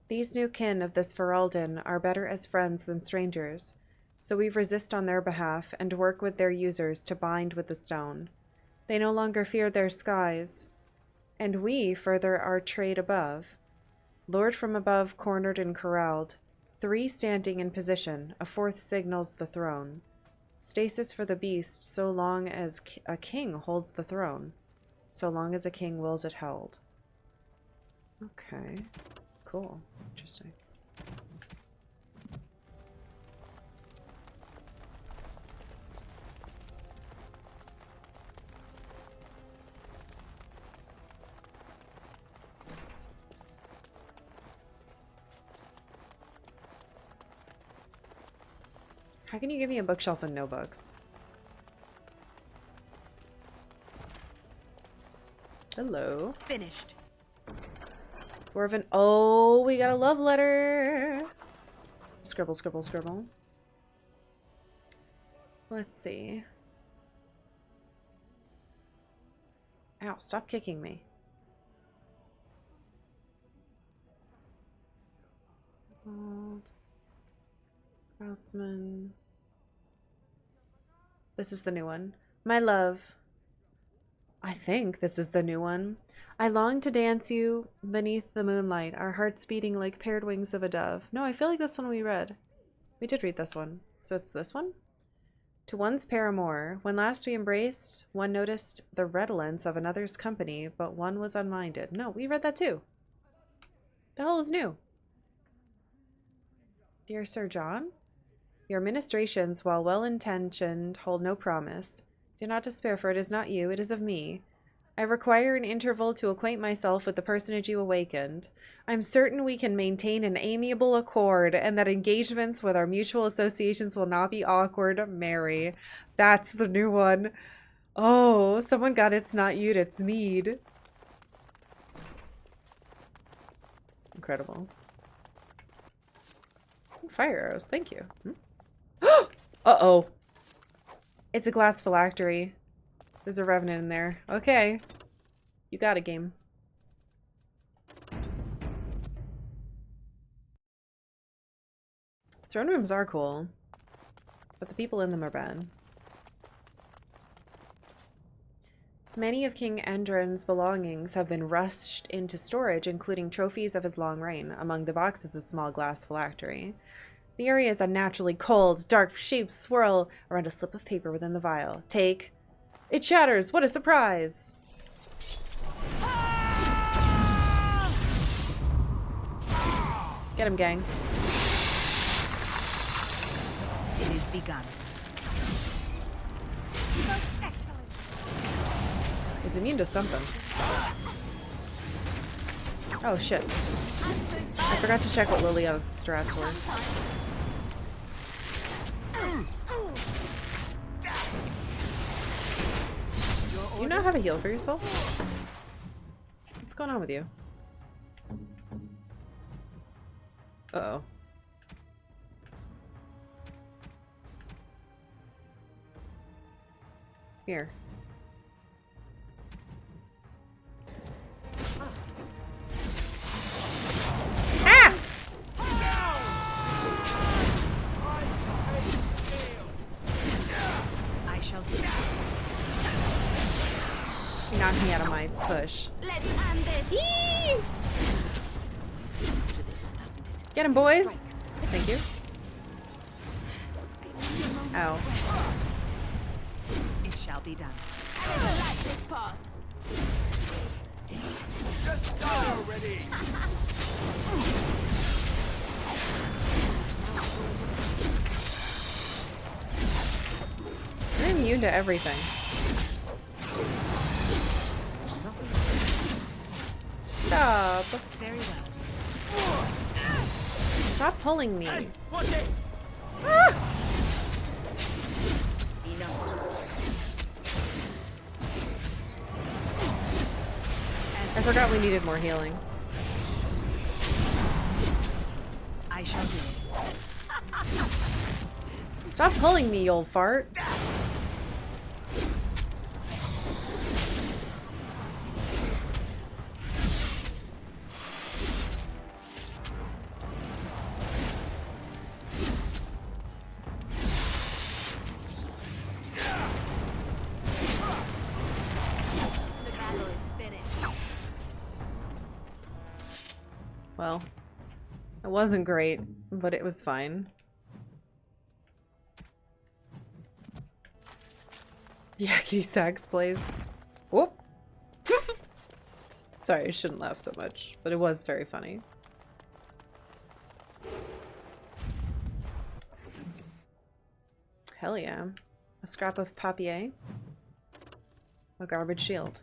These new kin of this Ferelden are better as friends than strangers, so we resist on their behalf and work with their users to bind with the stone. They no longer fear their skies, and we further our trade above. Lured from above, cornered and corralled, 3 standing in position, a 4th signals the throne. Stasis for the beast so long as a king holds the throne, so long as a king wills it held. Okay, cool, interesting. How can you give me a bookshelf and no books? Hello. Finished. Dwarven. Oh, we got a love letter. Scribble, scribble, scribble. Let's see. Ow, stop kicking me. Craftsman. This is the new one. My love. I think this is the new one. I long to dance you beneath the moonlight, our hearts beating like paired wings of a dove. No, I feel like this one we read. We did read this one. So it's this one? To one's paramour, when last we embraced, one noticed the redolence of another's company, but one was unminded. No, we read that too. The hell is new? Dear Sir John, your ministrations, while well-intentioned, hold no promise. Do not despair, for it is not you, it is of me. I require an interval to acquaint myself with the personage you awakened. I'm certain we can maintain an amiable accord, and that engagements with our mutual associations will not be awkward. Mary. That's the new one. Oh, someone got It's Not You, It's Mead. Incredible. Fire arrows, thank you. Uh-oh. It's a glass phylactery. There's a revenant in there. Okay. You got a game. Throne rooms are cool, but the people in them are bad. Many of King Endrin's belongings have been rushed into storage, including trophies of his long reign. Among the boxes, a small glass phylactery. The area is unnaturally cold. Dark shapes swirl around a slip of paper within the vial. Take. It shatters. What a surprise. Get him, gang. It is begun. He's immune to something. Oh, shit. I forgot to check what Liliana's strats were. Do you not have a heal for yourself? What's going on with you? Uh-oh. Here. me out of my push. Let's end this. Eee! Get him, boys! Thank you. Ow. It shall be done. I don't like this part. Just die already! You're immune to everything. Stop. Very well. Stop pulling me. Hey, watch it! Ah! I forgot we needed more healing. I shall do it. Stop pulling me, you old fart. The battle is finished. Well, it wasn't great, but it was fine. Yakety sax plays. Whoop! Sorry, I shouldn't laugh so much, but it was very funny. Hell yeah. A scrap of papier. A garbage shield.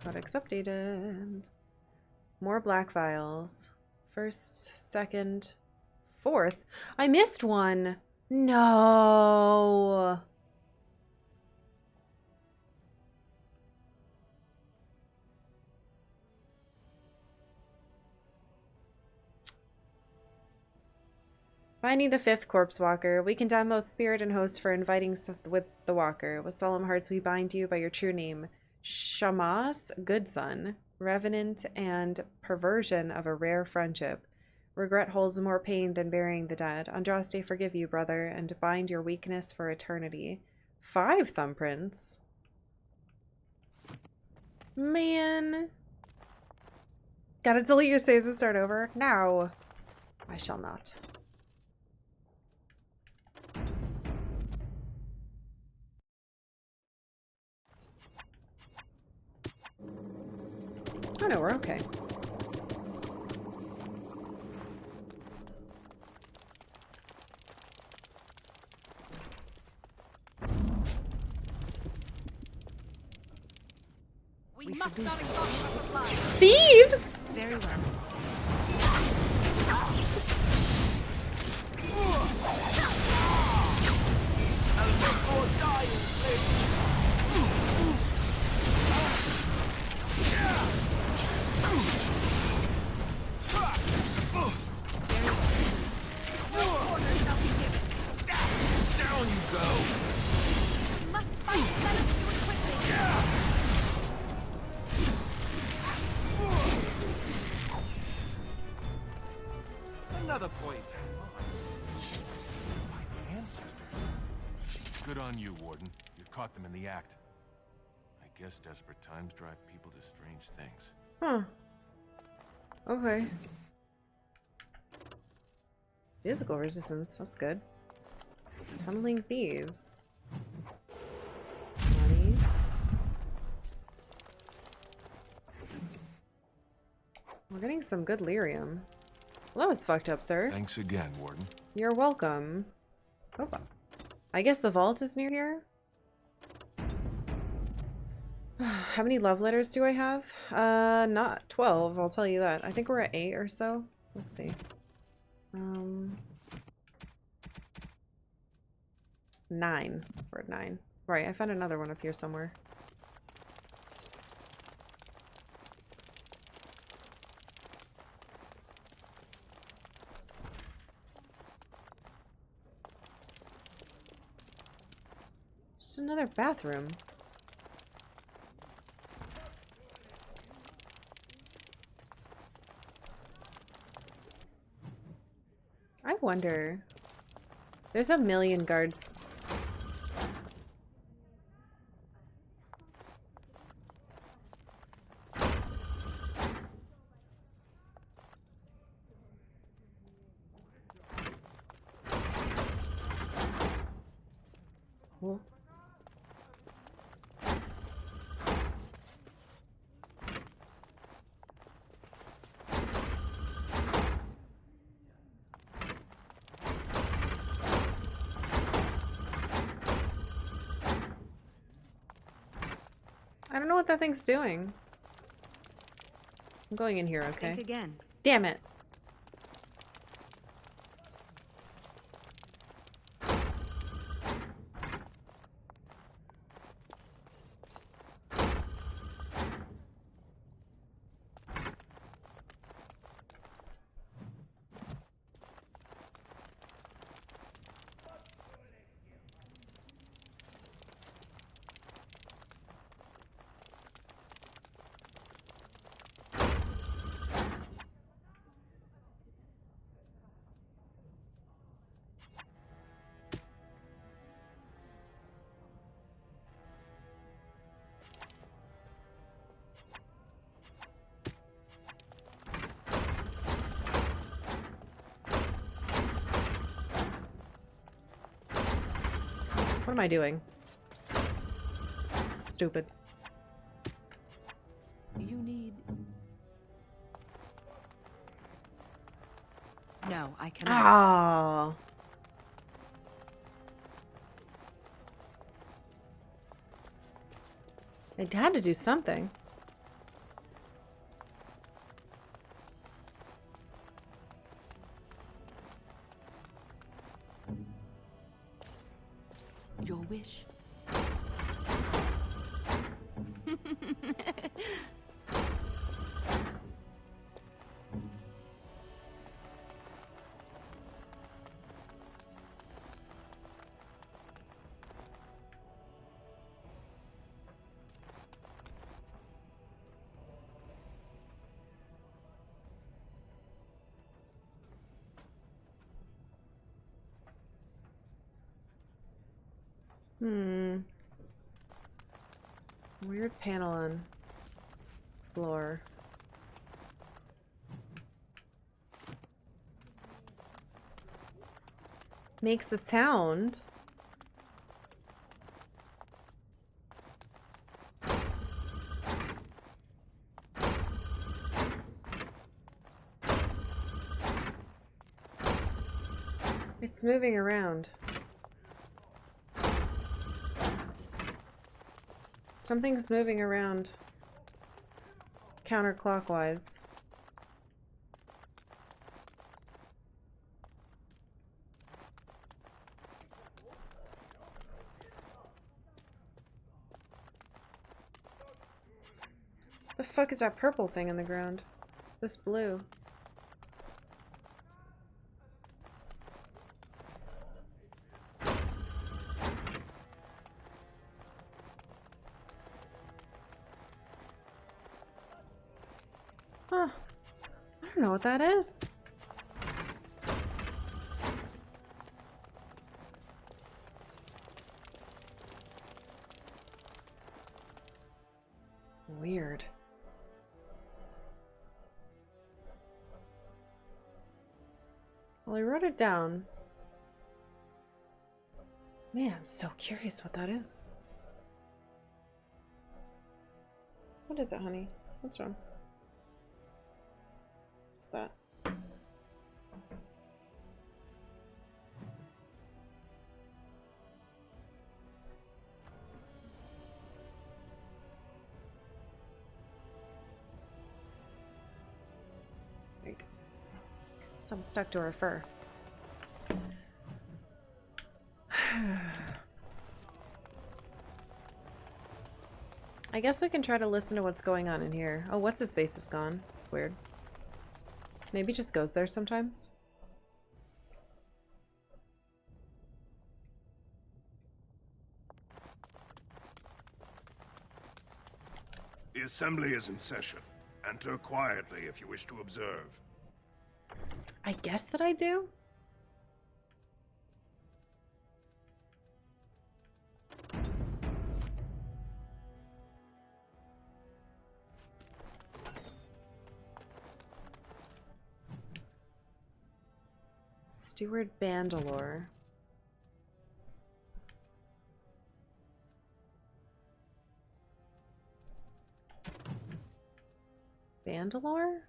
Codex updated. More black vials. First, second, fourth. I missed one! No! Finding the fifth corpse walker. We condemn both spirit and host for inviting with the walker. With solemn hearts we bind you by your true name. Shamas, good son, revenant and perversion of a rare friendship. Regret holds more pain than burying the dead. Andraste, forgive you, brother, and bind your weakness for eternity. 5 thumbprints. Man. Gotta delete your saves and start over? No. I shall not. Oh no, we're okay. We must not exhaust our supplies. Thieves! Very well. Down you go! We must fight it. Let us do it quickly. Another point. My ancestors. Good on you, Warden. You caught them in the act. I guess desperate times drive people to strange things. Huh. Okay. Physical resistance, that's good. Tunneling thieves. Money. We're getting some good lyrium. Well, that was fucked up, sir. Thanks again, Warden. You're welcome. Opa. I guess the vault is near here? How many love letters do I have? Not 12, I'll tell you that. I think we're at 8 or so. Let's see. 9. We're at 9. Right, I found another one up here somewhere. Just another bathroom. I wonder. There's a million guards. I don't know what that thing's doing. I'm going in here, okay? Think again. Damn it. What am I doing? Stupid. You need... No, I cannot. Ah. I had to do something. Your wish. Weird panel on floor. Makes a sound. It's moving around. Something's moving around counterclockwise. The fuck is that purple thing in the ground? This blue. Huh. I don't know what that is. Weird. Well, I wrote it down. Man, I'm so curious what that is. What is it, honey? What's wrong? What's that? Like, some stuck to her fur. I guess we can try to listen to what's going on in here. Oh, what's his face is gone. It's weird. Maybe just goes there sometimes. The assembly is in session. Enter quietly if you wish to observe. I guess that I do. Steward Bandalore. Bandalore?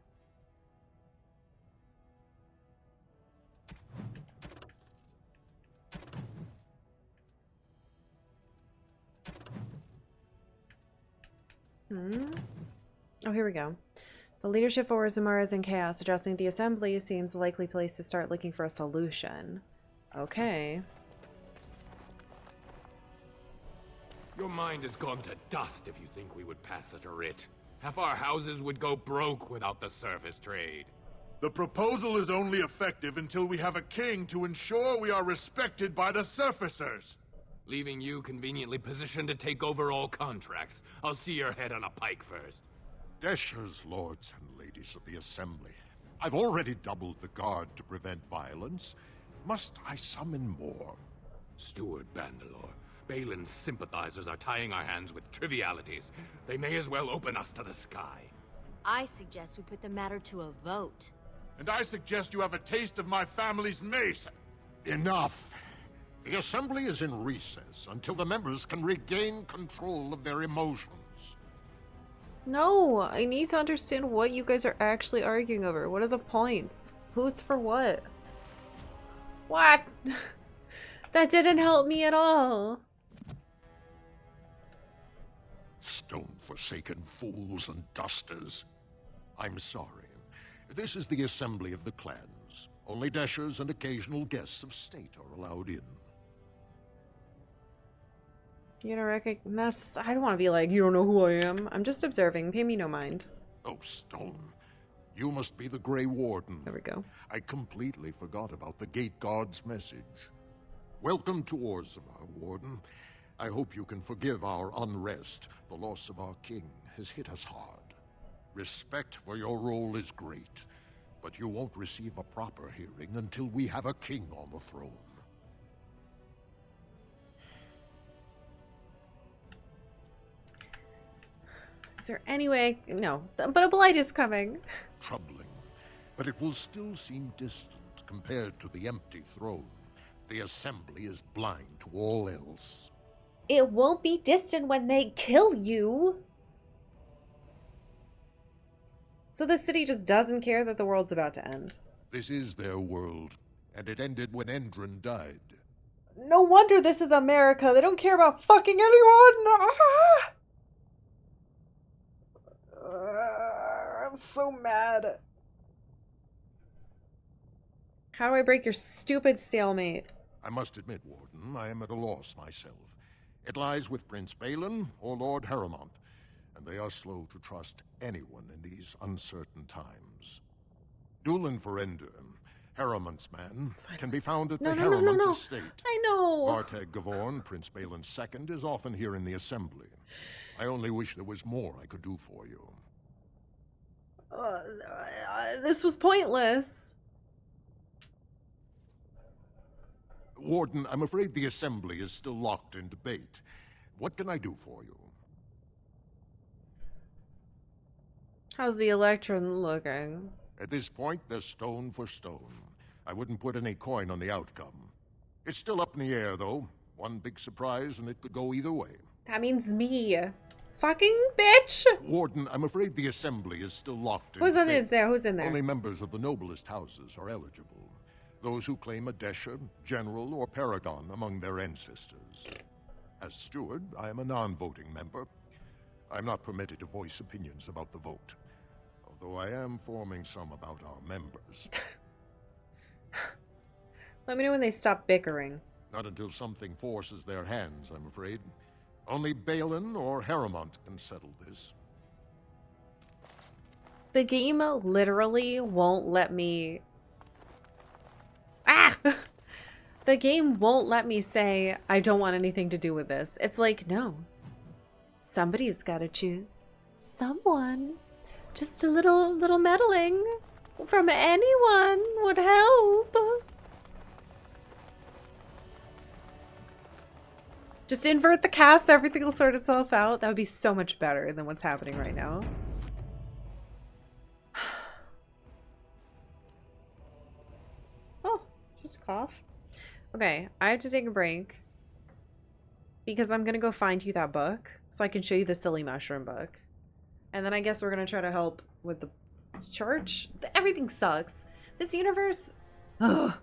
Oh, here we go. The leadership for Orzammar is in chaos. Addressing the assembly seems a likely place to start looking for a solution. Okay. Your mind has gone to dust if you think we would pass such a writ. Half our houses would go broke without the surface trade. The proposal is only effective until we have a king to ensure we are respected by the surfacers. Leaving you conveniently positioned to take over all contracts. I'll see your head on a pike first. Desher's lords and ladies of the Assembly. I've already doubled the guard to prevent violence. Must I summon more? Steward Bandalore, Balin's sympathizers are tying our hands with trivialities. They may as well open us to the sky. I suggest we put the matter to a vote. And I suggest you have a taste of my family's mace. Enough. The Assembly is in recess until the members can regain control of their emotions. No, I need to understand what you guys are actually arguing over. What are the points? Who's for what? What? That didn't help me at all. Stone-forsaken fools and dusters. I'm sorry. This is the assembly of the clans. Only Deshers and occasional guests of state are allowed in. You don't recognize? I don't want to be like, you don't know who I am. I'm just observing. Pay me no mind. Oh, Stone. You must be the Grey Warden. There we go. I completely forgot about the Gate God's message. Welcome to Orzammar, Warden. I hope you can forgive our unrest. The loss of our king has hit us hard. Respect for your role is great, but you won't receive a proper hearing until we have a king on the throne. Is there any way? No, but a blight is coming. Troubling, but it will still seem distant compared to the empty throne. The assembly is blind to all else. It won't be distant when they kill you. So the city just doesn't care that the world's about to end. This is their world, and it ended when Endron died. No wonder this is America. They don't care about fucking anyone. I'm so mad. How do I break your stupid stalemate? I must admit, Warden, I am at a loss myself. It lies with Prince Balin or Lord Harrowmont, and they are slow to trust anyone in these uncertain times. Dulin Verender, Harrowmont's man, can be found at the Harrowmont estate. I know. Vartag Gavorn, Prince Balin's second, is often here in the assembly. I only wish there was more I could do for you. This was pointless. Warden, I'm afraid the assembly is still locked in debate. What can I do for you? How's the Electron looking? At this point, they're stone for stone. I wouldn't put any coin on the outcome. It's still up in the air, though. One big surprise, and it could go either way. That means me. Fucking bitch! Warden, I'm afraid the assembly is still locked in Who's debate. in there? Who's in there? Only members of the noblest houses are eligible. Those who claim a Desher, General, or Paragon among their ancestors. As steward, I am a non-voting member. I'm not permitted to voice opinions about the vote, although I am forming some about our members. Let me know when they stop bickering. Not until something forces their hands, I'm afraid. Only Balin or Harrowmont can settle this. The game literally won't let me... The game won't let me say, I don't want anything to do with this. It's like, no. Somebody's got to choose. Someone. Just a little meddling from anyone would help. Just invert the cast, everything will sort itself out. That would be so much better than what's happening right now. Oh, just cough. Okay, I have to take a break because I'm gonna go find you that book so I can show you the silly mushroom book. And then I guess we're gonna try to help with the church. Everything sucks. This universe... Ugh.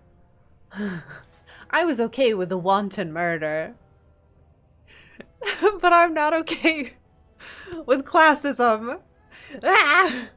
I was okay with the wanton murder. But I'm not okay With classism. Ah!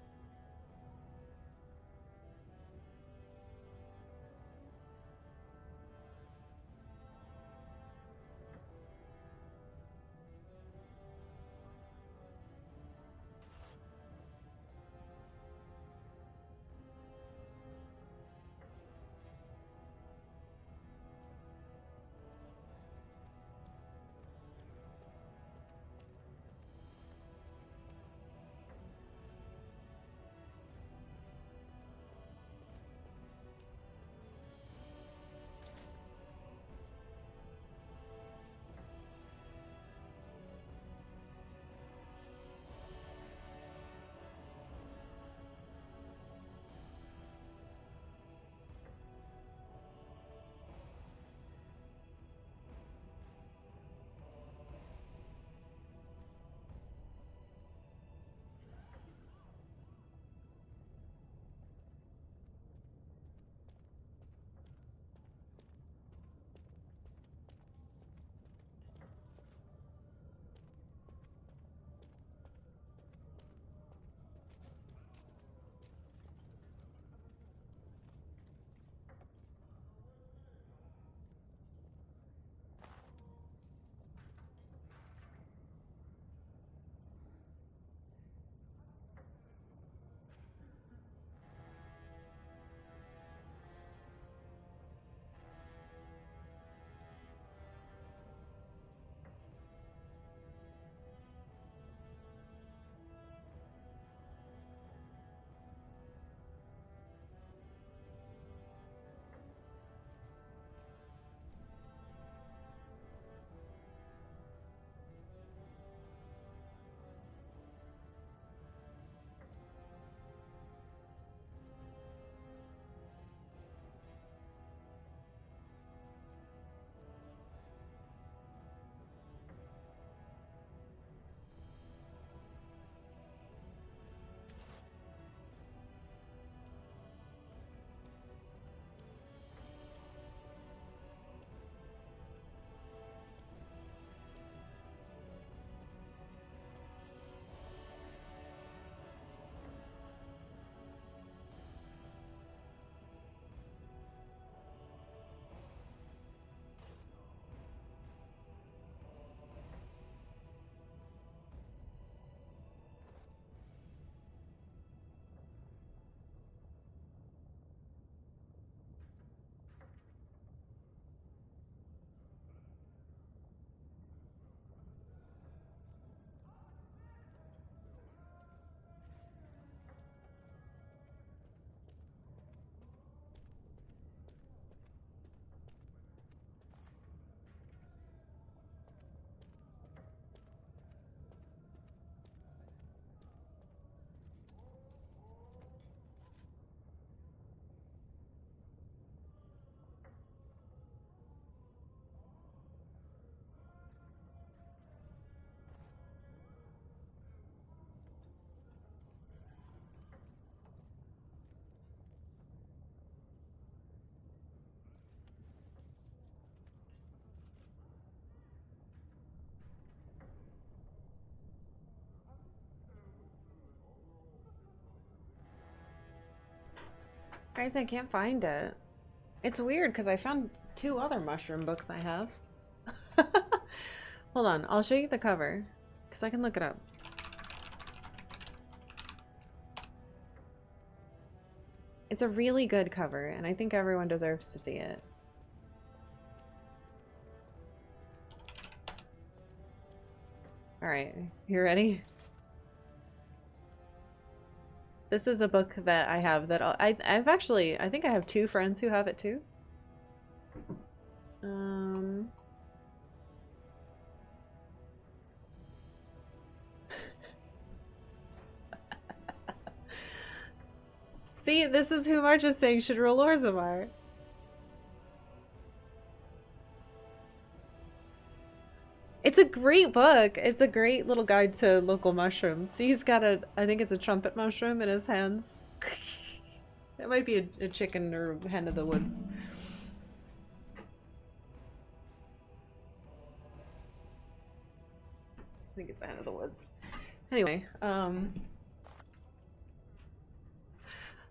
Guys, I can't find it. It's weird because I found 2 other mushroom books I have. Hold on, I'll show you the cover because I can look it up. It's a really good cover and I think everyone deserves to see it. Alright, you ready? This is a book that I have that I've actually, I think I have 2 friends who have it too. See, this is who March is saying should rule Orzammar. It's a great book. It's a great little guide to local mushrooms. See, he's got a, I think it's a trumpet mushroom in his hands. It might be a chicken or hen of the woods. I think it's a hen of the woods. Anyway,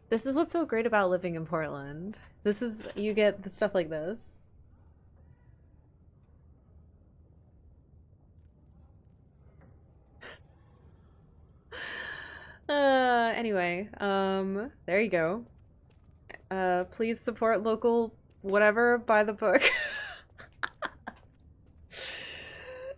this is what's so great about living in Portland. This is, you get the stuff like this. Anyway, there you go. Please support local whatever, buy the book.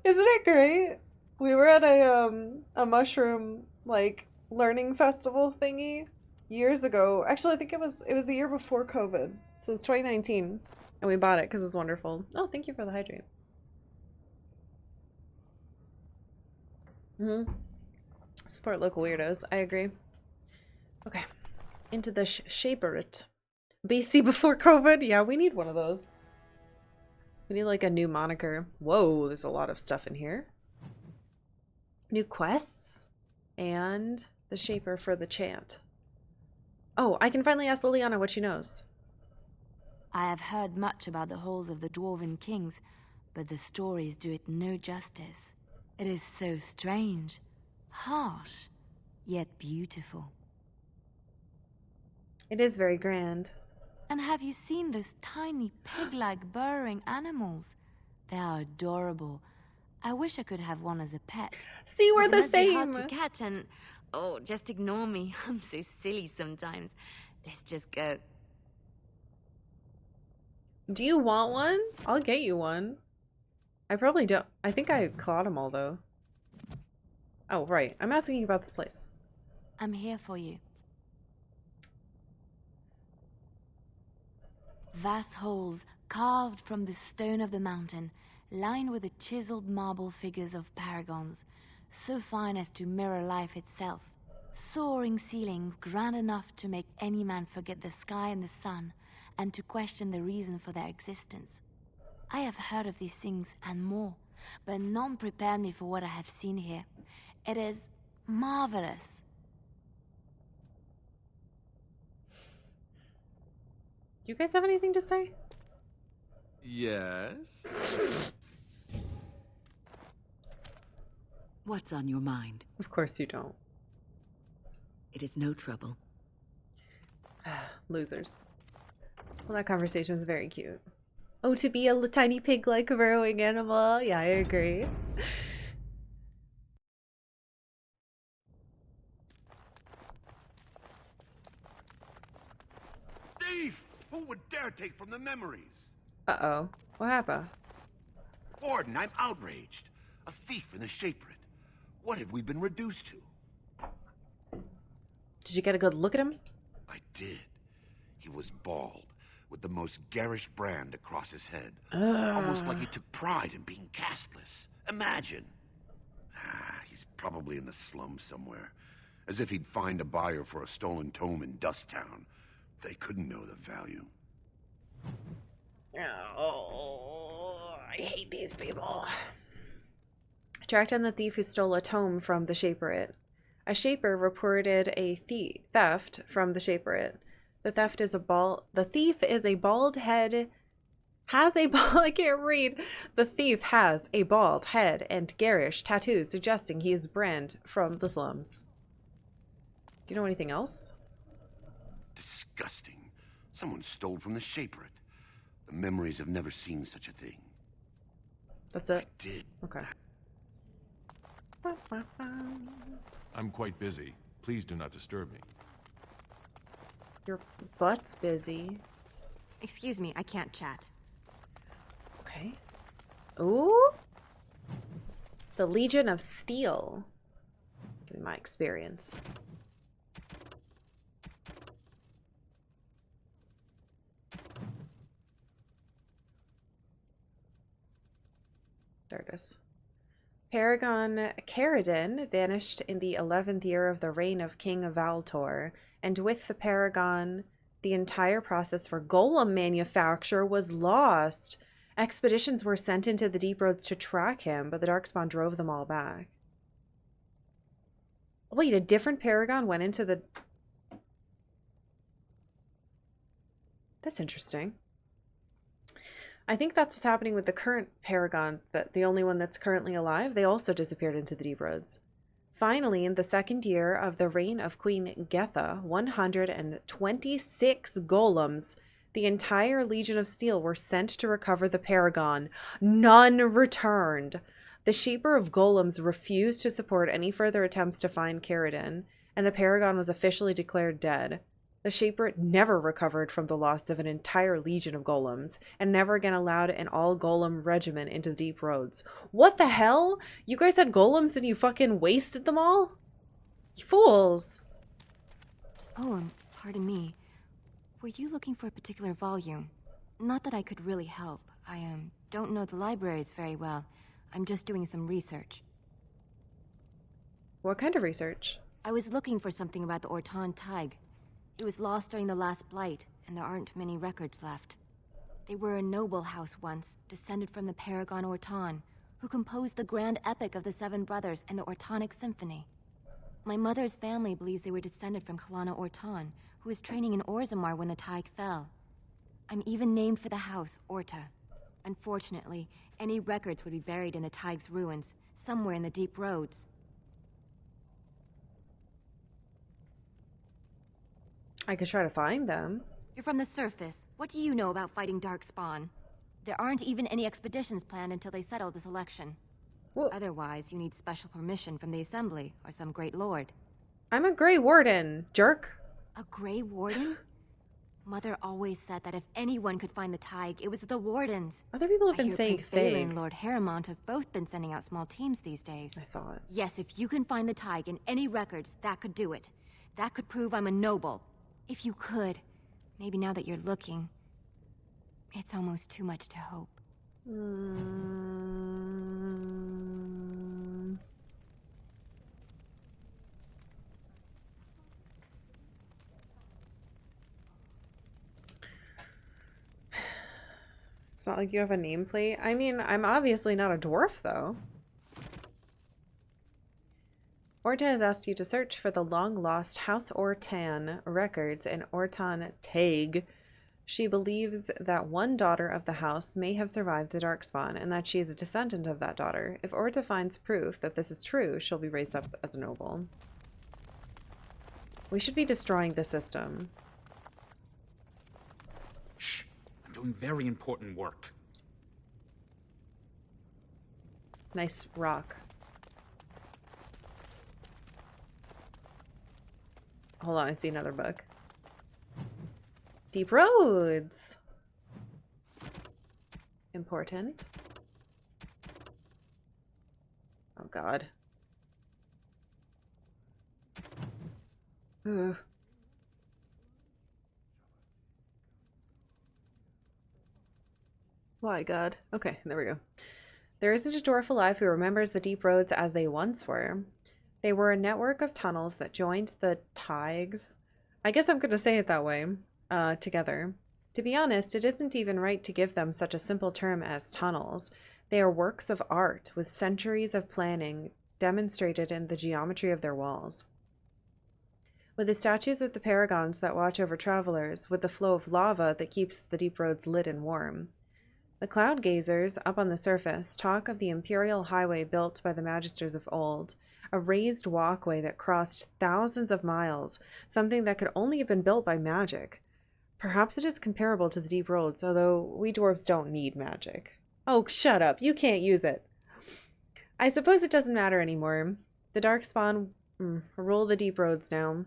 Isn't it great? We were at a mushroom like learning festival thingy years ago. Actually, I think it was the year before COVID. So it's 2019 and we bought it because it's wonderful. Oh, thank you for the hydrate. Support local weirdos. I agree. Okay. Into the Shaper It. BC before COVID? Yeah, we need one of those. We need like a new moniker. Whoa, there's a lot of stuff in here. New quests and the Shaper for the chant. Oh, I can finally ask Liliana what she knows. I have heard much about the halls of the Dwarven Kings, but the stories do it no justice. It is so strange, harsh, yet beautiful. It is very grand. And have you seen those tiny pig-like burrowing animals? They are adorable. I wish I could have one as a pet. See, we're the They must be hard same. to catch and... Oh, just ignore me. I'm so silly sometimes. Let's just go. Do you want one? I'll get you one. I probably don't. I think I caught them all though. Oh, right. I'm asking you about this place. I'm here for you. Vast halls carved from the stone of the mountain, lined with the chiseled marble figures of paragons, so fine as to mirror life itself. Soaring ceilings grand enough to make any man forget the sky and the sun, and to question the reason for their existence. I have heard of these things and more, but none prepared me for what I have seen here. It is marvelous. Do you guys have anything to say? Yes? What's on your mind? Of course you don't. It is no trouble. Losers. Well, that conversation was very cute. Oh, to be a tiny pig-like burrowing animal. Yeah, I agree. Thief! Who would dare take from the memories? Uh-oh. What happened? Warden, I'm outraged. A thief in the Shaperit. What have we been reduced to? Did you get a good look at him? I did. He was bald, with the most garish brand across his head. Almost like he took pride in being castless. Imagine. He's probably in the slums somewhere. As if he'd find a buyer for a stolen tome in Dusttown. They couldn't know the value. Oh, I hate these people. Tracked down the thief who stole a tome from the Shaperit. A Shaper reported a theft from the Shaperit. The thief is a bald head. I can't read. The thief has a bald head and garish tattoos suggesting he is Brand from the slums. Do you know anything else? Disgusting. Someone stole from the Shaperit. The memories have never seen such a thing. That's it? I did. Okay. I'm quite busy. Please do not disturb me. Your butt's busy. Excuse me, I can't chat. Okay. Ooh. The Legion of Steel. Give me my experience. There it is. Paragon Caridin vanished in the 11th year of the reign of King Valtor, and with the Paragon, the entire process for golem manufacture was lost. Expeditions were sent into the deep roads to track him, but the Darkspawn drove them all back. Wait, a different Paragon went into the... That's interesting. I think that's what's happening with the current Paragon, that the only one that's currently alive, they also disappeared into the deep roads. Finally, in the second year of the reign of Queen Getha, 126 golems, the entire Legion of Steel, were sent to recover the Paragon. None returned. The Shaper of Golems refused to support any further attempts to find Caridin, and the Paragon was officially declared dead. The Shaper never recovered from the loss of an entire legion of golems, and never again allowed an all-golem regiment into the deep roads. What the hell? You guys had golems and you fucking wasted them all? You fools! Oh, pardon me. Were you looking for a particular volume? Not that I could really help. I, don't know the libraries very well. I'm just doing some research. What kind of research? I was looking for something about the Orton Tig. It was lost during the last Blight, and there aren't many records left. They were a noble house once, descended from the Paragon Orton, who composed the grand epic of the Seven Brothers and the Ortonic Symphony. My mother's family believes they were descended from Kalana Orton, who was training in Orzammar when the Tig fell. I'm even named for the house, Orta. Unfortunately, any records would be buried in the Tig's ruins, somewhere in the deep roads. I could try to find them. You're from the surface. What do you know about fighting Darkspawn? There aren't even any expeditions planned until they settle this election. Well, otherwise, you need special permission from the Assembly or some great lord. I'm a Grey Warden, jerk. A Grey Warden? Mother always said that if anyone could find the Tig, it was the Wardens. Other people have been saying Prince Balin and Lord Harrowmont have both been sending out small teams these days. I thought. Yes, if you can find the Tig in any records, that could do it. That could prove I'm a noble. If you could. Maybe now that you're looking, it's almost too much to hope. It's not like you have a nameplate. I mean, I'm obviously not a dwarf, though. Orta has asked you to search for the long-lost House Ortan records in Orton Tig. She believes that one daughter of the house may have survived the Darkspawn, and that she is a descendant of that daughter. If Orta finds proof that this is true, she'll be raised up as a noble. We should be destroying the system. Shh! I'm doing very important work. Nice rock. Hold on, I see another book. Deep roads. Important. Oh god. Ugh. Why, God? Okay, there we go. There isn't a dwarf alive who remembers the deep roads as they once were. They were a network of tunnels that joined the Tigs. I guess I'm going to say it that way. Together. To be honest, it isn't even right to give them such a simple term as tunnels. They are works of art with centuries of planning demonstrated in the geometry of their walls. With the statues of the paragons that watch over travelers, with the flow of lava that keeps the deep roads lit and warm. The cloud gazers, up on the surface, talk of the imperial highway built by the magisters of old, a raised walkway that crossed thousands of miles, something that could only have been built by magic. Perhaps it is comparable to the deep roads, although we dwarves don't need magic. Oh, shut up. You can't use it. I suppose it doesn't matter anymore. The Darkspawn rule the deep roads now.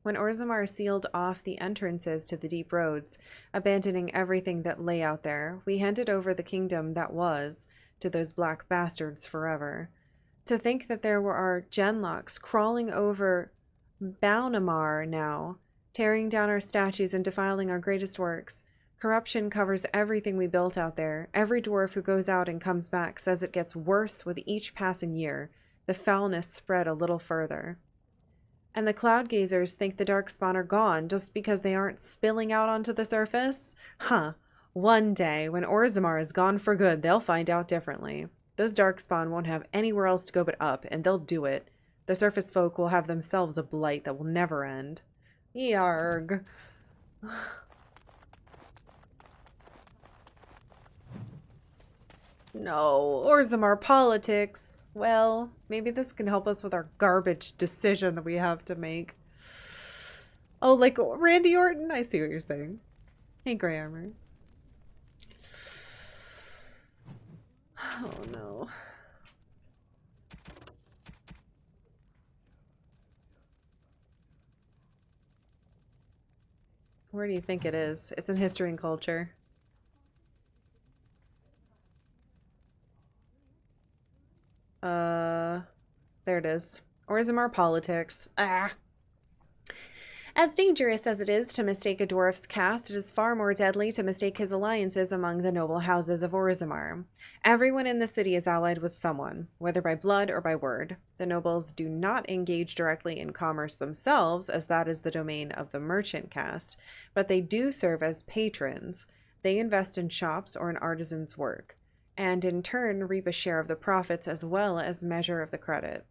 When Orzammar sealed off the entrances to the deep roads, abandoning everything that lay out there, we handed over the kingdom that was to those black bastards forever. To think that there were our genlocks crawling over Baunamar now, tearing down our statues and defiling our greatest works. Corruption covers everything we built out there. Every dwarf who goes out and comes back says it gets worse with each passing year. The foulness spread a little further. And the cloud gazers think the Darkspawn are gone just because they aren't spilling out onto the surface? Huh. One day, when Orzammar is gone for good, they'll find out differently. Those Darkspawn won't have anywhere else to go but up, and they'll do it. The surface folk will have themselves a blight that will never end. Yarg. No, Orzammar politics. Well, maybe this can help us with our garbage decision that we have to make. Oh, like Randy Orton? I see what you're saying. Hey, Grey Armor. Oh, no. Where do you think it is? It's in history and culture. There it is. Orzammar politics. Ah. As dangerous as it is to mistake a dwarf's caste, it is far more deadly to mistake his alliances among the noble houses of Orzammar. Everyone in the city is allied with someone, whether by blood or by word. The nobles do not engage directly in commerce themselves, as that is the domain of the merchant caste, but they do serve as patrons. They invest in shops or in artisans' work, and in turn reap a share of the profits as well as measure of the credit.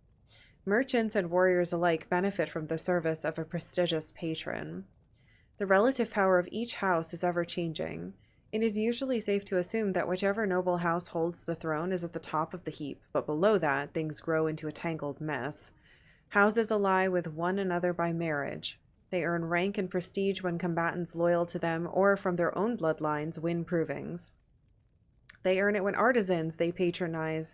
Merchants and warriors alike benefit from the service of a prestigious patron. The relative power of each house is ever-changing. It is usually safe to assume that whichever noble house holds the throne is at the top of the heap, but below that, things grow into a tangled mess. Houses ally with one another by marriage. They earn rank and prestige when combatants loyal to them or from their own bloodlines win provings. They earn it when artisans they patronize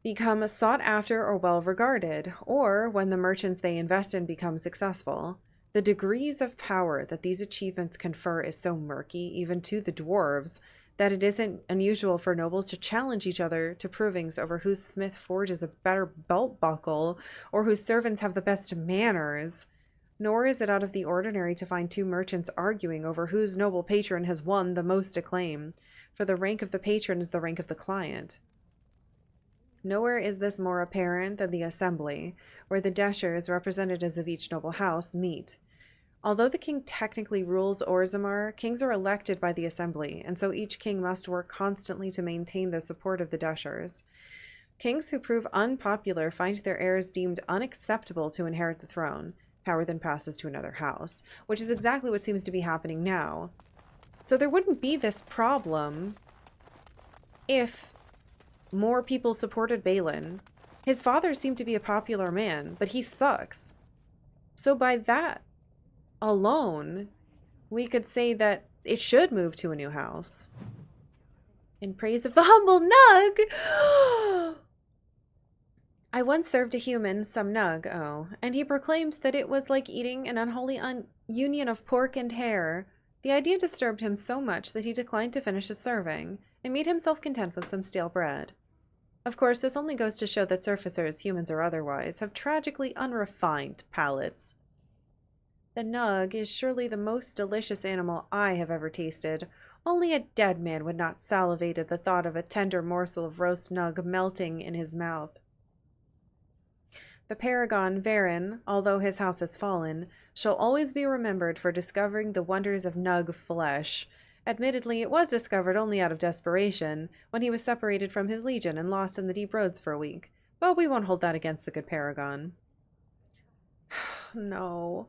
become sought after or well regarded, or when the merchants they invest in become successful. The degrees of power that these achievements confer is so murky, even to the dwarves, that it isn't unusual for nobles to challenge each other to provings over whose smith forges a better belt buckle or whose servants have the best manners. Nor is it out of the ordinary to find two merchants arguing over whose noble patron has won the most acclaim, for the rank of the patron is the rank of the client. Nowhere is this more apparent than the assembly, where the deshers, representatives of each noble house, meet. Although the king technically rules Orzammar, kings are elected by the assembly, and so each king must work constantly to maintain the support of the deshers. Kings who prove unpopular find their heirs deemed unacceptable to inherit the throne. Power then passes to another house, which is exactly what seems to be happening now. So there wouldn't be this problem if more people supported Balin. His father seemed to be a popular man, but he sucks. So by that alone, we could say that it should move to a new house. In praise of the humble Nug! I once served a human some Nug, and he proclaimed that it was like eating an unholy union of pork and hare. The idea disturbed him so much that he declined to finish his serving, and made himself content with some stale bread. Of course, this only goes to show that surfacers, humans or otherwise, have tragically unrefined palates. The Nug is surely the most delicious animal I have ever tasted. Only a dead man would not salivate at the thought of a tender morsel of roast Nug melting in his mouth. The paragon Varen, although his house has fallen, shall always be remembered for discovering the wonders of Nug flesh. Admittedly, it was discovered only out of desperation, when he was separated from his legion and lost in the deep roads for a week. But we won't hold that against the good paragon. No.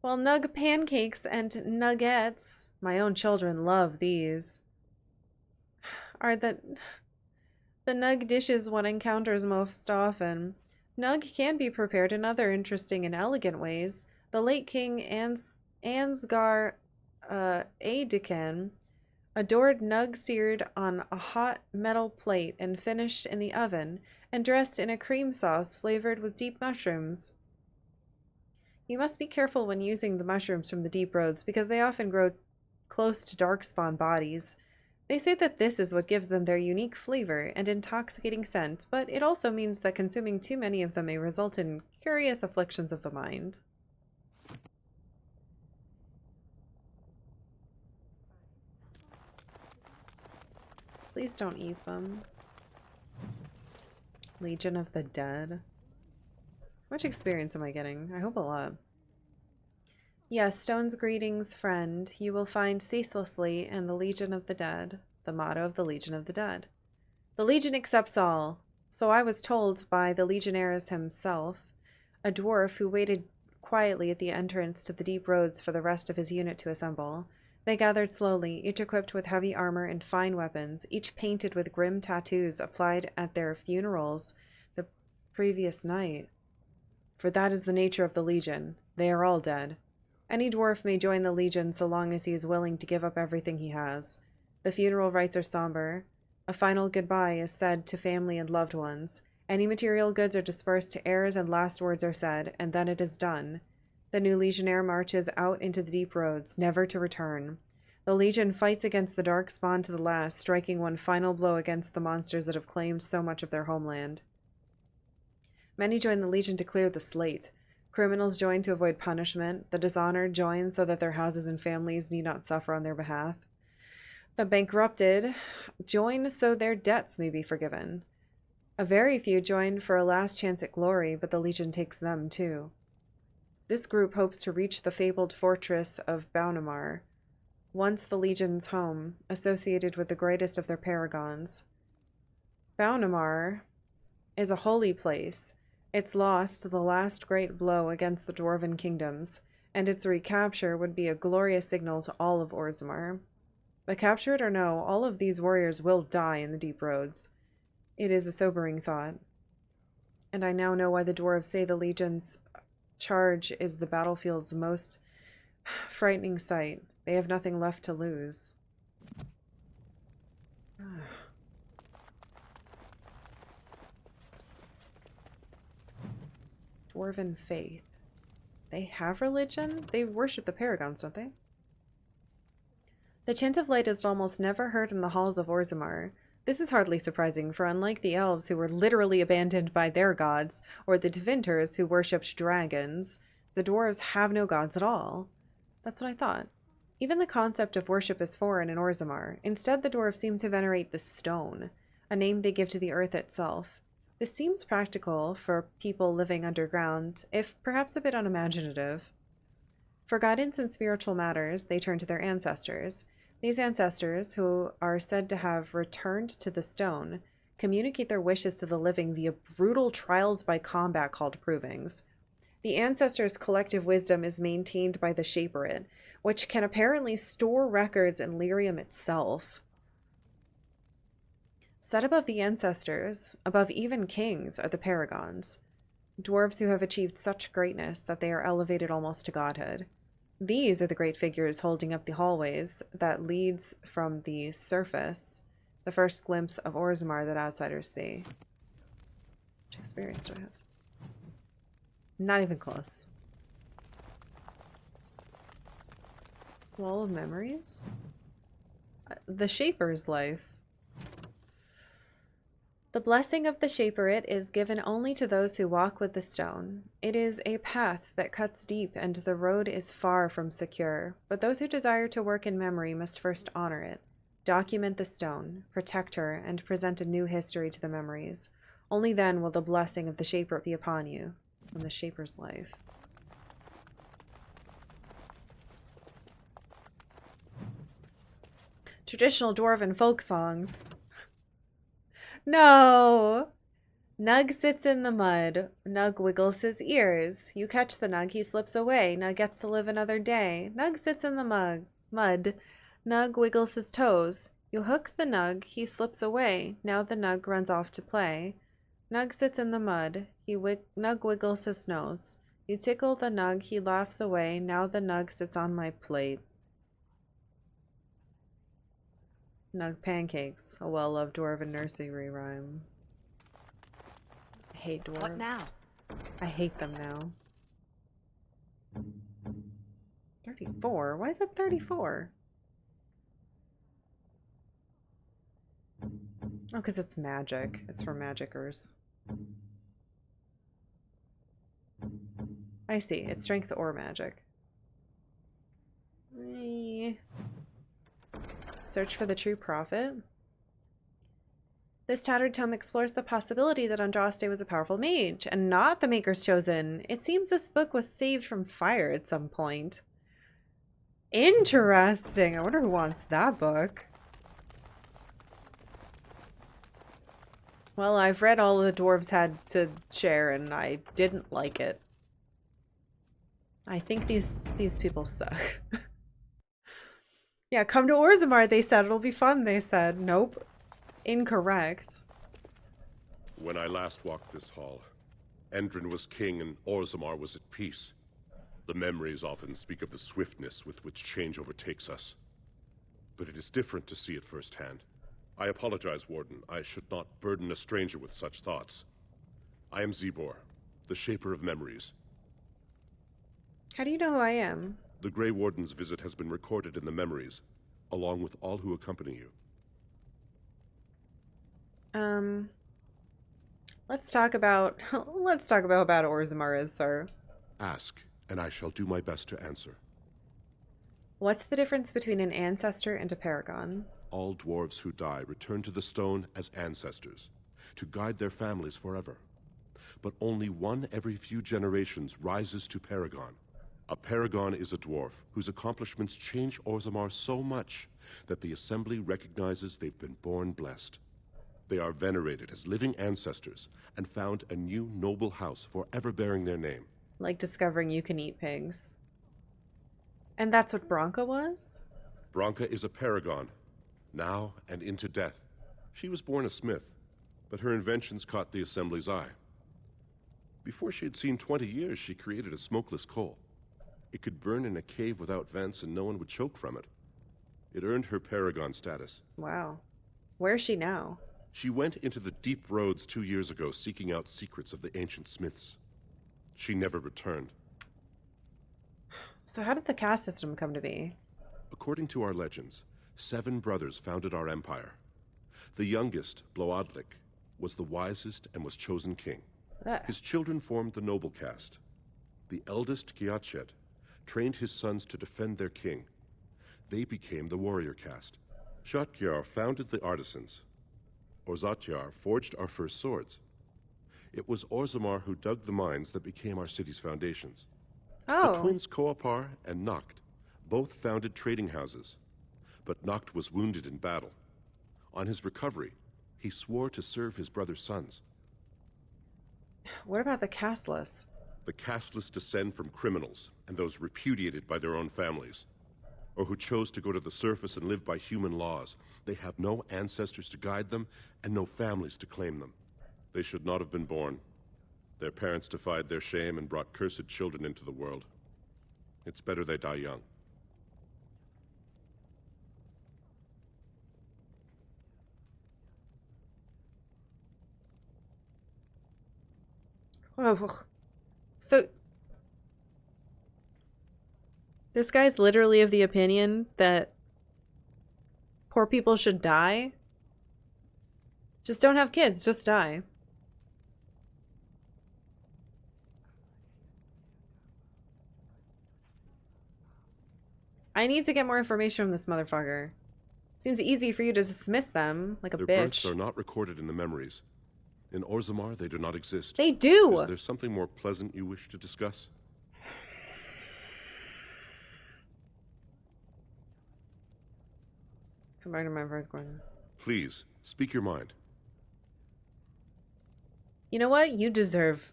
Well, Nug pancakes and nuggets, my own children love these, are the Nug dishes one encounters most often. Nug can be prepared in other interesting and elegant ways. The late King Ansgar Aedecan adored Nug seared on a hot metal plate and finished in the oven, and dressed in a cream sauce flavored with deep mushrooms. You must be careful when using the mushrooms from the deep roads, because they often grow close to darkspawn bodies. They say that this is what gives them their unique flavor and intoxicating scent, but it also means that consuming too many of them may result in curious afflictions of the mind. Please don't eat them. Legion of the Dead. How much experience am I getting? I hope a lot. Yes, Stone's greetings, friend. You will find ceaselessly in the Legion of the Dead, the motto of the Legion of the Dead. The Legion accepts all. So I was told by the Legionnaires himself, a dwarf who waited quietly at the entrance to the deep roads for the rest of his unit to assemble. They gathered slowly, each equipped with heavy armor and fine weapons, each painted with grim tattoos applied at their funerals the previous night. For that is the nature of the Legion. They are all dead. Any dwarf may join the Legion so long as he is willing to give up everything he has. The funeral rites are somber. A final goodbye is said to family and loved ones. Any material goods are dispersed to heirs and last words are said, and then it is done. The new legionnaire marches out into the deep roads, never to return. The Legion fights against the dark spawn to the last, striking one final blow against the monsters that have claimed so much of their homeland. Many join the Legion to clear the slate. Criminals join to avoid punishment. The dishonored join so that their houses and families need not suffer on their behalf. The bankrupted join so their debts may be forgiven. A very few join for a last chance at glory, but the Legion takes them too. This group hopes to reach the fabled fortress of Baunamar, once the Legion's home, associated with the greatest of their paragons. Baunamar is a holy place. Its loss to the last great blow against the Dwarven kingdoms, and its recapture would be a glorious signal to all of Orzammar. But capture it or no, all of these warriors will die in the deep roads. It is a sobering thought. And I now know why the dwarves say the Legion's charge is the battlefield's most frightening sight. They have nothing left to lose. Dwarven faith. They have religion? They worship the paragons, don't they? The chant of light is almost never heard in the halls of Orzammar. This is hardly surprising, for unlike the elves who were literally abandoned by their gods, or the Devinters who worshipped dragons, the dwarves have no gods at all. That's what I thought. Even the concept of worship is foreign in Orzammar. Instead, the dwarves seem to venerate the stone, a name they give to the earth itself. This seems practical for people living underground, if perhaps a bit unimaginative. For guidance in spiritual matters, they turn to their ancestors. These ancestors, who are said to have returned to the stone, communicate their wishes to the living via brutal trials by combat called provings. The ancestors' collective wisdom is maintained by the Shaperit, which can apparently store records in Lyrium itself. Set above the ancestors, above even kings, are the paragons, dwarves who have achieved such greatness that they are elevated almost to godhood. These are the great figures holding up the hallways that leads from the surface, the first glimpse of Orzammar that outsiders see. Which experience do I have? Not even close. Wall of Memories? The Shaper's life. The blessing of the Shaperit is given only to those who walk with the stone. It is a path that cuts deep, and the road is far from secure. But those who desire to work in memory must first honor it, document the stone, protect her, and present a new history to the memories. Only then will the blessing of the Shaperit be upon you, from the Shaper's life. Traditional dwarven folk songs. No! Nug sits in the mud. Nug wiggles his ears. You catch the Nug, he slips away. Nug gets to live another day. Nug sits in the mud. Nug wiggles his toes. You hook the Nug, he slips away. Now the Nug runs off to play. Nug sits in the mud. Nug wiggles his nose. You tickle the Nug, he laughs away. Now the Nug sits on my plate. Nug pancakes, a well-loved dwarven nursery rhyme. I hate dwarves. What now? I hate them now. 34? Why is it 34? Oh, because it's magic. It's for magicers. I see. It's strength or magic. Search for the true prophet. This tattered tome explores the possibility that Andraste was a powerful mage, and not the Maker's Chosen. It seems this book was saved from fire at some point. Interesting. I wonder who wants that book. Well, I've read all the dwarves had to share, and I didn't like it. I think these people suck. Yeah, come to Orzammar, they said. It'll be fun, they said. Nope. Incorrect. When I last walked this hall, Endrin was king and Orzammar was at peace. The memories often speak of the swiftness with which change overtakes us. But it is different to see it firsthand. I apologize, Warden. I should not burden a stranger with such thoughts. I am Zebor, the Shaper of Memories. How do you know who I am? The Grey Warden's visit has been recorded in the memories, along with all who accompany you. Let's talk about how bad Orzammar is, sir. Ask, and I shall do my best to answer. What's the difference between an ancestor and a paragon? All dwarves who die return to the stone as ancestors, to guide their families forever. But only one every few generations rises to paragon. A paragon is a dwarf whose accomplishments change Orzammar so much that the Assembly recognizes they've been born blessed. They are venerated as living ancestors and found a new noble house forever bearing their name. Like discovering you can eat pigs. And that's what Branka was? Branka is a paragon, now and into death. She was born a smith, but her inventions caught the Assembly's eye. Before she had seen 20 years, she created a smokeless coal. It could burn in a cave without vents and no one would choke from it. It earned her paragon status. Wow. Where is she now? She went into the deep roads 2 years ago seeking out secrets of the ancient smiths. She never returned. So how did the caste system come to be? According to our legends, 7 brothers founded our empire. The youngest, Bloadlik, was the wisest and was chosen king. His children formed the noble caste. The eldest, Giachet, trained his sons to defend their king. They became the warrior caste. Shatkyar founded the artisans. Orzatyar forged our first swords. It was Orzammar who dug the mines that became our city's foundations. Oh. The twins Koapar and Noct both founded trading houses, but Noct was wounded in battle. On his recovery, he swore to serve his brother's sons. What about the casteless? The casteless descend from criminals and those repudiated by their own families, or who chose to go to the surface and live by human laws. They have no ancestors to guide them and no families to claim them. They should not have been born. Their parents defied their shame and brought cursed children into the world. It's better they die young. Oh, so this guy's literally of the opinion that poor people should die? Just don't have kids, just die. I need to get more information from this motherfucker. Seems easy for you to dismiss them like a Their bitch. births are not recorded in the memories. In Orzammar, they do not exist. They do! Is there something more pleasant you wish to discuss? Come back to my first question. Please, speak your mind. You know what? You deserve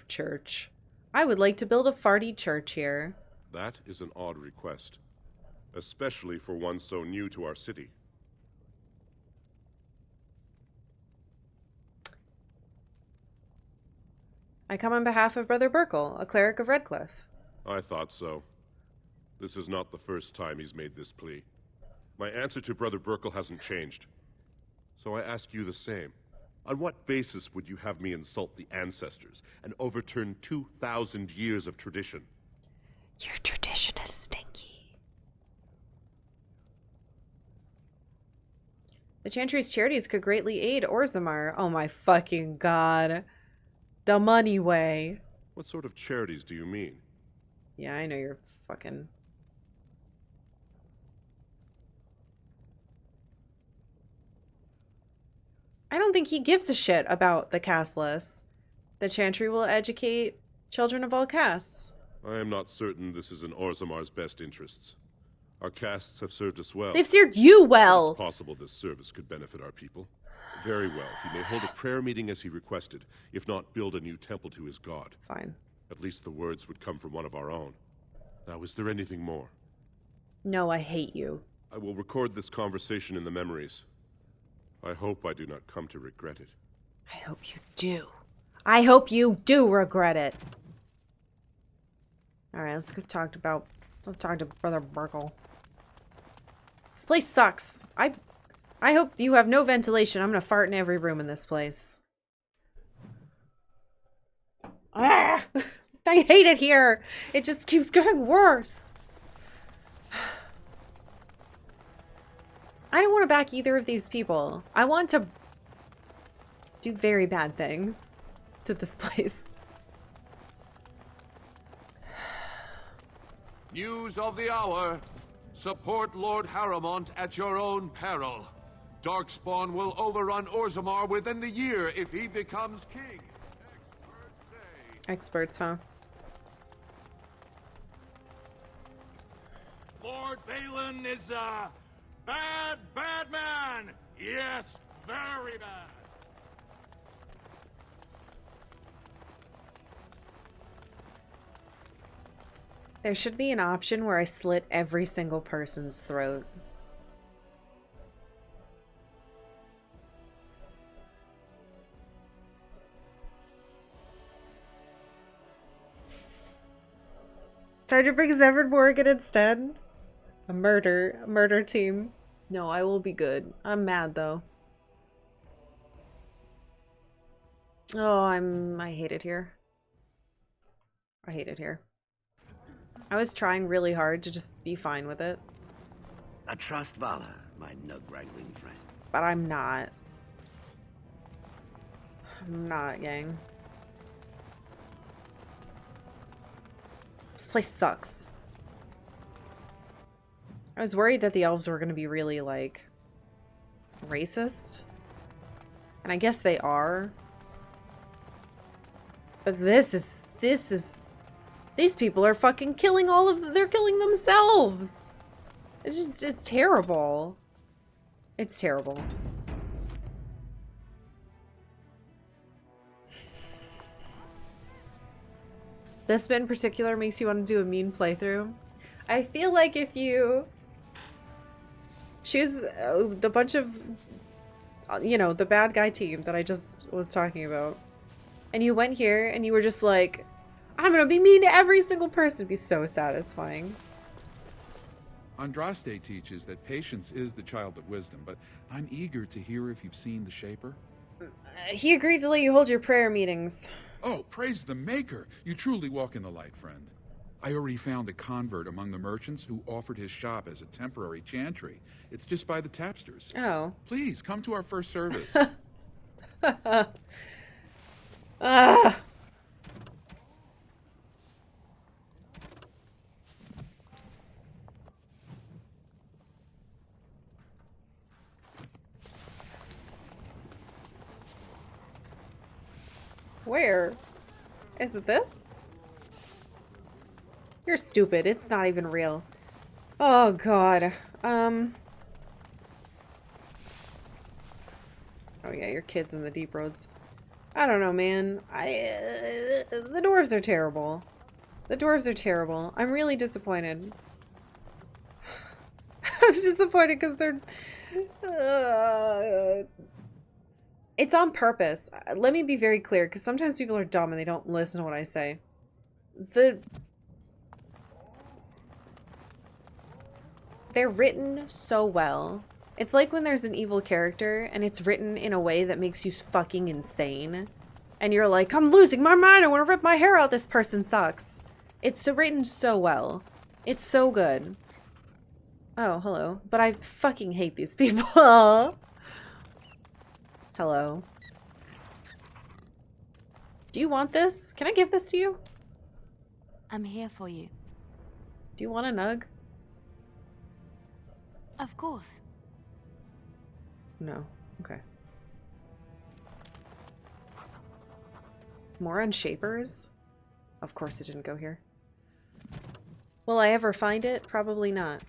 church. I would like to build a farty church here. That is an odd request, especially for one so new to our city. I come on behalf of Brother Burkle, a cleric of Redcliffe. I thought so. This is not the first time he's made this plea. My answer to Brother Burkle hasn't changed. So I ask you the same. On what basis would you have me insult the ancestors and overturn 2,000 years of tradition? Your tradition is stinky. The Chantry's charities could greatly aid Orzammar. Oh my fucking god. The money way. What sort of charities do you mean? Yeah, I know you're fucking... I don't think he gives a shit about the casteless. The Chantry will educate children of all castes. I am not certain this is in Orzammar's best interests. Our castes have served us well. They've served you well! It's possible this service could benefit our people. Very well. He may hold a prayer meeting as he requested, if not build a new temple to his god. Fine. At least the words would come from one of our own. Now, is there anything more? No, I hate you. I will record this conversation in the memories. I hope I do not come to regret it. I hope you do. I hope you do regret it. Alright, let's talk to Brother Burkle. This place sucks. I hope you have no ventilation. I'm gonna fart in every room in this place. Ah! I hate it here. It just keeps getting worse. I don't want to back either of these people. I want to do very bad things to this place. News of the hour. Support Lord Harrowmont at your own peril. Darkspawn will overrun Orzammar within the year if he becomes king. Experts, huh? Lord Balin is a bad, bad man. Yes, very bad. There should be an option where I slit every single person's throat. Try to bring Zevran Morgan instead. A murder team. No, I will be good. I'm mad though. Oh, I hate it here. I hate it here. I was trying really hard to just be fine with it. I trust Vala, my nug-wrangling friend. But I'm not. I'm not, gang. This place sucks. I was worried that the elves were going to be really, like, racist. And I guess they are. But these people are fucking killing they're killing themselves. It's terrible. It's terrible. This bit in particular makes you want to do a mean playthrough. I feel like if you choose the bunch of, you know, the bad guy team that I just was talking about, and you went here and you were just like, I'm gonna be mean to every single person, it'd be so satisfying. Andraste teaches that patience is the child of wisdom, but I'm eager to hear if you've seen the Shaper. He agreed to let you hold your prayer meetings. Oh, praise the Maker! You truly walk in the light, friend. I already found a convert among the merchants who offered his shop as a temporary chantry. It's just by the tapsters. Oh. Please, come to our first service. Where? Is it this? You're stupid. It's not even real. Oh, God. Oh, yeah, your kid's in the deep roads. I don't know, man. The dwarves are terrible. The dwarves are terrible. I'm really disappointed. I'm disappointed because they're... It's on purpose. Let me be very clear, because sometimes people are dumb and they don't listen to what I say. They're written so well. It's like when there's an evil character and it's written in a way that makes you fucking insane. And you're like, I'm losing my mind, I want to rip my hair out, this person sucks. It's written so well. It's so good. Oh, hello. But I fucking hate these people. Hello. Do you want this? Can I give this to you? I'm here for you. Do you want a nug? Of course. No. Okay. More on Shapers? Of course it didn't go here. Will I ever find it? Probably not.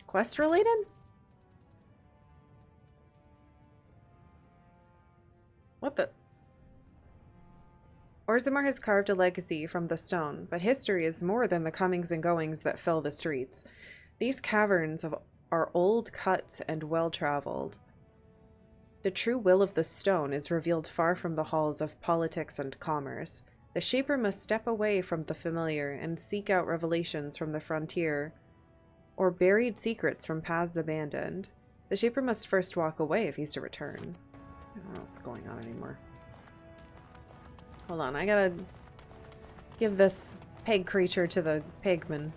Quest related? What the? Orzammar has carved a legacy from the stone, but history is more than the comings and goings that fill the streets. These caverns are old cuts and well-traveled. The true will of the stone is revealed far from the halls of politics and commerce. The Shaper must step away from the familiar and seek out revelations from the frontier, or buried secrets from paths abandoned. The Shaper must first walk away if he's to return. I don't know what's going on anymore. Hold on, I gotta give this peg creature to the pigman.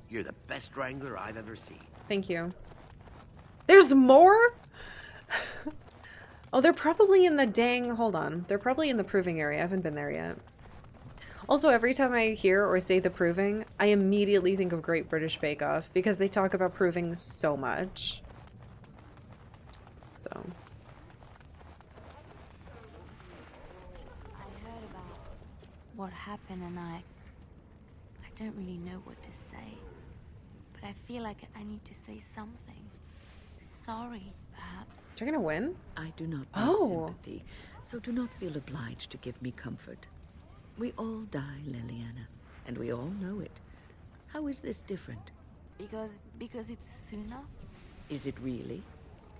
You're the best wrangler I've ever seen. Thank you. There's more? Oh, they're probably in the dang... Hold on. They're probably in the proving area. I haven't been there yet. Also, every time I hear or say the proving, I immediately think of Great British Bake Off because they talk about proving so much. So... I heard about what happened and I don't really know what to say. But I feel like I need to say something. Sorry, perhaps. You're gonna win? I do not need sympathy, so do not feel obliged to give me comfort. We all die, Liliana, and we all know it. How is this different? Because it's sooner? Is it really?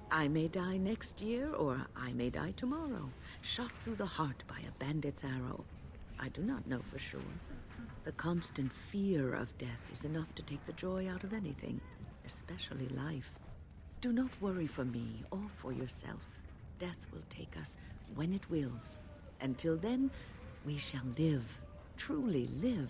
I may die next year, or I may die tomorrow, shot through the heart by a bandit's arrow. I do not know for sure. The constant fear of death is enough to take the joy out of anything, especially life. Do not worry for me or for yourself. Death will take us when it wills. Until then, we shall live, truly live.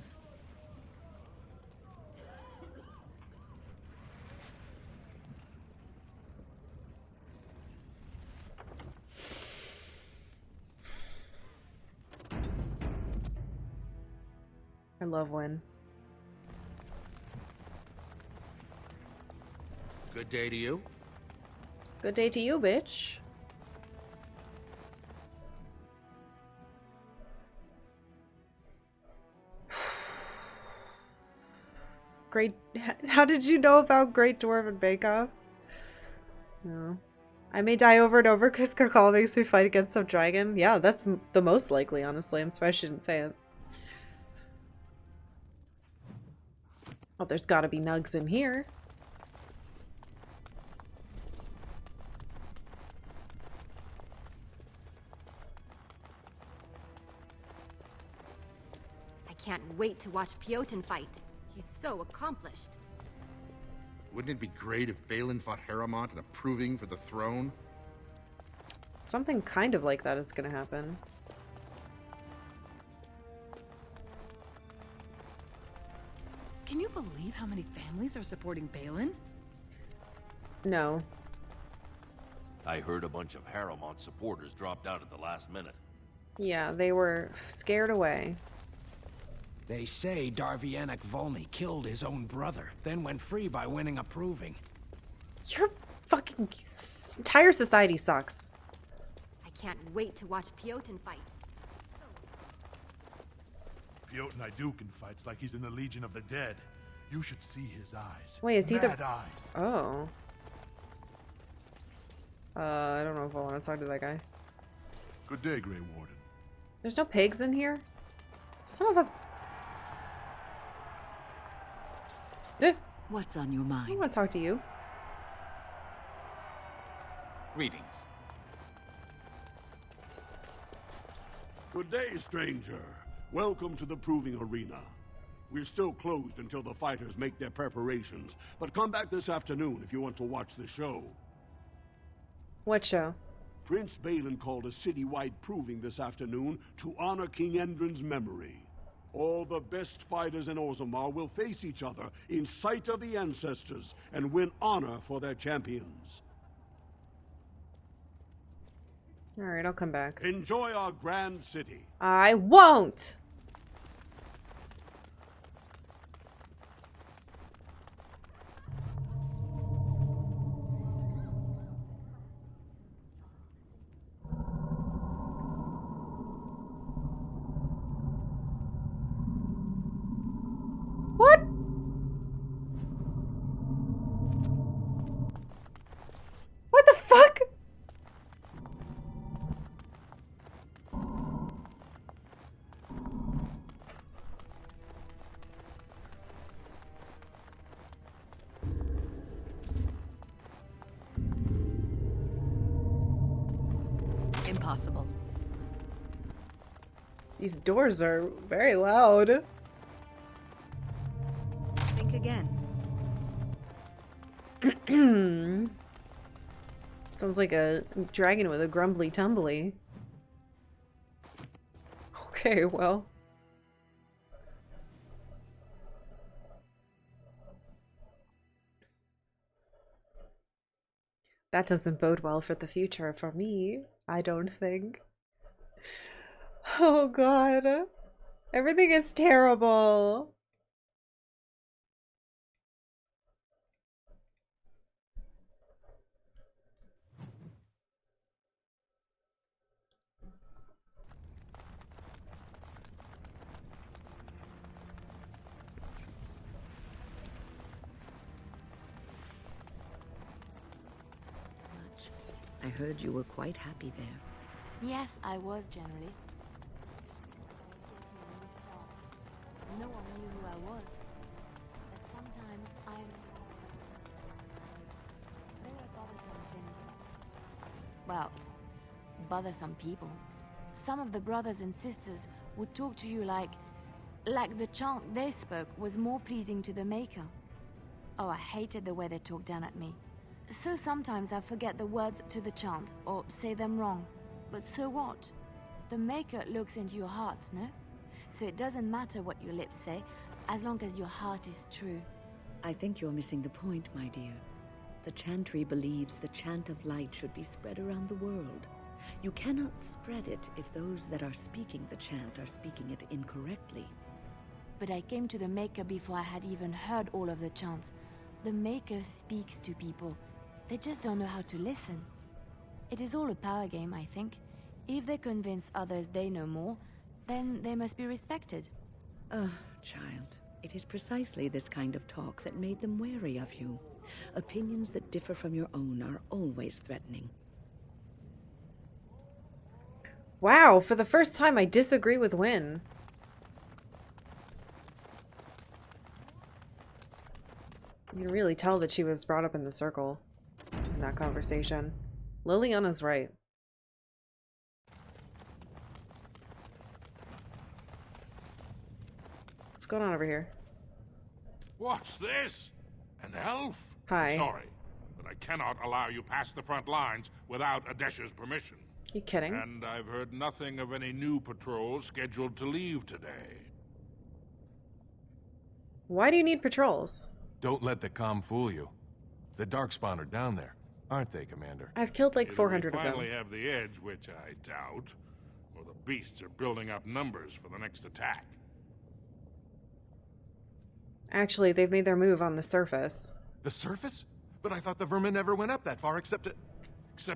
I love Win. Good day to you. Good day to you, bitch. Great. How did you know about Great Dwarven Bake Off? No. I may die over and over because Karkalla makes me fight against some dragon. Yeah, that's the most likely, honestly. I'm surprised she didn't say it. Oh, there's gotta be nugs in here. I can't wait to watch Piotr fight. He's so accomplished. Wouldn't it be great if Balin fought Harrowmont in a proving for the throne? Something kind of like that is gonna happen. Can you believe how many families are supporting Balin? No. I heard a bunch of Harrowmont supporters dropped out at the last minute. Yeah, they were scared away. They say Darvianek Volny killed his own brother, then went free by winning a proving. Your fucking entire society sucks. I can't wait to watch Piotr fight. Piotr Naidukin fights like he's in the Legion of the Dead. You should see his eyes. Wait, is he the... Mad eyes. Oh. I don't know if I want to talk to that guy. Good day, Grey Warden. There's no pigs in here? Son of a... What's on your mind? I want to talk to you. Greetings. Good day, stranger. Welcome to the proving arena. We're still closed until the fighters make their preparations, but come back this afternoon if you want to watch the show. What show? Prince Balin called a citywide proving this afternoon to honor King Endrin's memory. All the best fighters in Orzammar will face each other in sight of the ancestors and win honor for their champions. Alright, I'll come back. Enjoy our grand city. I won't! What? What the fuck? Impossible. These doors are very loud. Think again. Sounds like a dragon with a grumbly tumbly. Okay, well. That doesn't bode well for the future for me, I don't think. Oh god. Everything is terrible. I heard you were quite happy there. Yes, I was generally. No one knew who I was. But sometimes there were bothersome things. Well, bothersome people. Some of the brothers and sisters would talk to you like the chant they spoke was more pleasing to the Maker. Oh, I hated the way they talked down at me. So sometimes I forget the words to the chant, or say them wrong. But so what? The Maker looks into your heart, no? So it doesn't matter what your lips say, as long as your heart is true. I think you're missing the point, my dear. The chantry believes the chant of light should be spread around the world. You cannot spread it if those that are speaking the chant are speaking it incorrectly. But I came to the Maker before I had even heard all of the chants. The Maker speaks to people. They just don't know how to listen. It is all a power game, I think. If they convince others they know more, then they must be respected. Child, it is precisely this kind of talk that made them wary of you. Opinions that differ from your own are always threatening. Wow, for the first time I disagree with Wynne. You can really tell that she was brought up in the circle in that conversation. Liliana's right. What's going on over here? What's this? An elf? Hi. Sorry, but I cannot allow you past the front lines without Adesha's permission. You kidding? And I've heard nothing of any new patrols scheduled to leave today. Why do you need patrols? Don't let the comm fool you. The Darkspawn are down there, aren't they, Commander? I've killed like Either 400 we of them. finally have the edge, which I doubt, or the beasts are building up numbers for the next attack. Actually, they've made their move on the surface. The surface? But I thought the vermin never went up that far except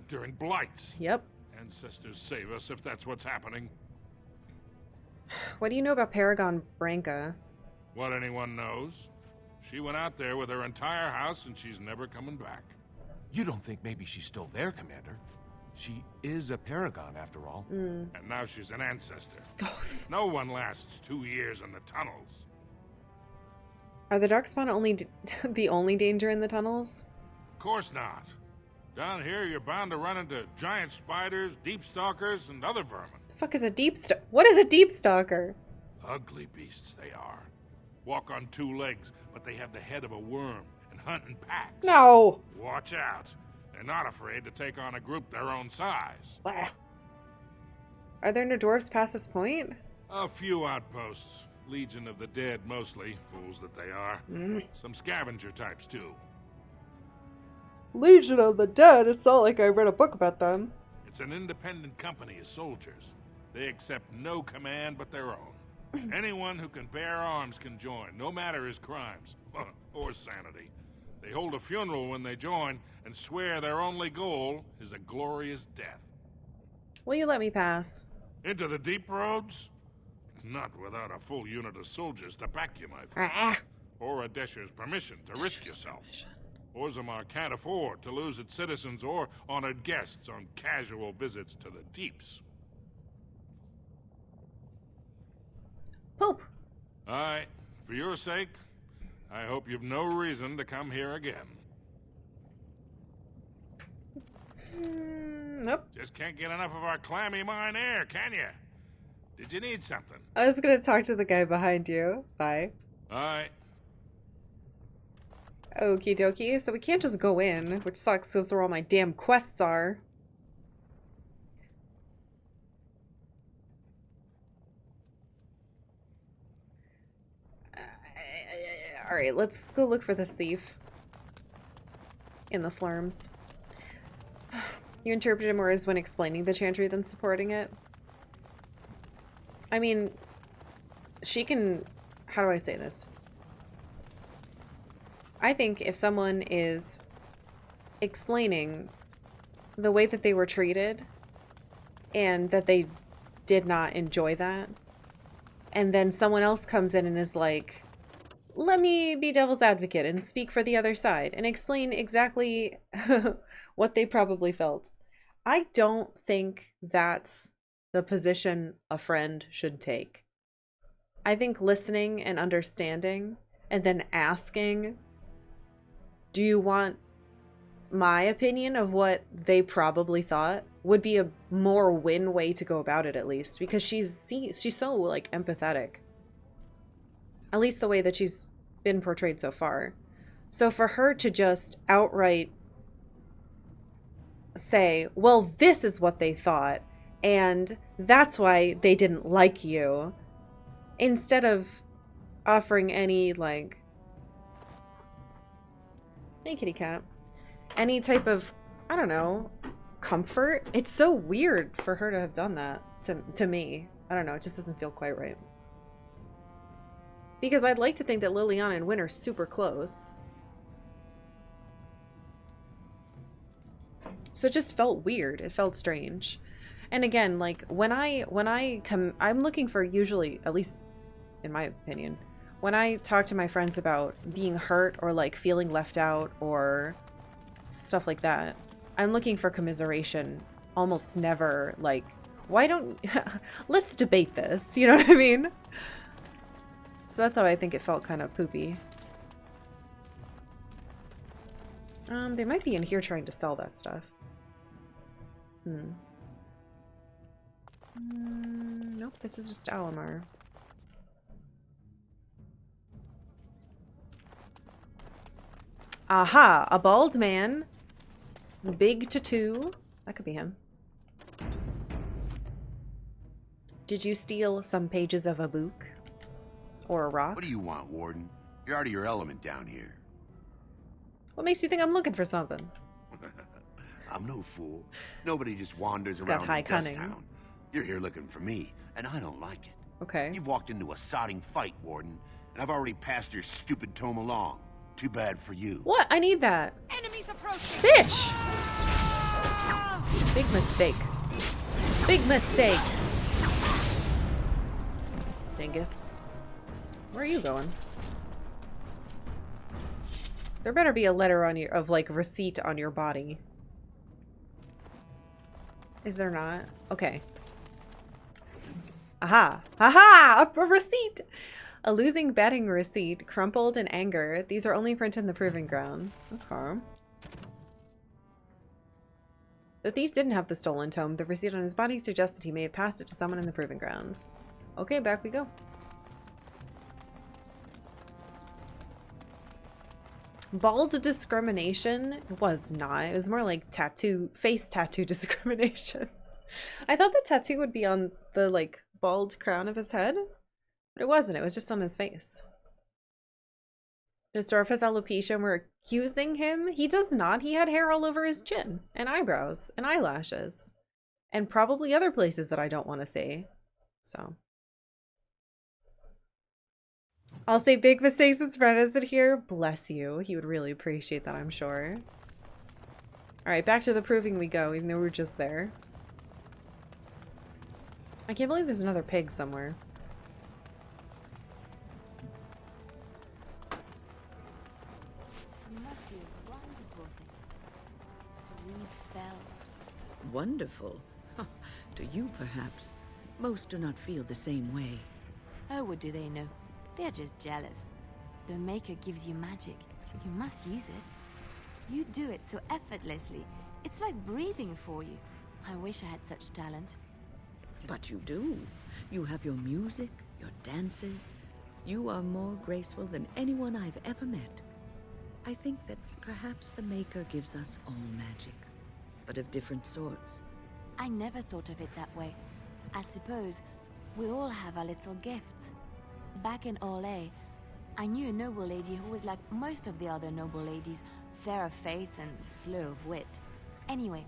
during blights. Yep. Ancestors save us if that's what's happening. What do you know about Paragon Branca? What anyone knows. She went out there with her entire house and she's never coming back. You don't think maybe she's still there, Commander? She is a Paragon, after all. And now she's an ancestor. No one lasts 2 years in the tunnels. Are the Darkspawn only the only danger in the tunnels? Of course not. Down here, you're bound to run into giant spiders, deep stalkers, and other vermin. The fuck is a deep stalker? What is a deep stalker? Ugly beasts they are. Walk on 2 legs, but they have the head of a worm and hunt in packs. No! Watch out. They're not afraid to take on a group their own size. Blah. Are there no dwarves past this point? A few outposts. Legion of the Dead, mostly. Fools that they are. Some scavenger types, too. Legion of the Dead? It's not like I read a book about them. It's an independent company of soldiers. They accept no command but their own. Anyone who can bear arms can join, no matter his crimes. Or sanity. They hold a funeral when they join, and swear their only goal is a glorious death. Will you let me pass? Into the deep roads? Not without a full unit of soldiers to back you, my friend. Or Adesha's permission to risk yourself. Orzammar can't afford to lose its citizens or honored guests on casual visits to the deeps. Poop. Aye, for your sake, I hope you've no reason to come here again. Nope. Just can't get enough of our clammy mine air, can you? Did you need something? I was gonna talk to the guy behind you. Bye. Alright. Okie dokie. So we can't just go in, which sucks because where all my damn quests are. Alright, let's go look for this thief. In the slurms. You interpret it more as when explaining the chantry than supporting it. I mean, she can... How do I say this? I think if someone is explaining the way that they were treated and that they did not enjoy that, and then someone else comes in and is like, let me be devil's advocate and speak for the other side and explain exactly what they probably felt. I don't think that's the position a friend should take. I think listening and understanding and then asking, do you want my opinion of what they probably thought, would be a more win way to go about it, at least, because she's so like empathetic. At least the way that she's been portrayed so far. So for her to just outright say, well, this is what they thought, and that's why they didn't like you, instead of offering any, like, hey kitty cat, any type of, I don't know, comfort. It's so weird for her to have done that to me. I don't know, it just doesn't feel quite right. Because I'd like to think that Liliana and Wynn are super close. So it just felt weird. It felt strange. And again, like when I come, I'm looking for, usually, at least in my opinion, when I talk to my friends about being hurt or like feeling left out or stuff like that, I'm looking for commiseration. Almost never like, why don't, let's debate this. You know what I mean? So that's how I think it felt kind of poopy. They might be in here trying to sell that stuff. Nope, this is just Alamar. Aha! A bald man. Big tattoo. That could be him. Did you steal some pages of a book? Or a rock? What do you want, Warden? You're out of your element down here. What makes you think I'm looking for something? I'm no fool. Nobody just wanders It's got around high in Dust cunning. Town. You're here looking for me, and I don't like it. Okay. You've walked into a sodding fight, Warden, and I've already passed your stupid tome along. Too bad for you. What? I need that. Enemies approaching. Bitch! Big mistake. Big mistake. Dingus. Where are you going? There better be a letter on your, of like receipt on your body. Is there not? Okay. Aha! Aha! A receipt! A losing betting receipt, crumpled in anger. These are only printed in the proving ground. Okay. The thief didn't have the stolen tome. The receipt on his body suggests that he may have passed it to someone in the proving grounds. Okay, back we go. Bald discrimination? It was not. It was more like tattoo, face tattoo discrimination. I thought the tattoo would be on the, like, bald crown of his head. But it wasn't. It was just on his face. Does Dorf has alopecia and we're accusing him? He does not. He had hair all over his chin and eyebrows and eyelashes. And probably other places that I don't want to say. So. I'll say big mistakes as Fred isn't here. Bless you. He would really appreciate that, I'm sure. Alright, back to the proving we go, even though we were just there. I can't believe there's another pig somewhere. It must be a wonderful thing to read spells. Wonderful? To you, perhaps. Most do not feel the same way. Oh, what do they know? They're just jealous. The Maker gives you magic. You must use it. You do it so effortlessly. It's like breathing for you. I wish I had such talent. But you do. You have your music, your dances. You are more graceful than anyone I've ever met. I think that perhaps the Maker gives us all magic, but of different sorts. I never thought of it that way. I suppose we all have our little gifts. Back in Orlais, I knew a noble lady who was like most of the other noble ladies, fair of face and slow of wit. Anyway,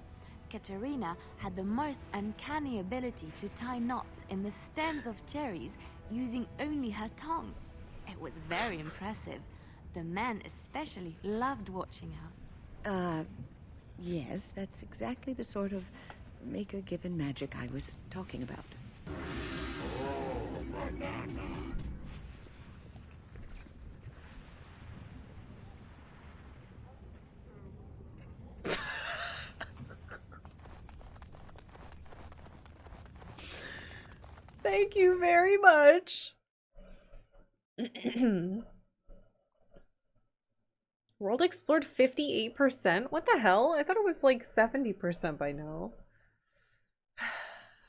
Katerina had the most uncanny ability to tie knots in the stems of cherries using only her tongue. It was very impressive. The men especially loved watching her. Yes, that's exactly the sort of Maker-given magic I was talking about. Thank you very much. World explored 58%? What the hell? I thought it was like 70% by now.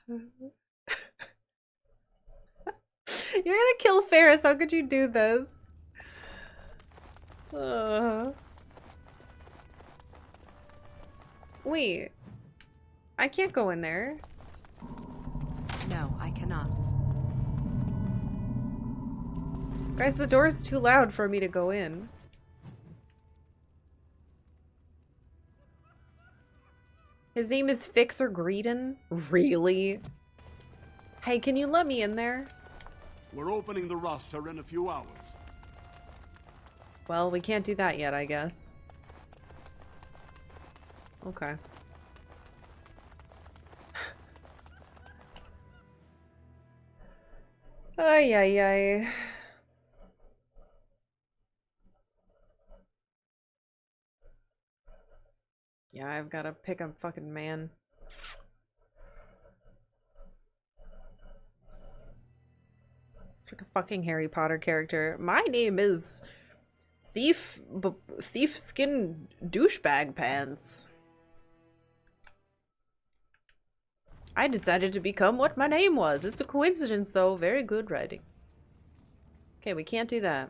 You're gonna kill Ferris. How could you do this? Wait. I can't go in there. No, I cannot. Guys, the door is too loud for me to go in. His name is Fixer Greedon? Really? Hey, can you let me in there? We're opening the roster in a few hours. Well, we can't do that yet, I guess. Okay. Ay, ay, ay. Yeah, I've got to pick a fucking man. Like a fucking Harry Potter character. My name is Thief Skin Douchebag Pants. I decided to become what my name was. It's a coincidence, though. Very good writing. Okay, we can't do that.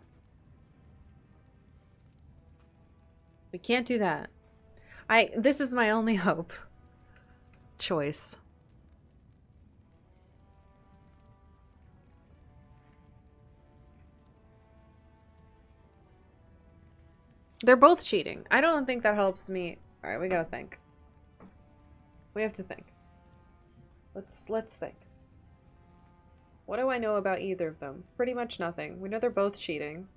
We can't do that. This is my only hope. Choice. They're both cheating. I don't think that helps me. Alright, we gotta think. We have to think. Let's think. What do I know about either of them? Pretty much nothing. We know they're both cheating.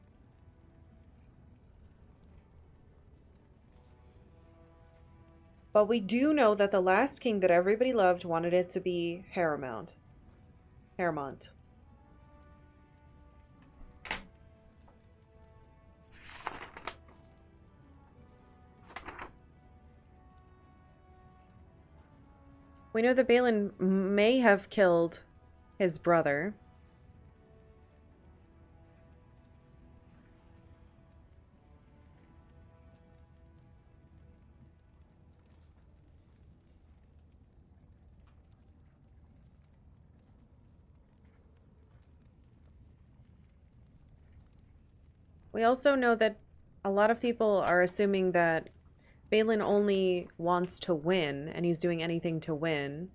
But we do know that the last king that everybody loved wanted it to be Harrowmont. Harrowmont. We know that Balin may have killed his brother. We also know that a lot of people are assuming that Balin only wants to win, and he's doing anything to win.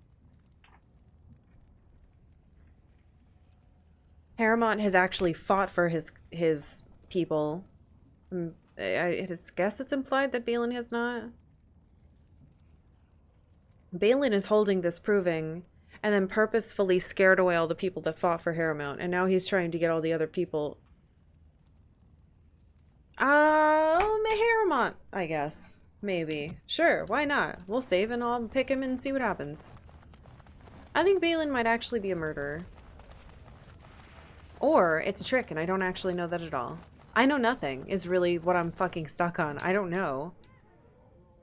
Harrowmont has actually fought for his people. I guess it's implied that Balin has not. Balin is holding this proving, and then purposefully scared away all the people that fought for Harrowmont, and now he's trying to get all the other people. Harrowmont, I guess. Maybe. Sure, why not? We'll save and I'll pick him and see what happens. I think Balin might actually be a murderer. Or it's a trick and I don't actually know that at all. I know nothing is really what I'm fucking stuck on. I don't know.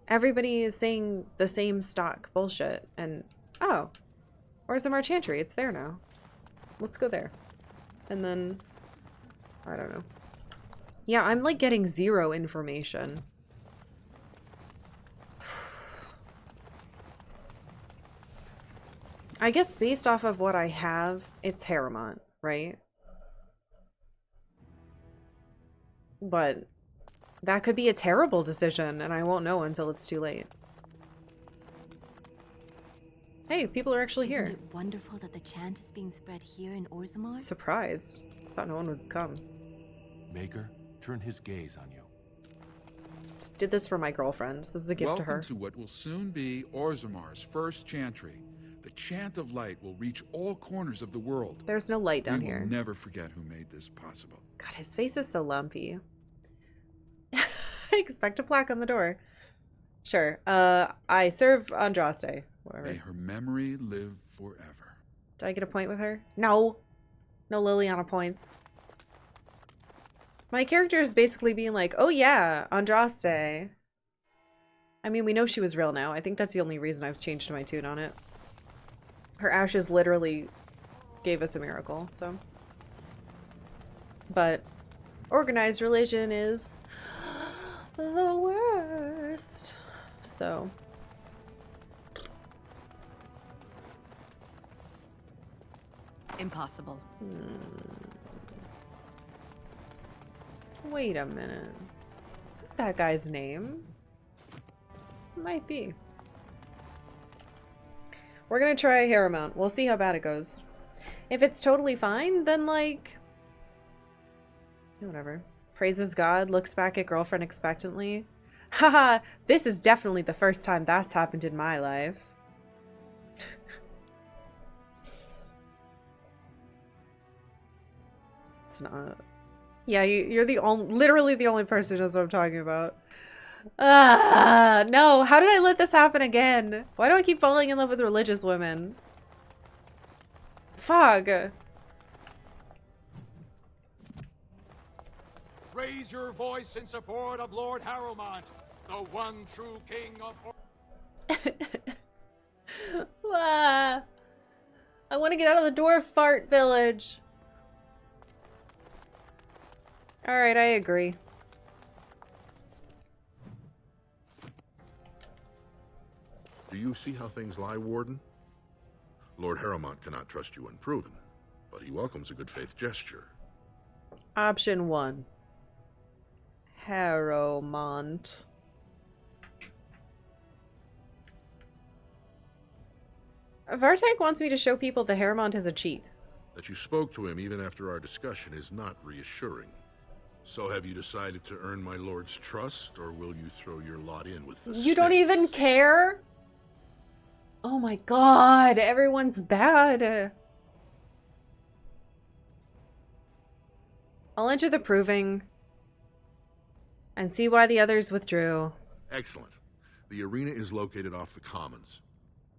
Everybody is saying the same stock bullshit and... Oh. Where's the Marchantry? It's there now. Let's go there. And then... I don't know. Yeah, I'm like getting zero information. I guess based off of what I have, it's Harrowmont, right? But that could be a terrible decision, and I won't know until it's too late. Hey, people are actually here. Isn't it wonderful that the chant is being spread here in Orzammar? Surprised. Thought no one would come. Maker, turn his gaze on you. Did this for my girlfriend. This is a gift to her. Welcome to what will soon be Orzammar's first chantry. The chant of light will reach all corners of the world. There's no light down here. We will never forget who made this possible. God, his face is so lumpy. I expect a plaque on the door. Sure. I serve Andraste. Whatever. May her memory live forever. Did I get a point with her? No. No Liliana points. My character is basically being like, oh yeah, Andraste. I mean, we know she was real now. I think that's the only reason I've changed my tune on it. Her ashes literally gave us a miracle, so. But organized religion is the worst. So. Impossible. Wait a minute. Is that guy's name? Might be. We're gonna try Harrowmont. We'll see how bad it goes. If it's totally fine, then like... whatever. Praises God, looks back at girlfriend expectantly. Haha, this is definitely the first time that's happened in my life. It's not. Yeah, you're the only, literally the only person who knows what I'm talking about. No, how did I let this happen again? Why do I keep falling in love with religious women? Fuck. Raise your voice in support of Lord Harrowmont, the one true king of... I want to get out of the dwarf fart village. Alright, I agree. Do you see how things lie, Warden? Lord Harrowmont cannot trust you unproven, but he welcomes a good faith gesture. Option 1. Harrowmont. Vartag wants me to show people that Harrowmont is a cheat. That you spoke to him even after our discussion is not reassuring. So have you decided to earn my lord's trust, or will you throw your lot in with the You don't even care? Oh my god, everyone's bad. I'll enter the proving and see why the others withdrew. Excellent. The arena is located off the Commons.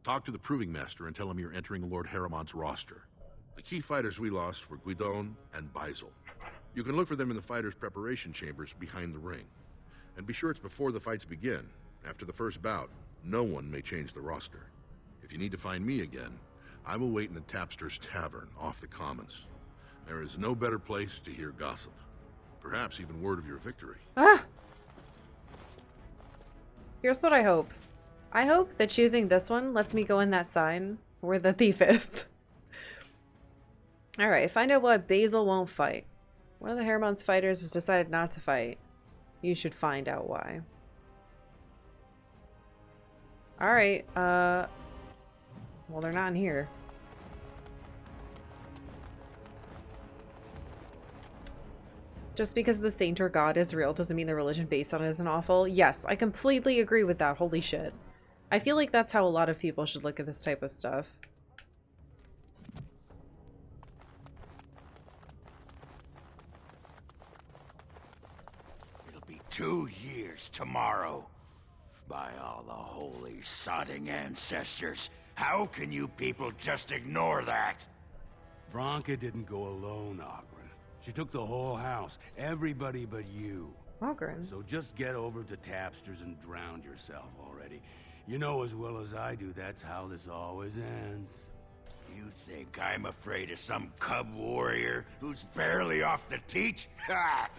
Talk to the proving master and tell him you're entering Lord Harrowmont's roster. The key fighters we lost were Guidon and Beisel. You can look for them in the fighters' preparation chambers behind the ring. And be sure it's before the fights begin. After the first bout, no one may change the roster. If you need to find me again, I will wait in the Tapster's Tavern off the Commons. There is no better place to hear gossip. Perhaps even word of your victory. Ah! Here's what I hope. I hope that choosing this one lets me go in that sign where the thief is. Alright, find out what Basil won't fight. One of the Harrowmont's fighters has decided not to fight. You should find out why. Alright, well, they're not in here. Just because the saint or god is real doesn't mean the religion based on it isn't awful. Yes, I completely agree with that. Holy shit. I feel like that's how a lot of people should look at this type of stuff. It'll be 2 years tomorrow. By all the holy sodding ancestors, how can you people just ignore that? Bronca didn't go alone, Ogren. She took the whole house, everybody but you. Ogren? So just get over to Tapster's and drown yourself already. You know as well as I do, that's how this always ends. You think I'm afraid of some cub warrior who's barely off the teat? Ha!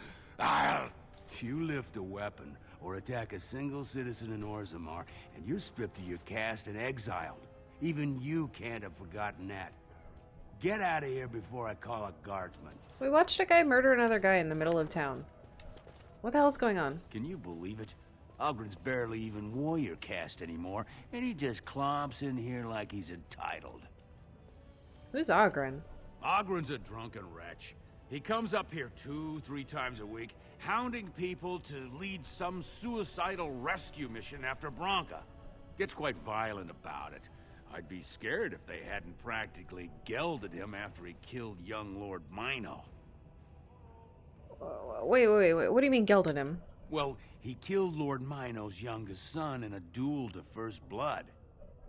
You lift a weapon or attack a single citizen in Orzammar, and you're stripped of your caste and exiled. Even you can't have forgotten that. Get out of here before I call a guardsman. We watched a guy murder another guy in the middle of town. What the hell's going on? Can you believe it? Ogren's barely even warrior caste anymore, and he just clomps in here like he's entitled. Who's Ogren? Ogren's a drunken wretch. He comes up here 2-3 times a week, hounding people to lead some suicidal rescue mission after Branka. Gets quite violent about it. I'd be scared if they hadn't practically gelded him after he killed young Lord Mino. Wait. What do you mean gelded him? Well, he killed Lord Mino's youngest son in a duel to first blood.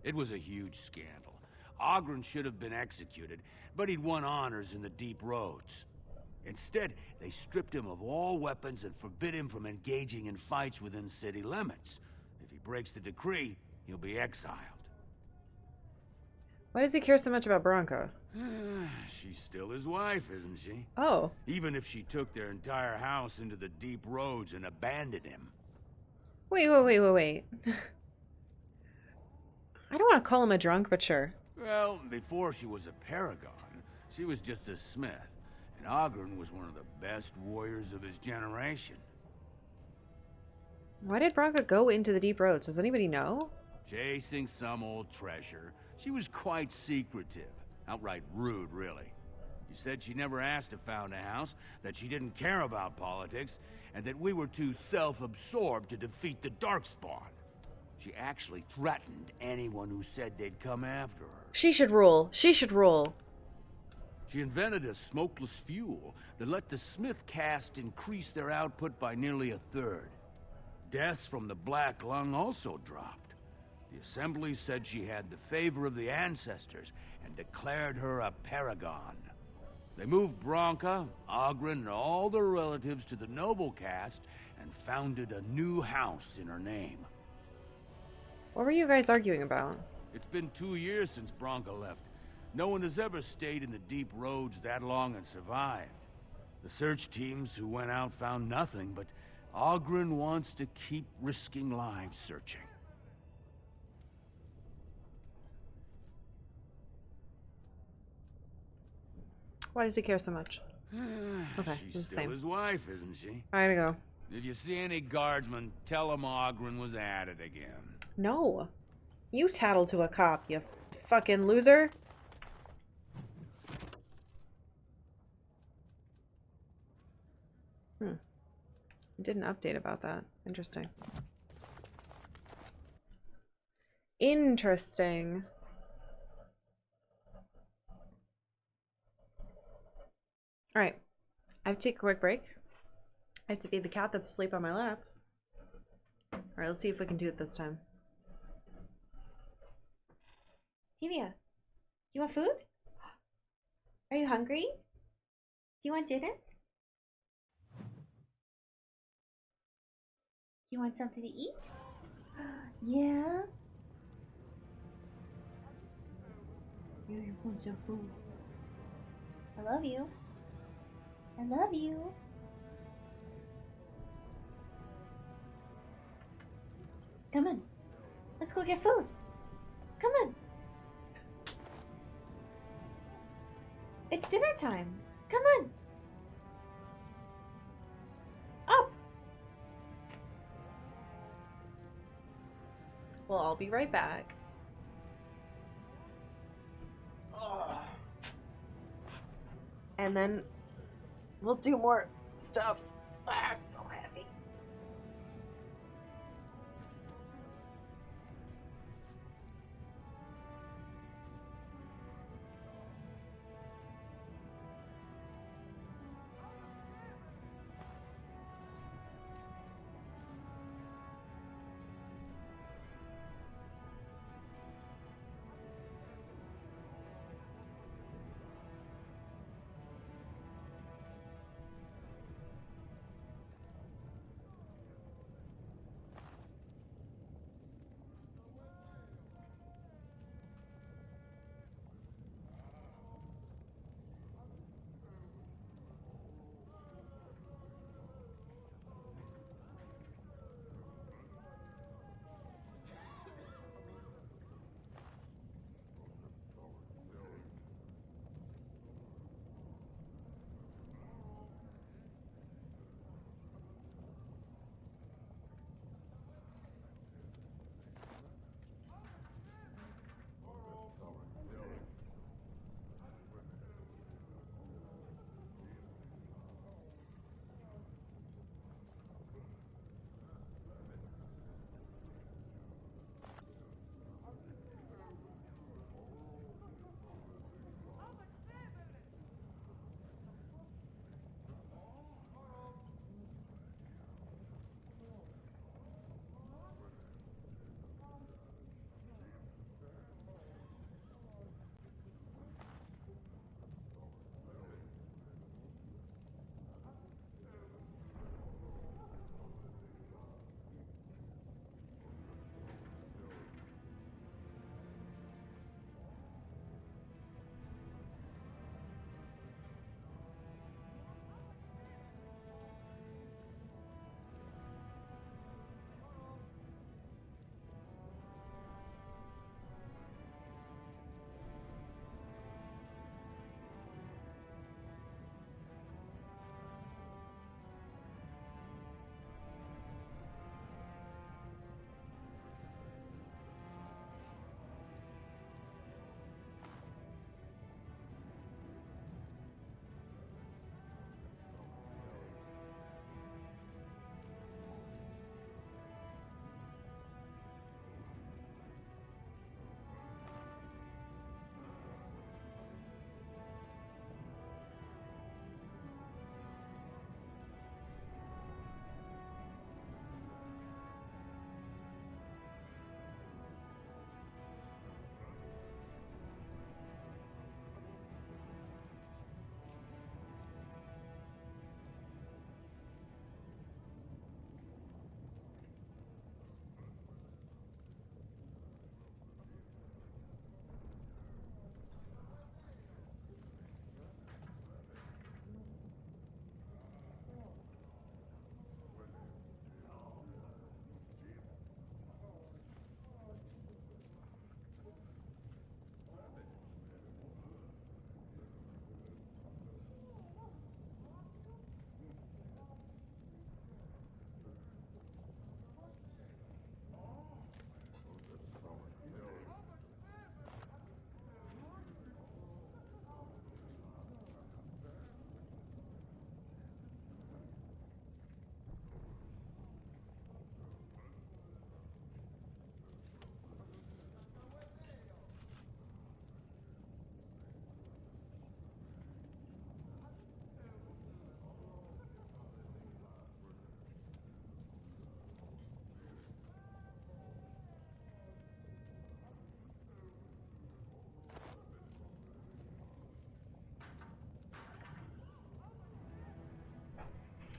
It was a huge scandal. Ogren should have been executed, but he'd won honors in the deep roads. Instead, they stripped him of all weapons and forbid him from engaging in fights within city limits. If he breaks the decree, he'll be exiled. Why does he care so much about Branka? She's still his wife, isn't she? Oh. Even if she took their entire house into the deep roads and abandoned him. Wait. I don't want to call him a drunk, but sure. Well, before she was a paragon, she was just a smith. And Ogren was one of the best warriors of his generation. Why did Branka go into the deep roads? Does anybody know? Chasing some old treasure. She was quite secretive. Outright rude, really. She said she never asked to found a house, that she didn't care about politics, and that we were too self-absorbed to defeat the Darkspawn. She actually threatened anyone who said they'd come after her. She should rule. She invented a smokeless fuel that let the Smith caste increase their output by nearly 1/3. Deaths from the Black Lung also dropped. The Assembly said she had the favor of the ancestors and declared her a paragon. They moved Branka, Ogren, and all their relatives to the noble caste and founded a new house in her name. What were you guys arguing about? It's been 2 years since Branka left. No one has ever stayed in the deep roads that long and survived. The search teams who went out found nothing, but Ogren wants to keep risking lives searching. Why does he care so much? Okay, She's it's the still same. his wife, isn't she? I gotta go. If you see any guardsmen, tell them Ogren was at it again. No. You tattle to a cop, you fucking loser. Did an update about that. Interesting. Interesting. Alright. I have to take a quick break. I have to feed the cat that's asleep on my lap. Alright, let's see if we can do it this time. Tivia, you want food? Are you hungry? Do you want dinner? You want something to eat? Yeah? You want some food? I love you. I love you. Come on. Let's go get food. Come on. It's dinner time. Come on. Up. Well, I'll be right back. And then we'll do more stuff. So heavy.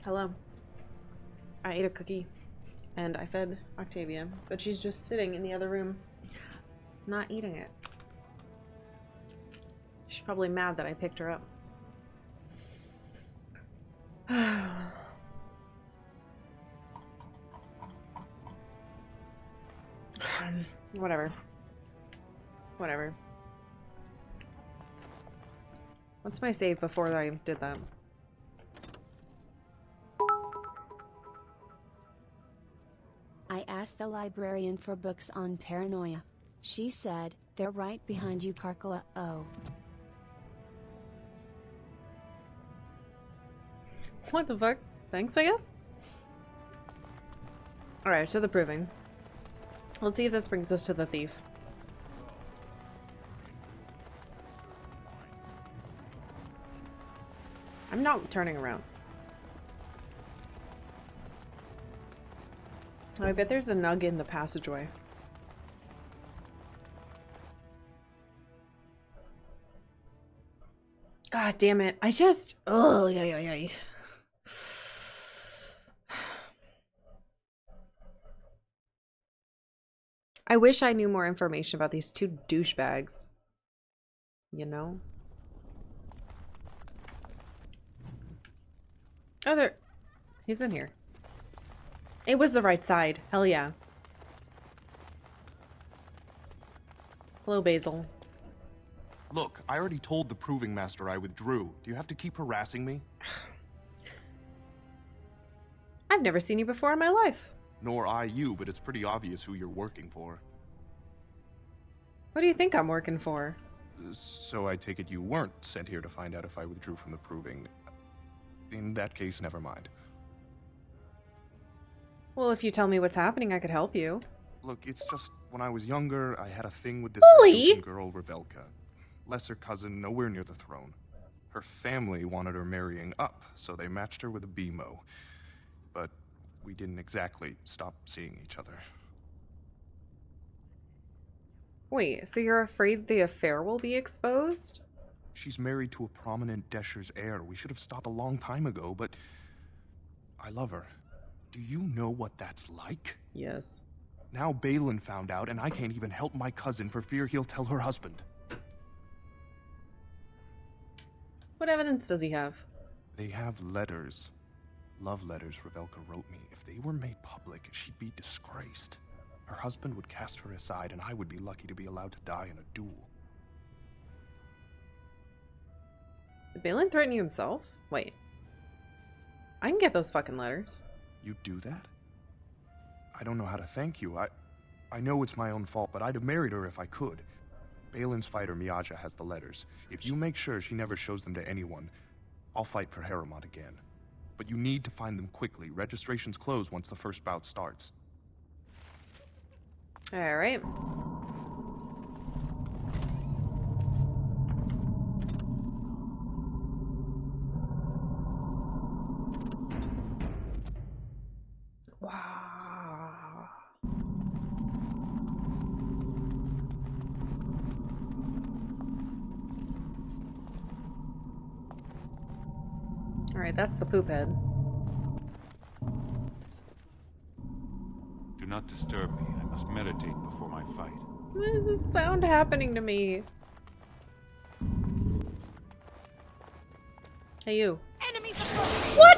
Hello. I ate a cookie and I fed Octavia, but she's just sitting in the other room, not eating it. She's probably mad that I picked her up. Whatever. Whatever. What's my save before I did that? I asked the librarian for books on paranoia. She said, they're right behind you, Karkalla. Oh. What the fuck? Thanks, I guess? Alright, to the proving. Let's see if this brings us to the thief. I'm not turning around. I bet there's a nug in the passageway. God damn it. I just... Oh, yeah. I wish I knew more information about these two douchebags. You know? Oh, there... He's in here. It was the right side. Hell yeah. Hello, Basil. Look, I already told the Proving Master I withdrew. Do you have to keep harassing me? I've never seen you before in my life. Nor I you, but it's pretty obvious who you're working for. What do you think I'm working for? So I take it you weren't sent here to find out if I withdrew from the Proving. In that case, never mind. Well, if you tell me what's happening, I could help you. Look, it's just, when I was younger, I had a thing with this girl, Revelka. Lesser cousin, nowhere near the throne. Her family wanted her marrying up, so they matched her with a BMO. But we didn't exactly stop seeing each other. Wait, so you're afraid the affair will be exposed? She's married to a prominent Desher's heir. We should have stopped a long time ago, but I love her. Do you know what that's like? Yes. Now Balin found out, and I can't even help my cousin for fear he'll tell her husband. What evidence does he have? They have letters. Love letters Revelka wrote me. If they were made public, she'd be disgraced. Her husband would cast her aside, and I would be lucky to be allowed to die in a duel. Did Balin threaten you himself? Wait. I can get those fucking letters. You do that? I don't know how to thank you. I know it's my own fault, but I'd have married her if I could. Balin's fighter Miaja has the letters. If you make sure she never shows them to anyone, I'll fight for Harrowmont again. But you need to find them quickly. Registrations close once the first bout starts. All right. Wow. All right, that's the poop head. Do not disturb me. I must meditate before my fight. What is this sound happening to me? Hey, you. Enemies approaching! What?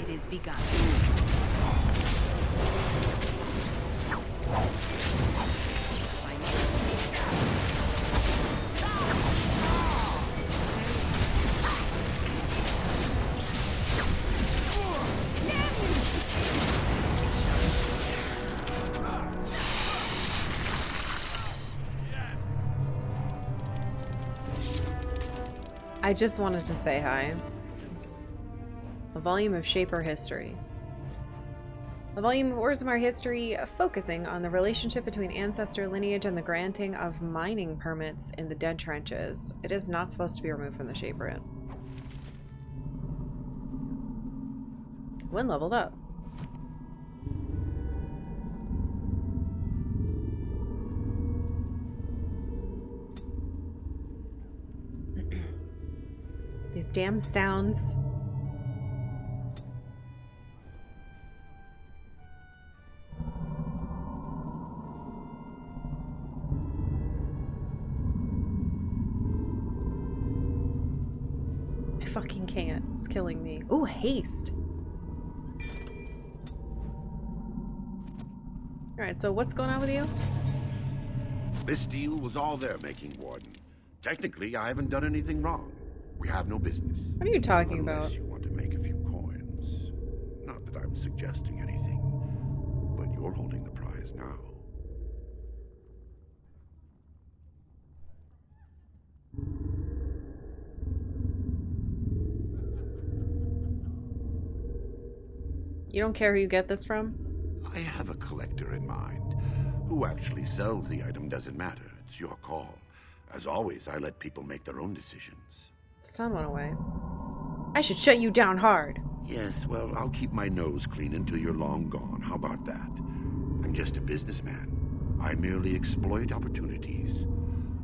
It is begun. I just wanted to say hi. A volume of Shaper history. A volume of Orzammar history focusing on the relationship between ancestor lineage and the granting of mining permits in the Dead Trenches. It is not supposed to be removed from the Shaper. When leveled up. These damn sounds. I fucking can't. It's killing me. Ooh, haste. Alright, so what's going on with you? This deal was all their making, Warden. Technically, I haven't done anything wrong. We have no business. What are you talking Unless about? you want to make a few coins. Not that I'm suggesting anything, but you're holding the prize now. You don't care who you get this from? I have a collector in mind. Who actually sells the item doesn't matter. It's your call. As always, I let people make their own decisions. The sun went away. I should shut you down hard. Yes, well, I'll keep my nose clean until you're long gone. How about that? I'm just a businessman. I merely exploit opportunities.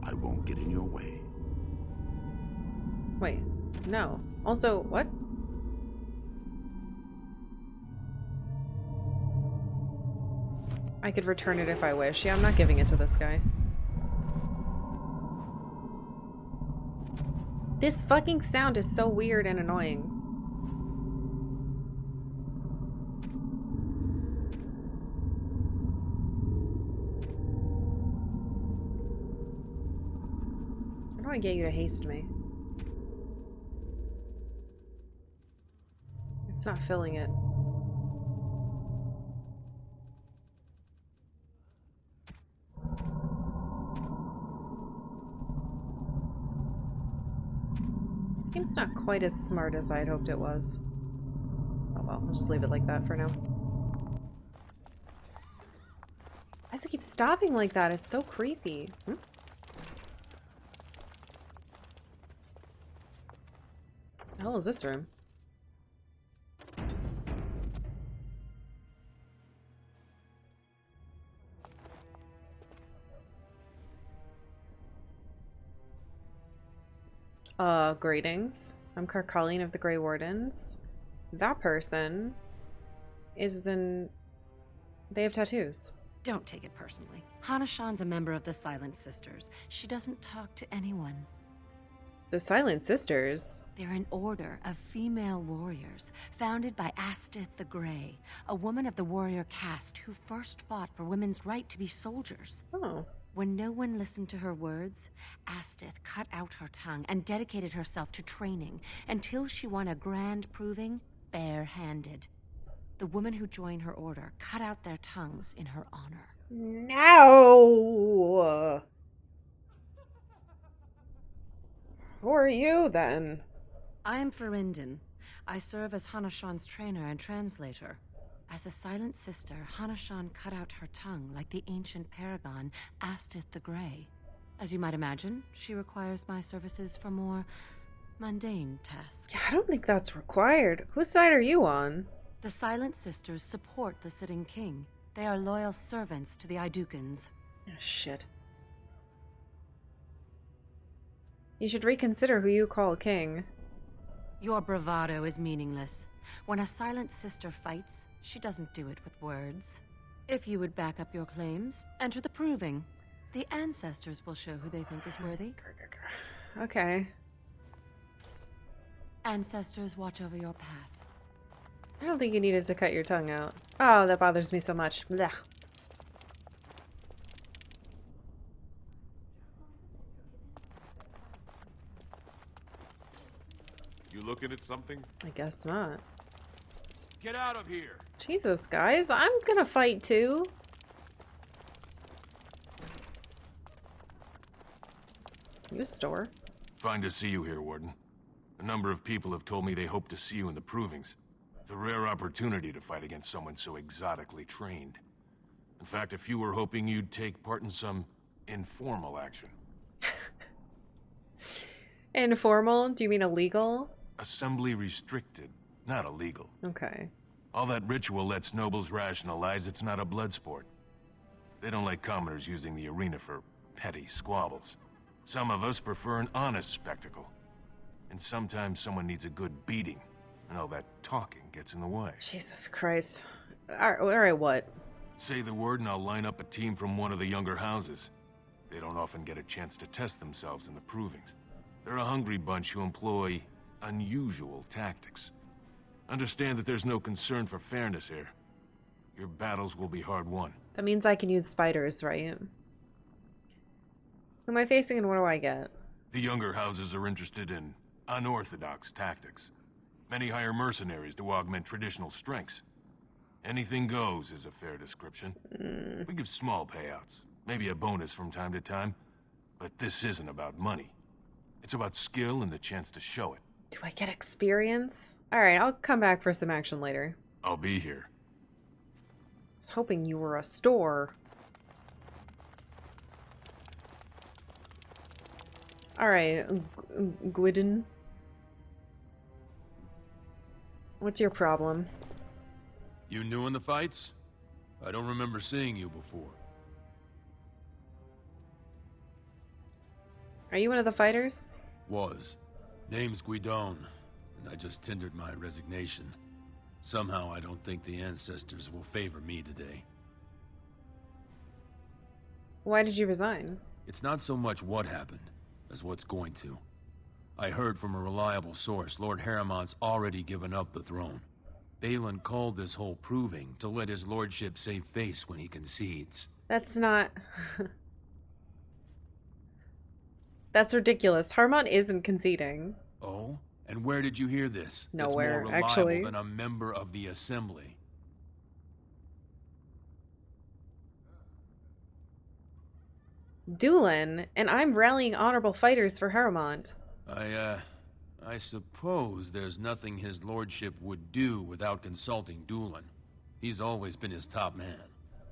I won't get in your way. Wait, no. Also, what? I could return it if I wish. Yeah, I'm not giving it to this guy. This fucking sound is so weird and annoying. How do I get you to haste me? It's not filling it. Game's not quite as smart as I'd hoped it was. Oh well, I'll just leave it like that for now. Why does it keep stopping like that? It's so creepy. The hell is this room? Greetings. I'm Karkalla of the Grey Wardens. That person is in... They have tattoos. Don't take it personally. Hana-shan's a member of the Silent Sisters. She doesn't talk to anyone. The Silent Sisters? They're an order of female warriors, founded by Astith the Grey, a woman of the warrior caste who first fought for women's right to be soldiers. Oh. When no one listened to her words, Astith cut out her tongue and dedicated herself to training until she won a grand proving bare-handed. The women who joined her order cut out their tongues in her honor. No! Who are you, then? I am Ferinden. I serve as Hana-shan's trainer and translator. As a Silent Sister, Hana-shan cut out her tongue like the ancient paragon Astith the Grey. As you might imagine, she requires my services for more mundane tasks. Yeah, I don't think that's required. Whose side are you on? The Silent Sisters support the sitting king. They are loyal servants to the Idukans. Oh, shit. You should reconsider who you call king. Your bravado is meaningless. When a Silent Sister fights, she doesn't do it with words. If you would back up your claims, enter the proving. The ancestors will show who they think is worthy. Okay. Ancestors watch over your path. I don't think you needed to cut your tongue out. Oh, that bothers me so much. Blech. You looking at something? I guess not. Get out of here! Jesus, guys, I'm gonna fight too. You store. Fine to see you here, Warden. A number of people have told me they hope to see you in the provings. It's a rare opportunity to fight against someone so exotically trained. In fact, a few were hoping you'd take part in some informal action. Informal? Do you mean illegal? Assembly restricted, not illegal. Okay. All that ritual lets nobles rationalize it's not a blood sport. They don't like commoners using the arena for petty squabbles. Some of us prefer an honest spectacle. And sometimes someone needs a good beating, and all that talking gets in the way. Jesus Christ. Alright, what? Say the word and I'll line up a team from one of the younger houses. They don't often get a chance to test themselves in the provings. They're a hungry bunch who employ unusual tactics. Understand that there's no concern for fairness here. Your battles will be hard won. That means I can use spiders, right? Who am I facing and what do I get? The younger houses are interested in unorthodox tactics. Many hire mercenaries to augment traditional strengths. Anything goes is a fair description. We give small payouts, maybe a bonus from time to time, but this isn't about money. It's about skill and the chance to show it. Do I get experience? Alright, I'll come back for some action later. I'll be here. I was hoping you were a store. Alright, Gwydon. What's your problem? You new in the fights? I don't remember seeing you before. Are you one of the fighters? Was. Name's Guidon, and I just tendered my resignation. Somehow I don't think the ancestors will favor me today. Why did you resign? It's not so much what happened, as what's going to. I heard from a reliable source Lord Harriman's already given up the throne. Balin called this whole proving to let his lordship save face when he concedes. That's not... That's ridiculous. Harmon isn't conceding. Oh? And where did you hear this? Nowhere, it's more reliable actually. Than a member of the Assembly. Doolin, and I'm rallying honorable fighters for Harrowmont. I suppose there's nothing his lordship would do without consulting Doolin. He's always been his top man.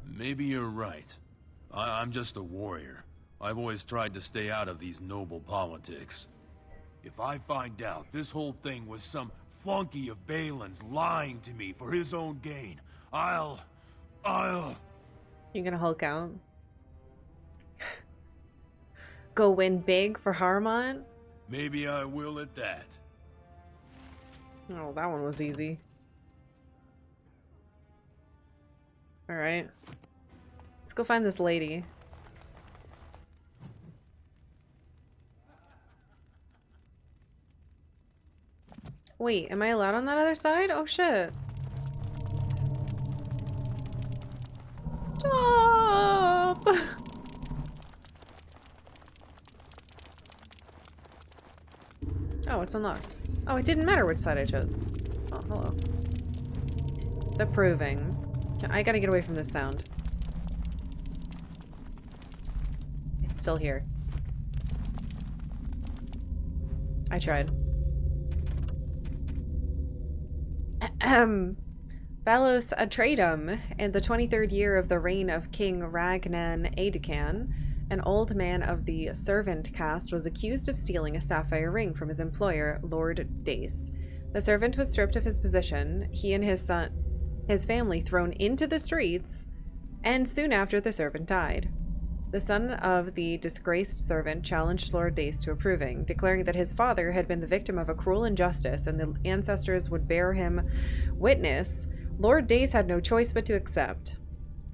Maybe you're right. I'm just a warrior. I've always tried to stay out of these noble politics. If I find out this whole thing was some flunky of Balin's lying to me for his own gain, I'll... You're gonna Hulk out? Go win big for Harmont? Maybe I will at that. Oh, that one was easy. Alright. Let's go find this lady. Wait, am I allowed on that other side? Oh shit. Stop! Oh, it's unlocked. Oh, it didn't matter which side I chose. Oh, hello. The proving. I gotta get away from this sound. It's still here. I tried. Valos Atreidum, in the 23rd year of the reign of King Ragnan Aedecan, an old man of the servant caste was accused of stealing a sapphire ring from his employer, Lord Dace. The servant was stripped of his position, he and his family thrown into the streets, and soon after the servant died. The son of the disgraced servant challenged Lord Dace to a proving, declaring that his father had been the victim of a cruel injustice and the ancestors would bear him witness. Lord Dace had no choice but to accept.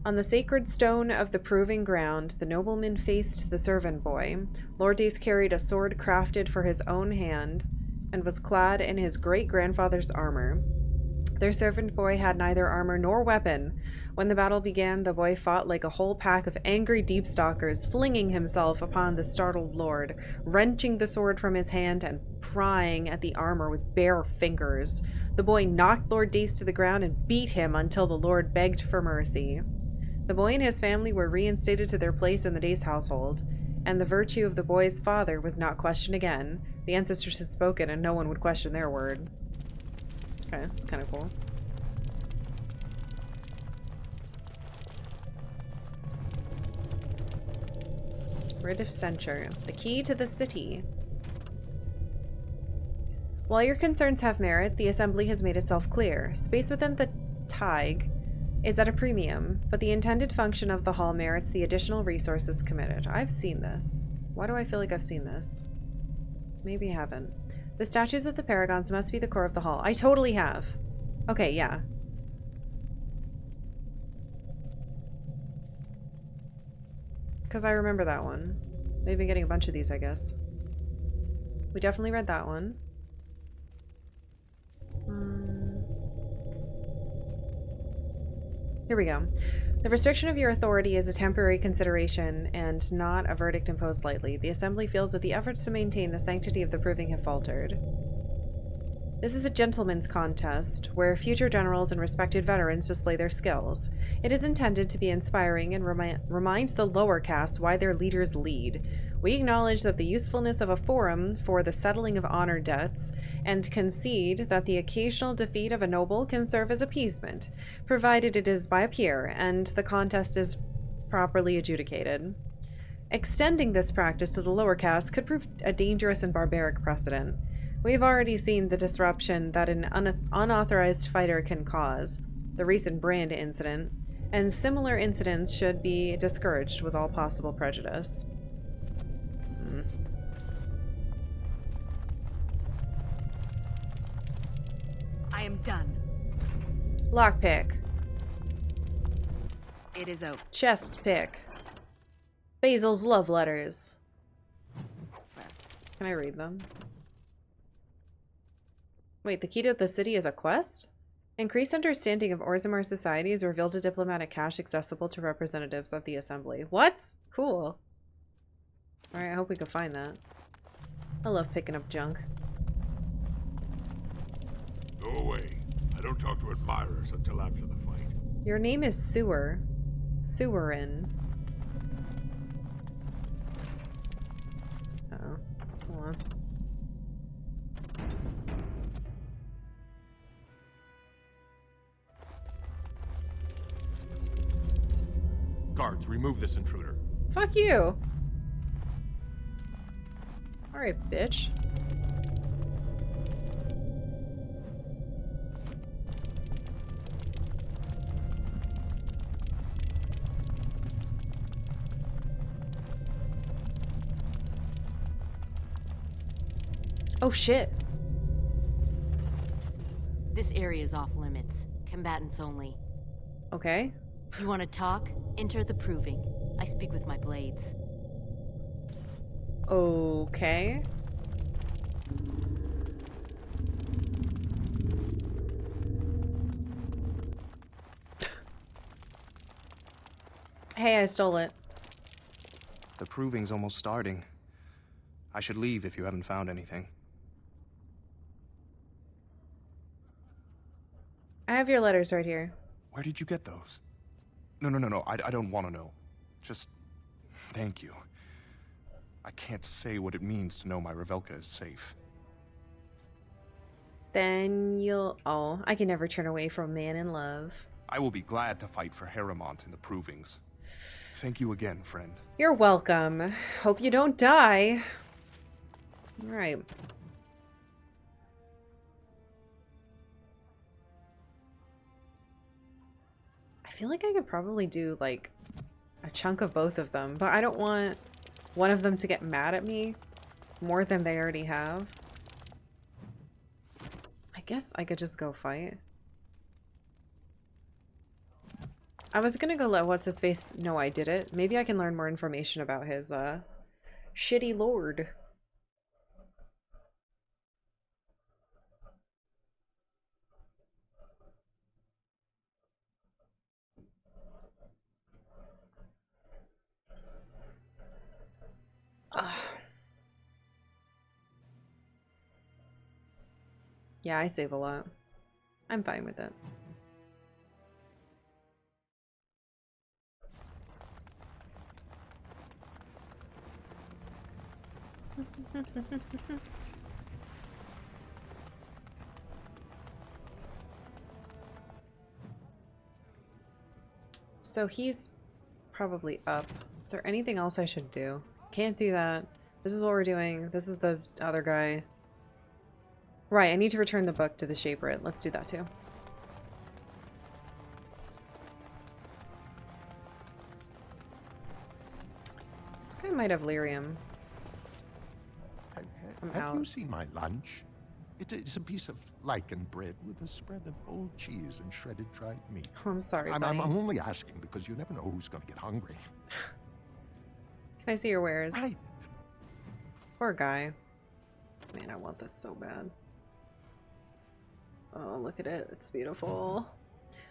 On the sacred stone of the proving ground, the nobleman faced the servant boy. Lord Dace carried a sword crafted for his own hand and was clad in his great-grandfather's armor. Their servant boy had neither armor nor weapon. When the battle began, the boy fought like a whole pack of angry deepstalkers, flinging himself upon the startled lord, wrenching the sword from his hand and prying at the armor with bare fingers. The boy knocked Lord Dace to the ground and beat him until the lord begged for mercy. The boy and his family were reinstated to their place in the Dace household, and the virtue of the boy's father was not questioned again. The ancestors had spoken, and no one would question their word. Okay, that's kind of cool. Writ of Censure. The key to the city. While your concerns have merit, the Assembly has made itself clear. Space within the Tig is at a premium, but the intended function of the hall merits the additional resources committed. I've seen this. Why do I feel like I've seen this? Maybe I haven't. The statues of the paragons must be the core of the hall. I totally have. Okay, yeah. Because I remember that one. They've been getting a bunch of these, I guess. We definitely read that one. Here we go. The restriction of your authority is a temporary consideration and not a verdict imposed lightly. The Assembly feels that the efforts to maintain the sanctity of the proving have faltered. This is a gentleman's contest, where future generals and respected veterans display their skills. It is intended to be inspiring and remind the lower castes why their leaders lead. We acknowledge that the usefulness of a forum for the settling of honor debts, and concede that the occasional defeat of a noble can serve as appeasement, provided it is by a peer and the contest is properly adjudicated. Extending this practice to the lower castes could prove a dangerous and barbaric precedent. We've already seen the disruption that an unauthorized fighter can cause, the recent Brand incident, and similar incidents should be discouraged with all possible prejudice. I am done. Lockpick. It is over. Chest pick. Basil's love letters. Can I read them? Wait, the key to the city is a quest? Increased understanding of Orzammar societies revealed a diplomatic cache accessible to representatives of the Assembly. What? Cool. Alright, I hope we can find that. I love picking up junk. Go away. I don't talk to admirers until after the fight. Your name is Sewer. Sewerin. Uh-oh. Hold on. Guards, remove this intruder. Fuck you! Alright, bitch. Oh shit. This area is off limits. Combatants only. Okay. If you want to talk, enter the proving. I speak with my blades. Okay. Hey, I stole it. The proving's almost starting. I should leave if you haven't found anything. I have your letters right here. Where did you get those? No. I don't want to know. Just thank you. I can't say what it means to know my Revelka is safe. Then you'll... Oh, I can never turn away from a man in love. I will be glad to fight for Harrowmont in the provings. Thank you again, friend. You're welcome. Hope you don't die. Alright. I feel like I could probably do, like, a chunk of both of them, but I don't want one of them to get mad at me more than they already have. I guess I could just go fight. I was gonna go let what's-his-face know I did it. Maybe I can learn more information about his, shitty lord. Ugh. Yeah, I save a lot. I'm fine with it. So he's probably up. Is there anything else I should do? Can't do that. This is what we're doing. This is the other guy. Right, I need to return the book to the Shaperit. Let's do that too. This guy might have lyrium. Have you seen my lunch? It is a piece of lichen bread with a spread of old cheese and shredded dried meat. Oh, I'm sorry, I'm buddy. only asking because you never know who's going to get hungry. Can I see your wares? Right. Poor guy. Man, I want this so bad. Oh, look at it. It's beautiful.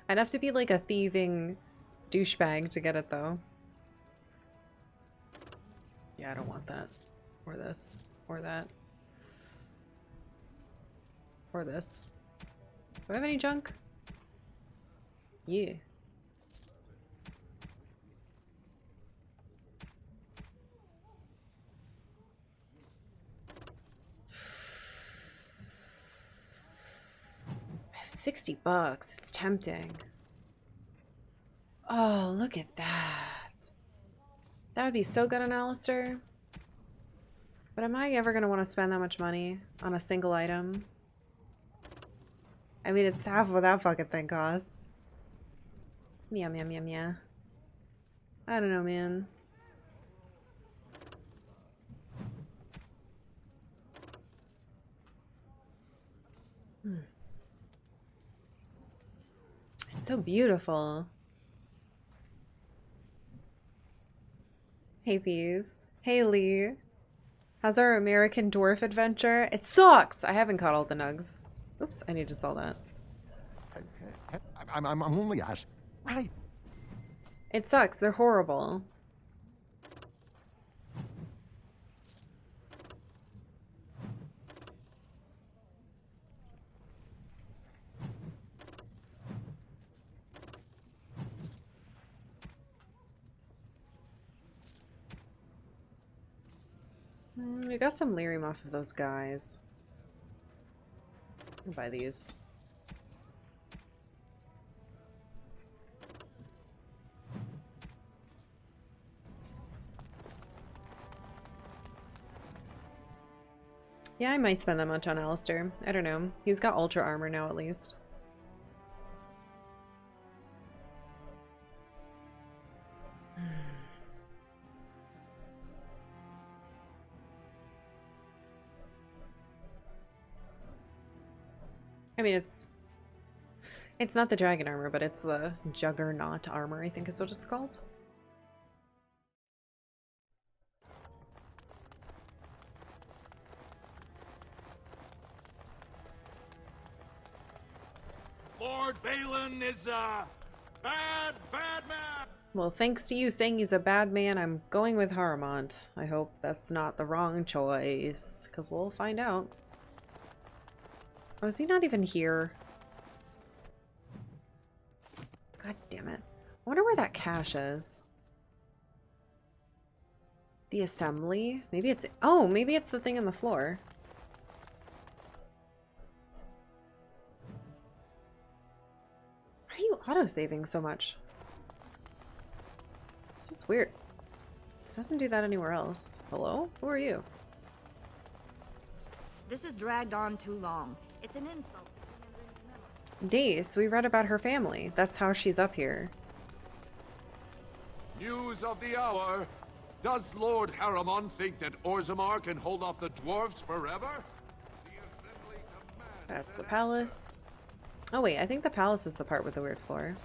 I'd have to be like a thieving douchebag to get it, though. Yeah, I don't want that. Or this. Or that. Or this. Do I have any junk? Yeah. I have 60 bucks. It's tempting. Oh, look at that. That would be so good on Alistair. But am I ever going to want to spend that much money on a single item? I mean, it's half of what that fucking thing costs. Meow, meow, meow, meow. I don't know, man. It's so beautiful. Hey, Bees. Hey, Lee. How's our American Dwarf adventure? It sucks! I haven't caught all the nugs. Oops, I need to sell that. I'm only asking. Right. It sucks. They're horrible. We got some lyrium off of those guys. I'll buy these. Yeah, I might spend that much on Alistair. I don't know. He's got ultra armor now, at least. I mean, it's not the dragon armor, but it's the juggernaut armor, I think is what it's called. Lord Balin is a bad man. Well, thanks to you saying he's a bad man, I'm going with Haramont. I hope that's not the wrong choice, because we'll find out. Oh, is he not even here? God damn it. I wonder where that cache is. The assembly? Maybe it's... Oh, maybe it's the thing on the floor. Why are you auto-saving so much? This is weird. It doesn't do that anywhere else. Hello? Who are you? This has dragged on too long. It's an insult. Dace, we read about her family. That's how she's up here. News of the hour. Does Lord Harriman think that Orzammar can hold off the dwarves forever? That's the palace. Oh wait, I think the palace is the part with the weird floor.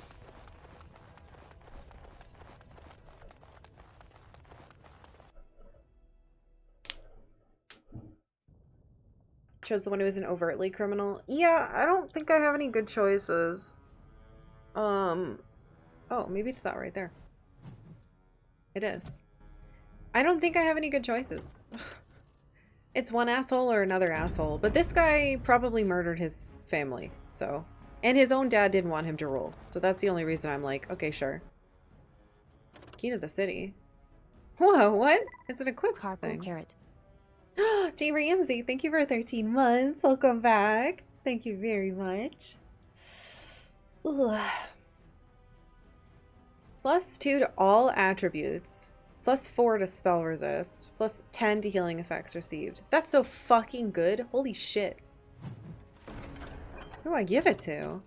Chose the one who isn't overtly criminal. Yeah, I don't think I have any good choices. Oh, maybe it's that right there. It is. I don't think I have any good choices. It's one asshole or another asshole, but this guy probably murdered his family, so. And his own dad didn't want him to rule, so that's the only reason I'm like, okay, sure. Key to the city. Whoa, what? It's an equip thing. Carrot. J. Ramsey, thank you for 13 months. Welcome back. Thank you very much. Ugh. +2 to all attributes. +4 to spell resist. +10 to healing effects received. That's so fucking good. Holy shit. Who do I give it to?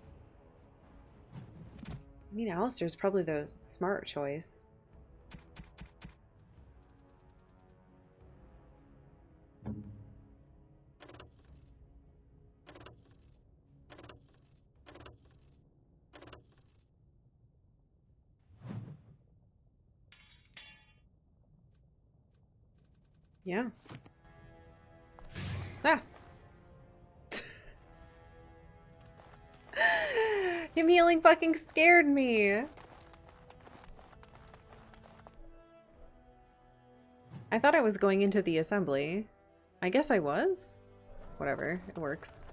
I mean, Alistair's probably the smart choice. Yeah. Ah! Him healing fucking scared me! I thought I was going into the assembly. I guess I was? Whatever, it works.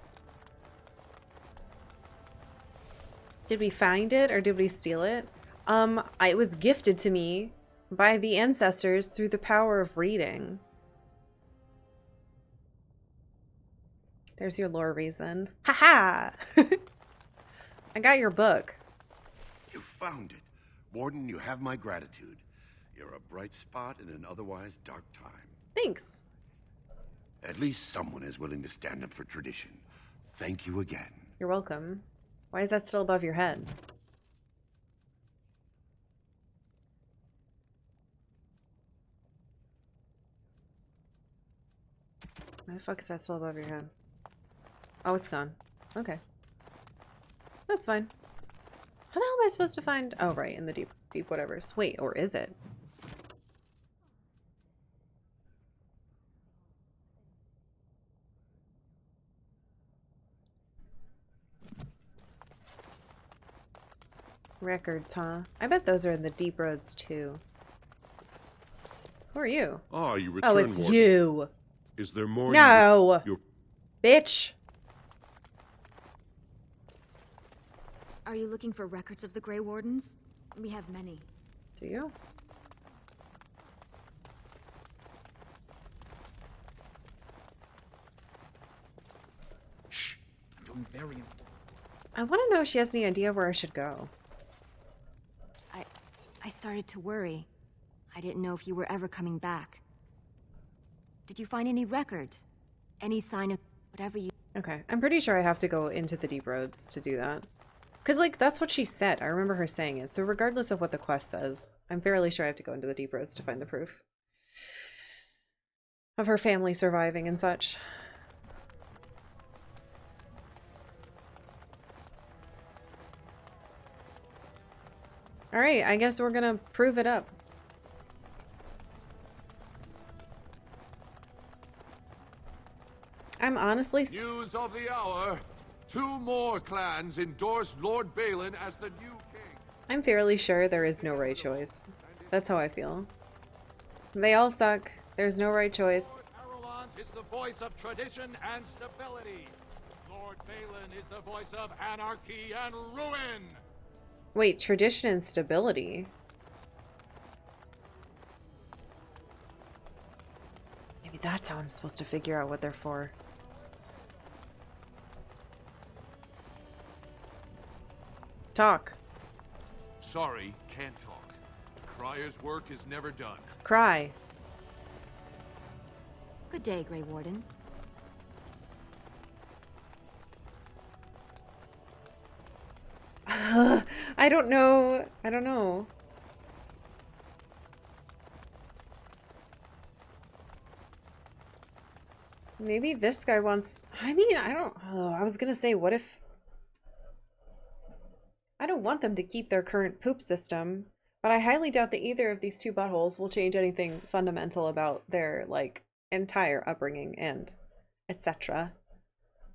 Did we find it or did we steal it? It was gifted to me by the ancestors through the power of reading. There's your lore reason. Haha! I got your book. You found it. Warden, you have my gratitude. You're a bright spot in an otherwise dark time. Thanks. At least someone is willing to stand up for tradition. Thank you again. You're welcome. Why is that still above your head? Why the fuck is that still above your head? Oh, it's gone. Okay. That's fine. How the hell am I supposed to find... Oh, right, in the deep whatevers. Wait, or is it? Records, huh? I bet those are in the deep roads, too. Who are you? Ah, you return, Oh, it's Warden. you! Is there more? No! You're... Bitch! Are you looking for records of the Grey Wardens? We have many. Do you? Shh. I'm doing very important. I want to know if she has any idea where I should go. I started to worry. I didn't know if you were ever coming back. Did you find any records? Any sign of whatever you... Okay, I'm pretty sure I have to go into the deep roads to do that. Because, like, that's what she said. I remember her saying it. So regardless of what the quest says, I'm fairly sure I have to go into the deep roads to find the proof of her family surviving and such. Alright, I guess we're gonna prove it up. I'm honestly... News of the hour. 2 more clans endorsed Lord Balin as the new king. I'm fairly sure there is no right choice. That's how I feel. They all suck. There's no right choice. Harrowmont is the voice of tradition and stability. Lord Balin is the voice of anarchy and ruin. Wait, tradition and stability? Maybe that's how I'm supposed to figure out what they're for. Talk. Sorry, can't talk. Crier's work is never done. Cry. Good day, Grey Warden. I don't know. I don't know. Maybe this guy wants... I mean, I don't... Oh, I was gonna say, what if... I don't want them to keep their current poop system, but I highly doubt that either of these 2 buttholes will change anything fundamental about their, like, entire upbringing and etc.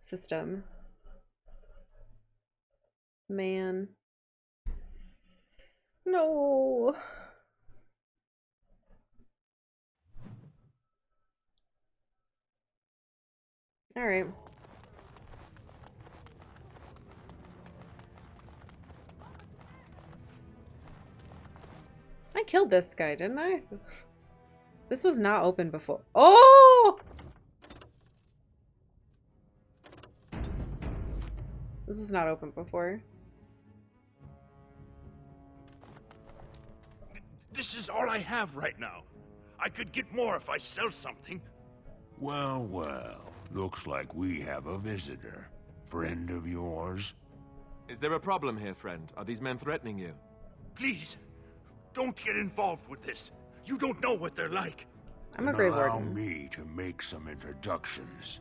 system. Man. No. All right. I killed this guy, didn't I? This was not open before. Oh! This was not open before. This is all I have right now. I could get more if I sell something. Well, well. Looks like we have a visitor. Friend of yours? Is there a problem here, friend? Are these men threatening you? Please, don't get involved with this. You don't know what they're like. I'm a Grey Allow Warden. me to make some introductions.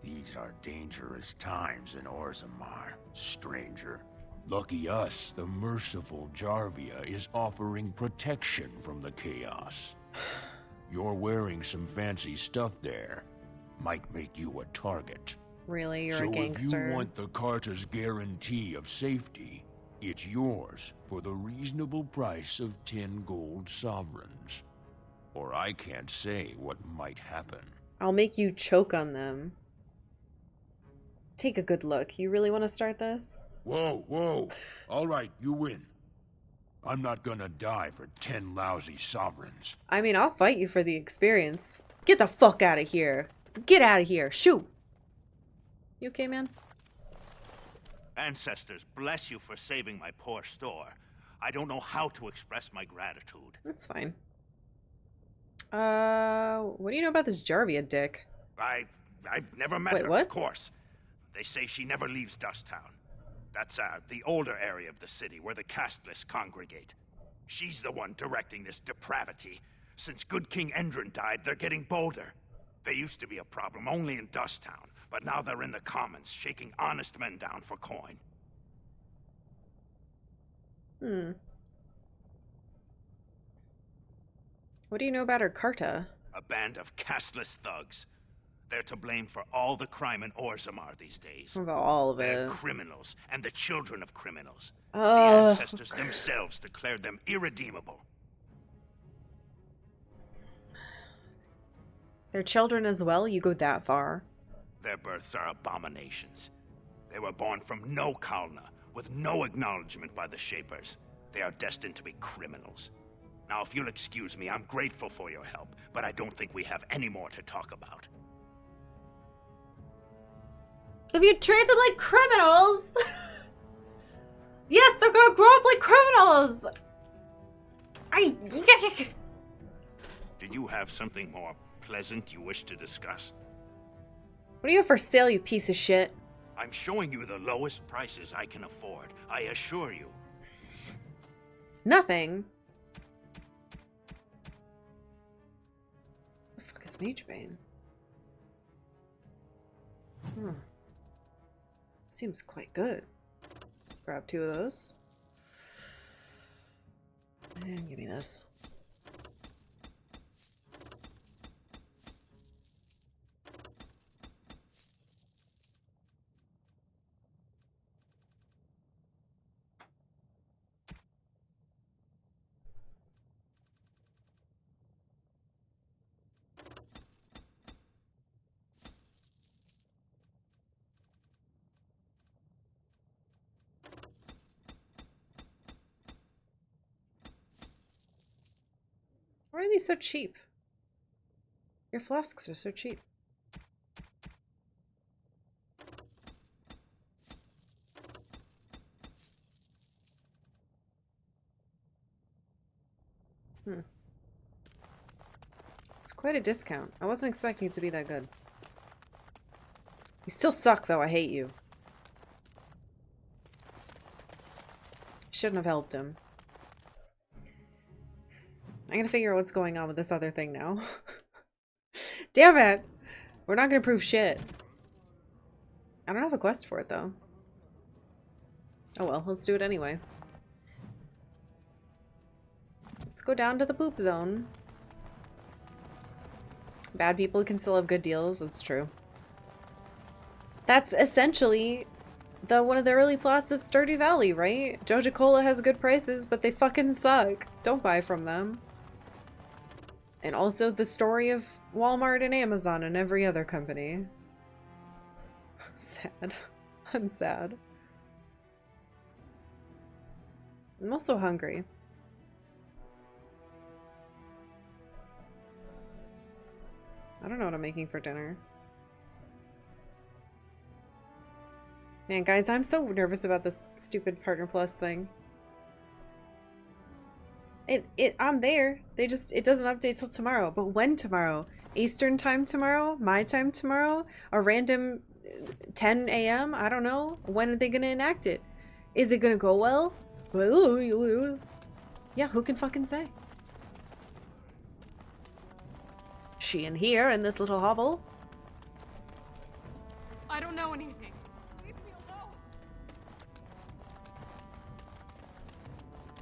These are dangerous times in Orzammar, stranger. Lucky us, the merciful Jarvia is offering protection from the chaos. You're wearing some fancy stuff there. Might make you a target. Really? You're so a gangster. So if you want the Carter's guarantee of safety, it's yours for the reasonable price of 10 gold sovereigns. Or I can't say what might happen. I'll make you choke on them. Take a good look. You really want to start this? Whoa, whoa. All right, you win. I'm not gonna die for 10 lousy sovereigns. I mean, I'll fight you for the experience. Get the fuck out of here. Get out of here. Shoot. You okay, man? Ancestors, bless you for saving my poor store. I don't know how to express my gratitude. That's fine. What do you know about this Jarvia dick? I've never met her, of course. They say she never leaves Dusttown. That's the older area of the city where the casteless congregate. She's the one directing this depravity. Since good King Endrin died, they're getting bolder. They used to be a problem only in Dusttown, but now they're in the commons, shaking honest men down for coin. What do you know about her Karta? A band of casteless thugs. They're to blame for all the crime in Orzammar these days. What about all of They're it? criminals, and the children of criminals. The Oh. ancestors themselves declared them irredeemable. Their children as well? You go that far? Their births are abominations. They were born from no Kalna, with no acknowledgement by the Shapers. They are destined to be criminals. Now, if you'll excuse me, I'm grateful for your help, but I don't think we have any more to talk about. If you treat them like criminals! Yes, they're gonna grow up like criminals! Did you have something more pleasant you wish to discuss? What do you have for sale, you piece of shit? I'm showing you the lowest prices I can afford, I assure you. Nothing. The fuck is Magebane? Seems quite good. Let's grab 2 of those. And give me this. Why are these so cheap? Your flasks are so cheap. It's quite a discount. I wasn't expecting it to be that good. You still suck, though. I hate you. Shouldn't have helped him. I'm gonna figure out what's going on with this other thing now. Damn it! We're not gonna prove shit. I don't have a quest for it, though. Oh well, let's do it anyway. Let's go down to the poop zone. Bad people can still have good deals, it's true. That's essentially one of the early plots of Stardew Valley, right? Joja Cola has good prices, but they fucking suck. Don't buy from them. And also the story of Walmart and Amazon and every other company. Sad. I'm sad. I'm also hungry. I don't know what I'm making for dinner. Man, guys, I'm so nervous about this stupid Partner Plus thing. I'm there. It doesn't update till tomorrow. But when tomorrow? Eastern time tomorrow? My time tomorrow? A random 10 a.m.? I don't know. When are they gonna enact it? Is it gonna go well? Yeah, who can fucking say? She in here in this little hovel? I don't know anything. Leave me alone.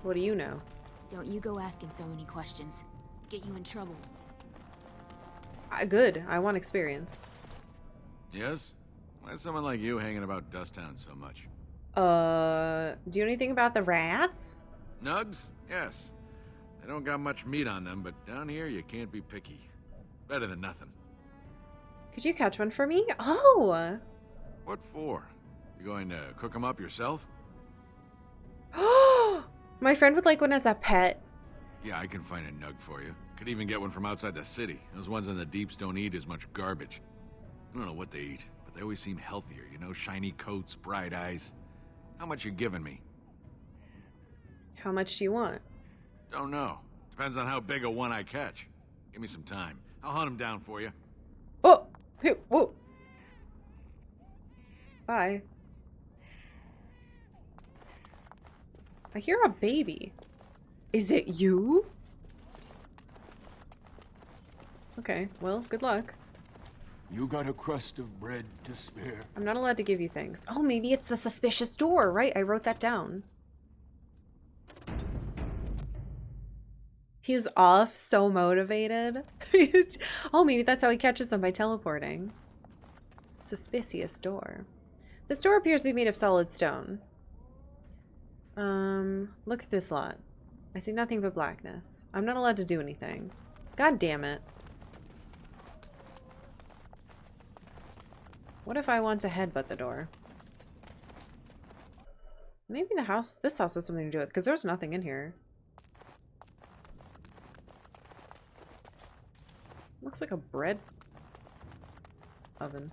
What do you know? Don't you go asking so many questions. Get you in trouble. Good. I want experience. Yes? Why is someone like you hanging about Dusttown so much? Do you know anything about the rats? Nugs? Yes. They don't got much meat on them, but down here you can't be picky. Better than nothing. Could you catch one for me? Oh! What for? You going to cook them up yourself? My friend would like one as a pet. Yeah, I can find a nug for you. Could even get one from outside the city. Those ones in the deeps don't eat as much garbage. I don't know what they eat, but they always seem healthier, you know? Shiny coats, bright eyes. How much you giving me? How much do you want? Don't know. Depends on how big a one I catch. Give me some time. I'll hunt him down for you. Oh! Hey, whoa! Bye. I hear a baby. Is it you? Okay, well, good luck. You got a crust of bread to spare? I'm not allowed to give you things. Oh, maybe it's the suspicious door, right? I wrote that down. He was off, so motivated. Oh, maybe that's how he catches them, by teleporting. Suspicious door. This door appears to be made of solid stone. Look at this lot. I see nothing but blackness. I'm not allowed to do anything. God damn it. What if I want to headbutt the door? Maybe this house has something to do with it, because there's nothing in here. Looks like a bread oven.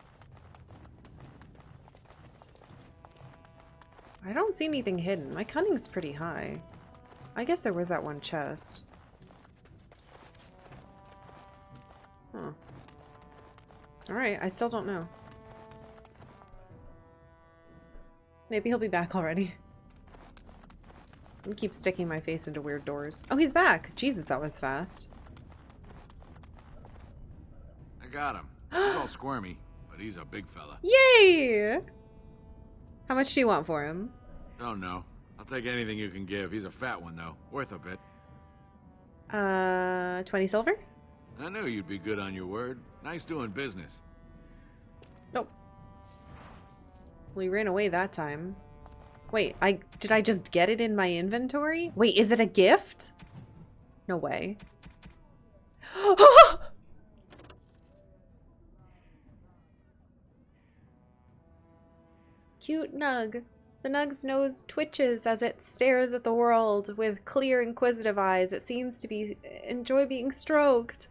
I don't see anything hidden. My cunning's pretty high. I guess there was that one chest. Huh. Alright, I still don't know. Maybe he'll be back already. I'm gonna keep sticking my face into weird doors. Oh, he's back! Jesus, that was fast. I got him. He's all squirmy, but he's a big fella. Yay! How much do you want for him? Don't know. I'll take anything you can give. He's a fat one, though. Worth a bit. 20 silver? I knew you'd be good on your word. Nice doing business. Nope. Well, he ran away that time. Wait, did I just get it in my inventory? Wait, is it a gift? No way. Cute Nug. The Nug's nose twitches as it stares at the world with clear, inquisitive eyes. It seems to enjoy being stroked.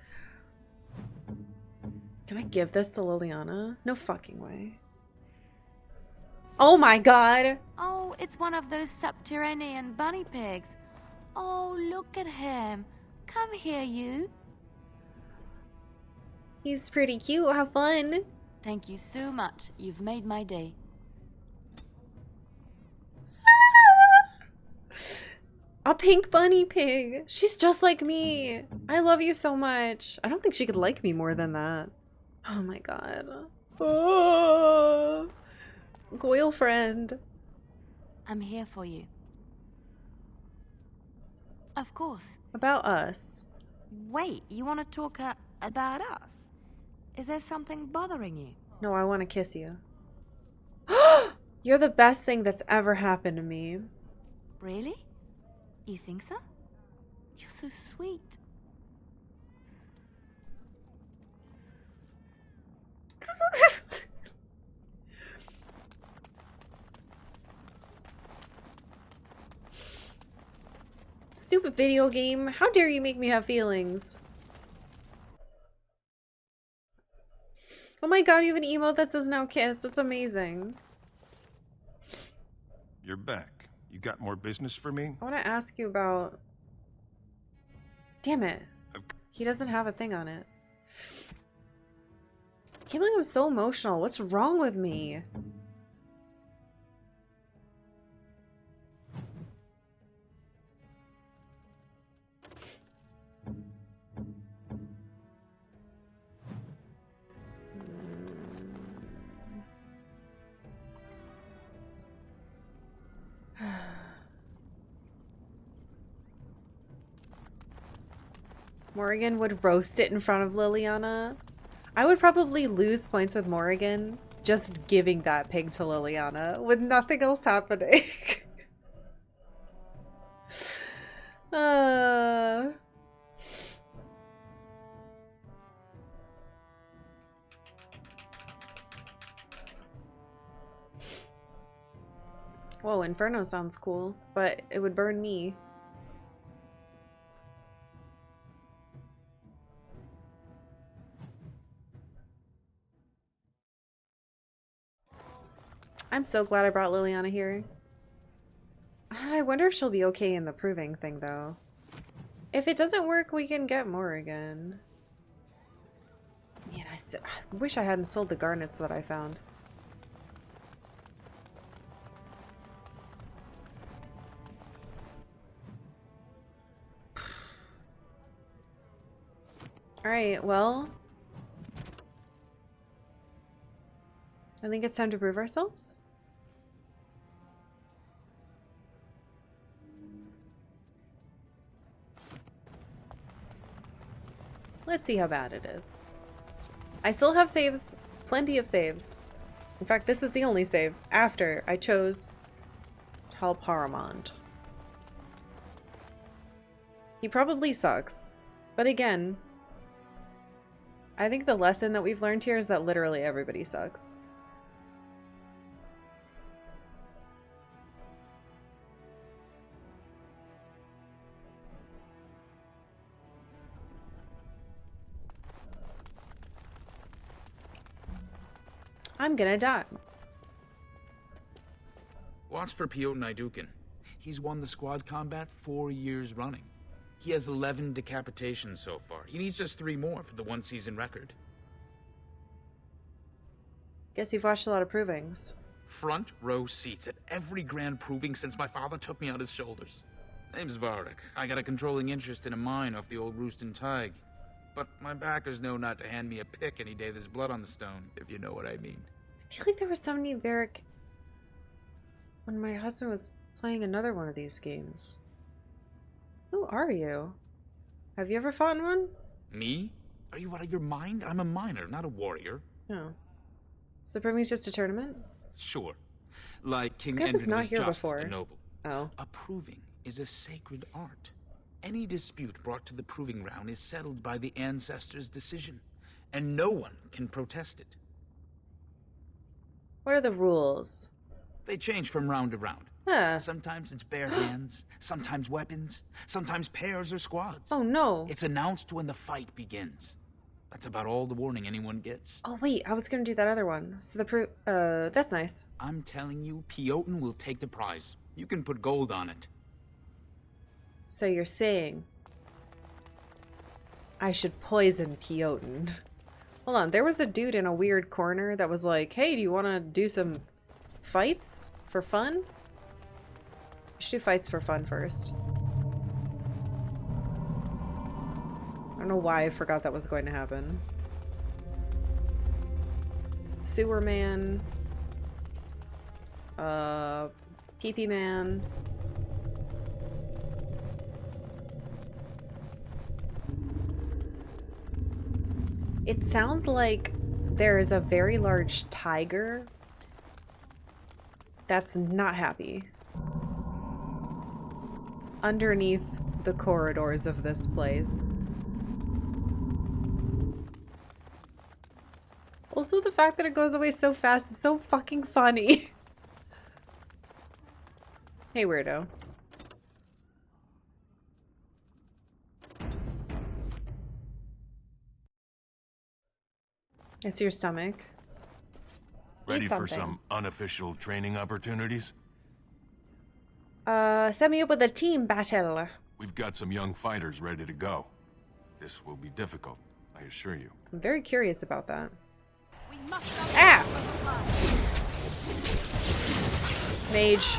Can I give this to Liliana? No fucking way. Oh my god! Oh, it's one of those subterranean bunny pigs. Oh, look at him. Come here, you. He's pretty cute. Have fun. Thank you so much. You've made my day. A pink bunny pig. She's just like me. I love you so much. I don't think she could like me more than that. Oh my god. Oh. Goyle friend. I'm here for you. Of course. About us. Wait, you want to talk about us? Is there something bothering you? No, I want to kiss you. You're the best thing that's ever happened to me. Really? You think so? You're so sweet. Stupid video game. How dare you make me have feelings? Oh my god, you have an emote that says now kiss. That's amazing. You're back. You got more business for me? I want to ask you about... Damn it. He doesn't have a thing on it. I can't believe I'm so emotional. What's wrong with me? Morgan would roast it in front of Liliana. I would probably lose points with Morrigan just giving that pig to Liliana with nothing else happening. Whoa, Inferno sounds cool, but it would burn me. I'm so glad I brought Liliana here. I wonder if she'll be okay in the proving thing, though. If it doesn't work, we can get more again. Man, I wish I hadn't sold the garnets that I found. Alright, well... I think it's time to prove ourselves. Let's see how bad it is. I still have saves, plenty of saves. In fact, this is the only save after I chose Talparamond. He probably sucks, but again, I think the lesson that we've learned here is that literally everybody sucks. I'm gonna die. Watch for Piotr Naidukin. He's won the squad combat 4 years running. He has 11 decapitations so far. He needs just 3 more for the one-season record. Guess you've watched a lot of provings. Front row seats at every grand proving since my father took me on his shoulders. Name's Varric. I got a controlling interest in a mine off the old Roostin Tig. But my backers know not to hand me a pick any day there's blood on the stone, if you know what I mean. I feel like there was somebody Varric when my husband was playing another one of these games. Who are you? Have you ever fought in one? Me? Are you out of your mind? I'm a miner, not a warrior. No. So the proving's just a tournament? Sure. Like King Skip was Endrin not was here just before. a noble. Oh. A proving is a sacred art. Any dispute brought to the proving ground is settled by the ancestors' decision, and no one can protest it. What are the rules? They change from round to round. Huh. Sometimes it's bare hands, sometimes weapons, sometimes pairs or squads. Oh no. It's announced when the fight begins. That's about all the warning anyone gets. Oh wait, I was gonna do that other one. So the that's nice. I'm telling you, Piotr will take the prize. You can put gold on it. So you're saying I should poison Piotr. Hold on, there was a dude in a weird corner that was like, hey, do you want to do some fights for fun? We should do fights for fun first. I don't know why I forgot that was going to happen. Sewer Man. PP Man. It sounds like there is a very large tiger that's not happy underneath the corridors of this place. Also, the fact that it goes away so fast is so fucking funny. Hey, weirdo. It's your stomach. Ready for some unofficial training opportunities? Set me up with a team battle. We've got some young fighters ready to go. This will be difficult, I assure you. I'm very curious about that. Ah! Mage.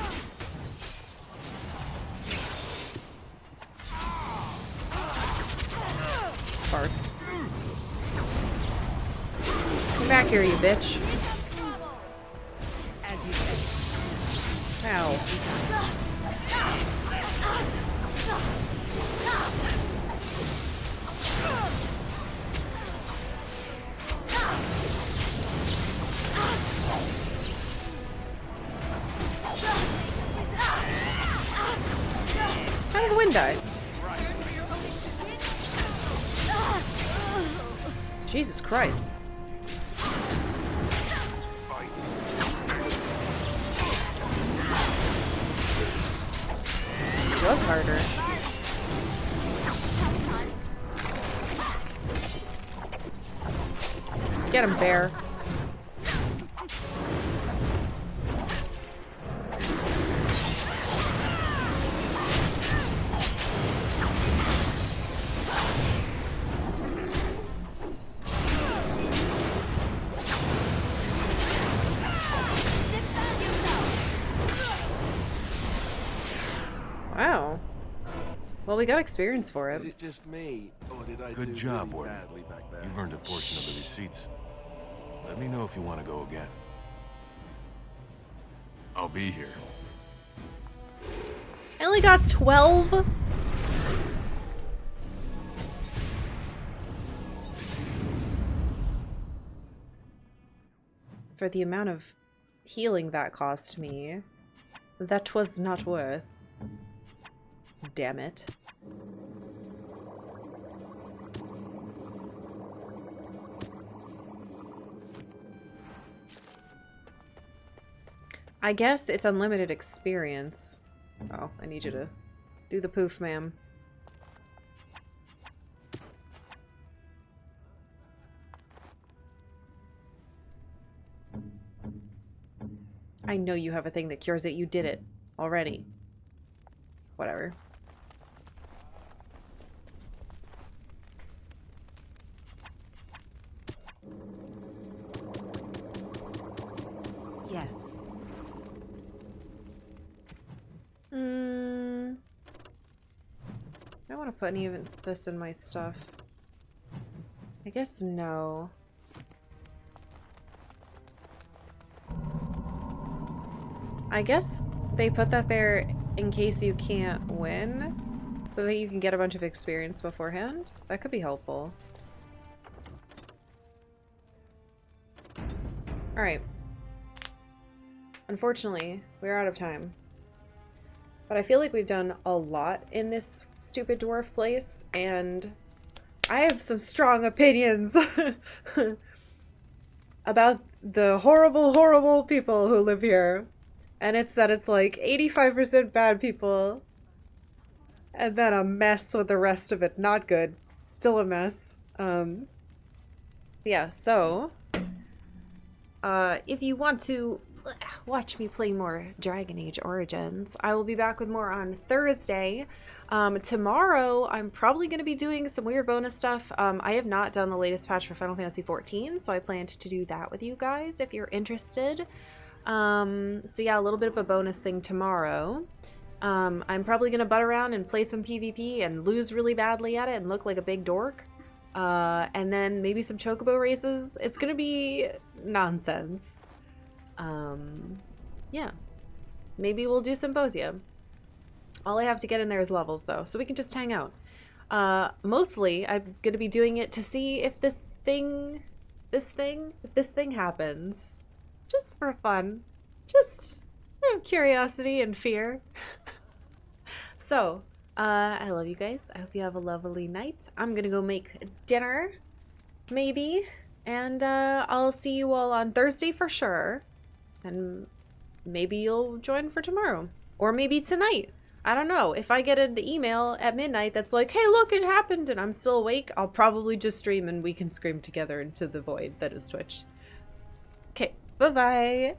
Farts. Come back here, you bitch. As you say. Ow. wind die? Jesus Christ. This was harder. Get him, bear. Wow. Well, we got experience for it. Is it just me, or did I Good do job, really Warden. badly back there? You've earned a portion of the receipts. Let me know if you want to go again. I'll be here. I only got 12. For the amount of healing that cost me, that was not worth. Damn it. I guess it's unlimited experience. Oh, I need you to do the poof, ma'am. I know you have a thing that cures it. You did it already. Whatever. Yes. I don't want to put any of this in my stuff. I guess no. I guess they put that there in case you can't win, so that you can get a bunch of experience beforehand. That could be helpful. Alright. Unfortunately, we're out of time. But I feel like we've done a lot in this stupid dwarf place, and I have some strong opinions about the horrible, horrible people who live here. And it's that it's like 85% bad people, and then a mess with the rest of it. Not good. Still a mess. Yeah, so if you want to watch me play more Dragon Age Origins, I will be back with more on Thursday. Tomorrow, I'm probably going to be doing some weird bonus stuff. I have not done the latest patch for Final Fantasy XIV, so I planned to do that with you guys if you're interested. So yeah, a little bit of a bonus thing tomorrow. I'm probably going to butt around and play some PvP and lose really badly at it and look like a big dork. And then maybe some chocobo races. It's going to be nonsense. Yeah. Maybe we'll do Symposia. All I have to get in there is levels, though, so we can just hang out. Mostly, I'm going to be doing it to see if this thing happens. Just for fun. Just out of curiosity and fear. So, I love you guys. I hope you have a lovely night. I'm gonna go make dinner, maybe. And I'll see you all on Thursday for sure. And maybe you'll join for tomorrow. Or maybe tonight. I don't know. If I get an email at midnight that's like, hey, look, it happened, and I'm still awake, I'll probably just stream and we can scream together into the void that is Twitch. Okay. Bye-bye.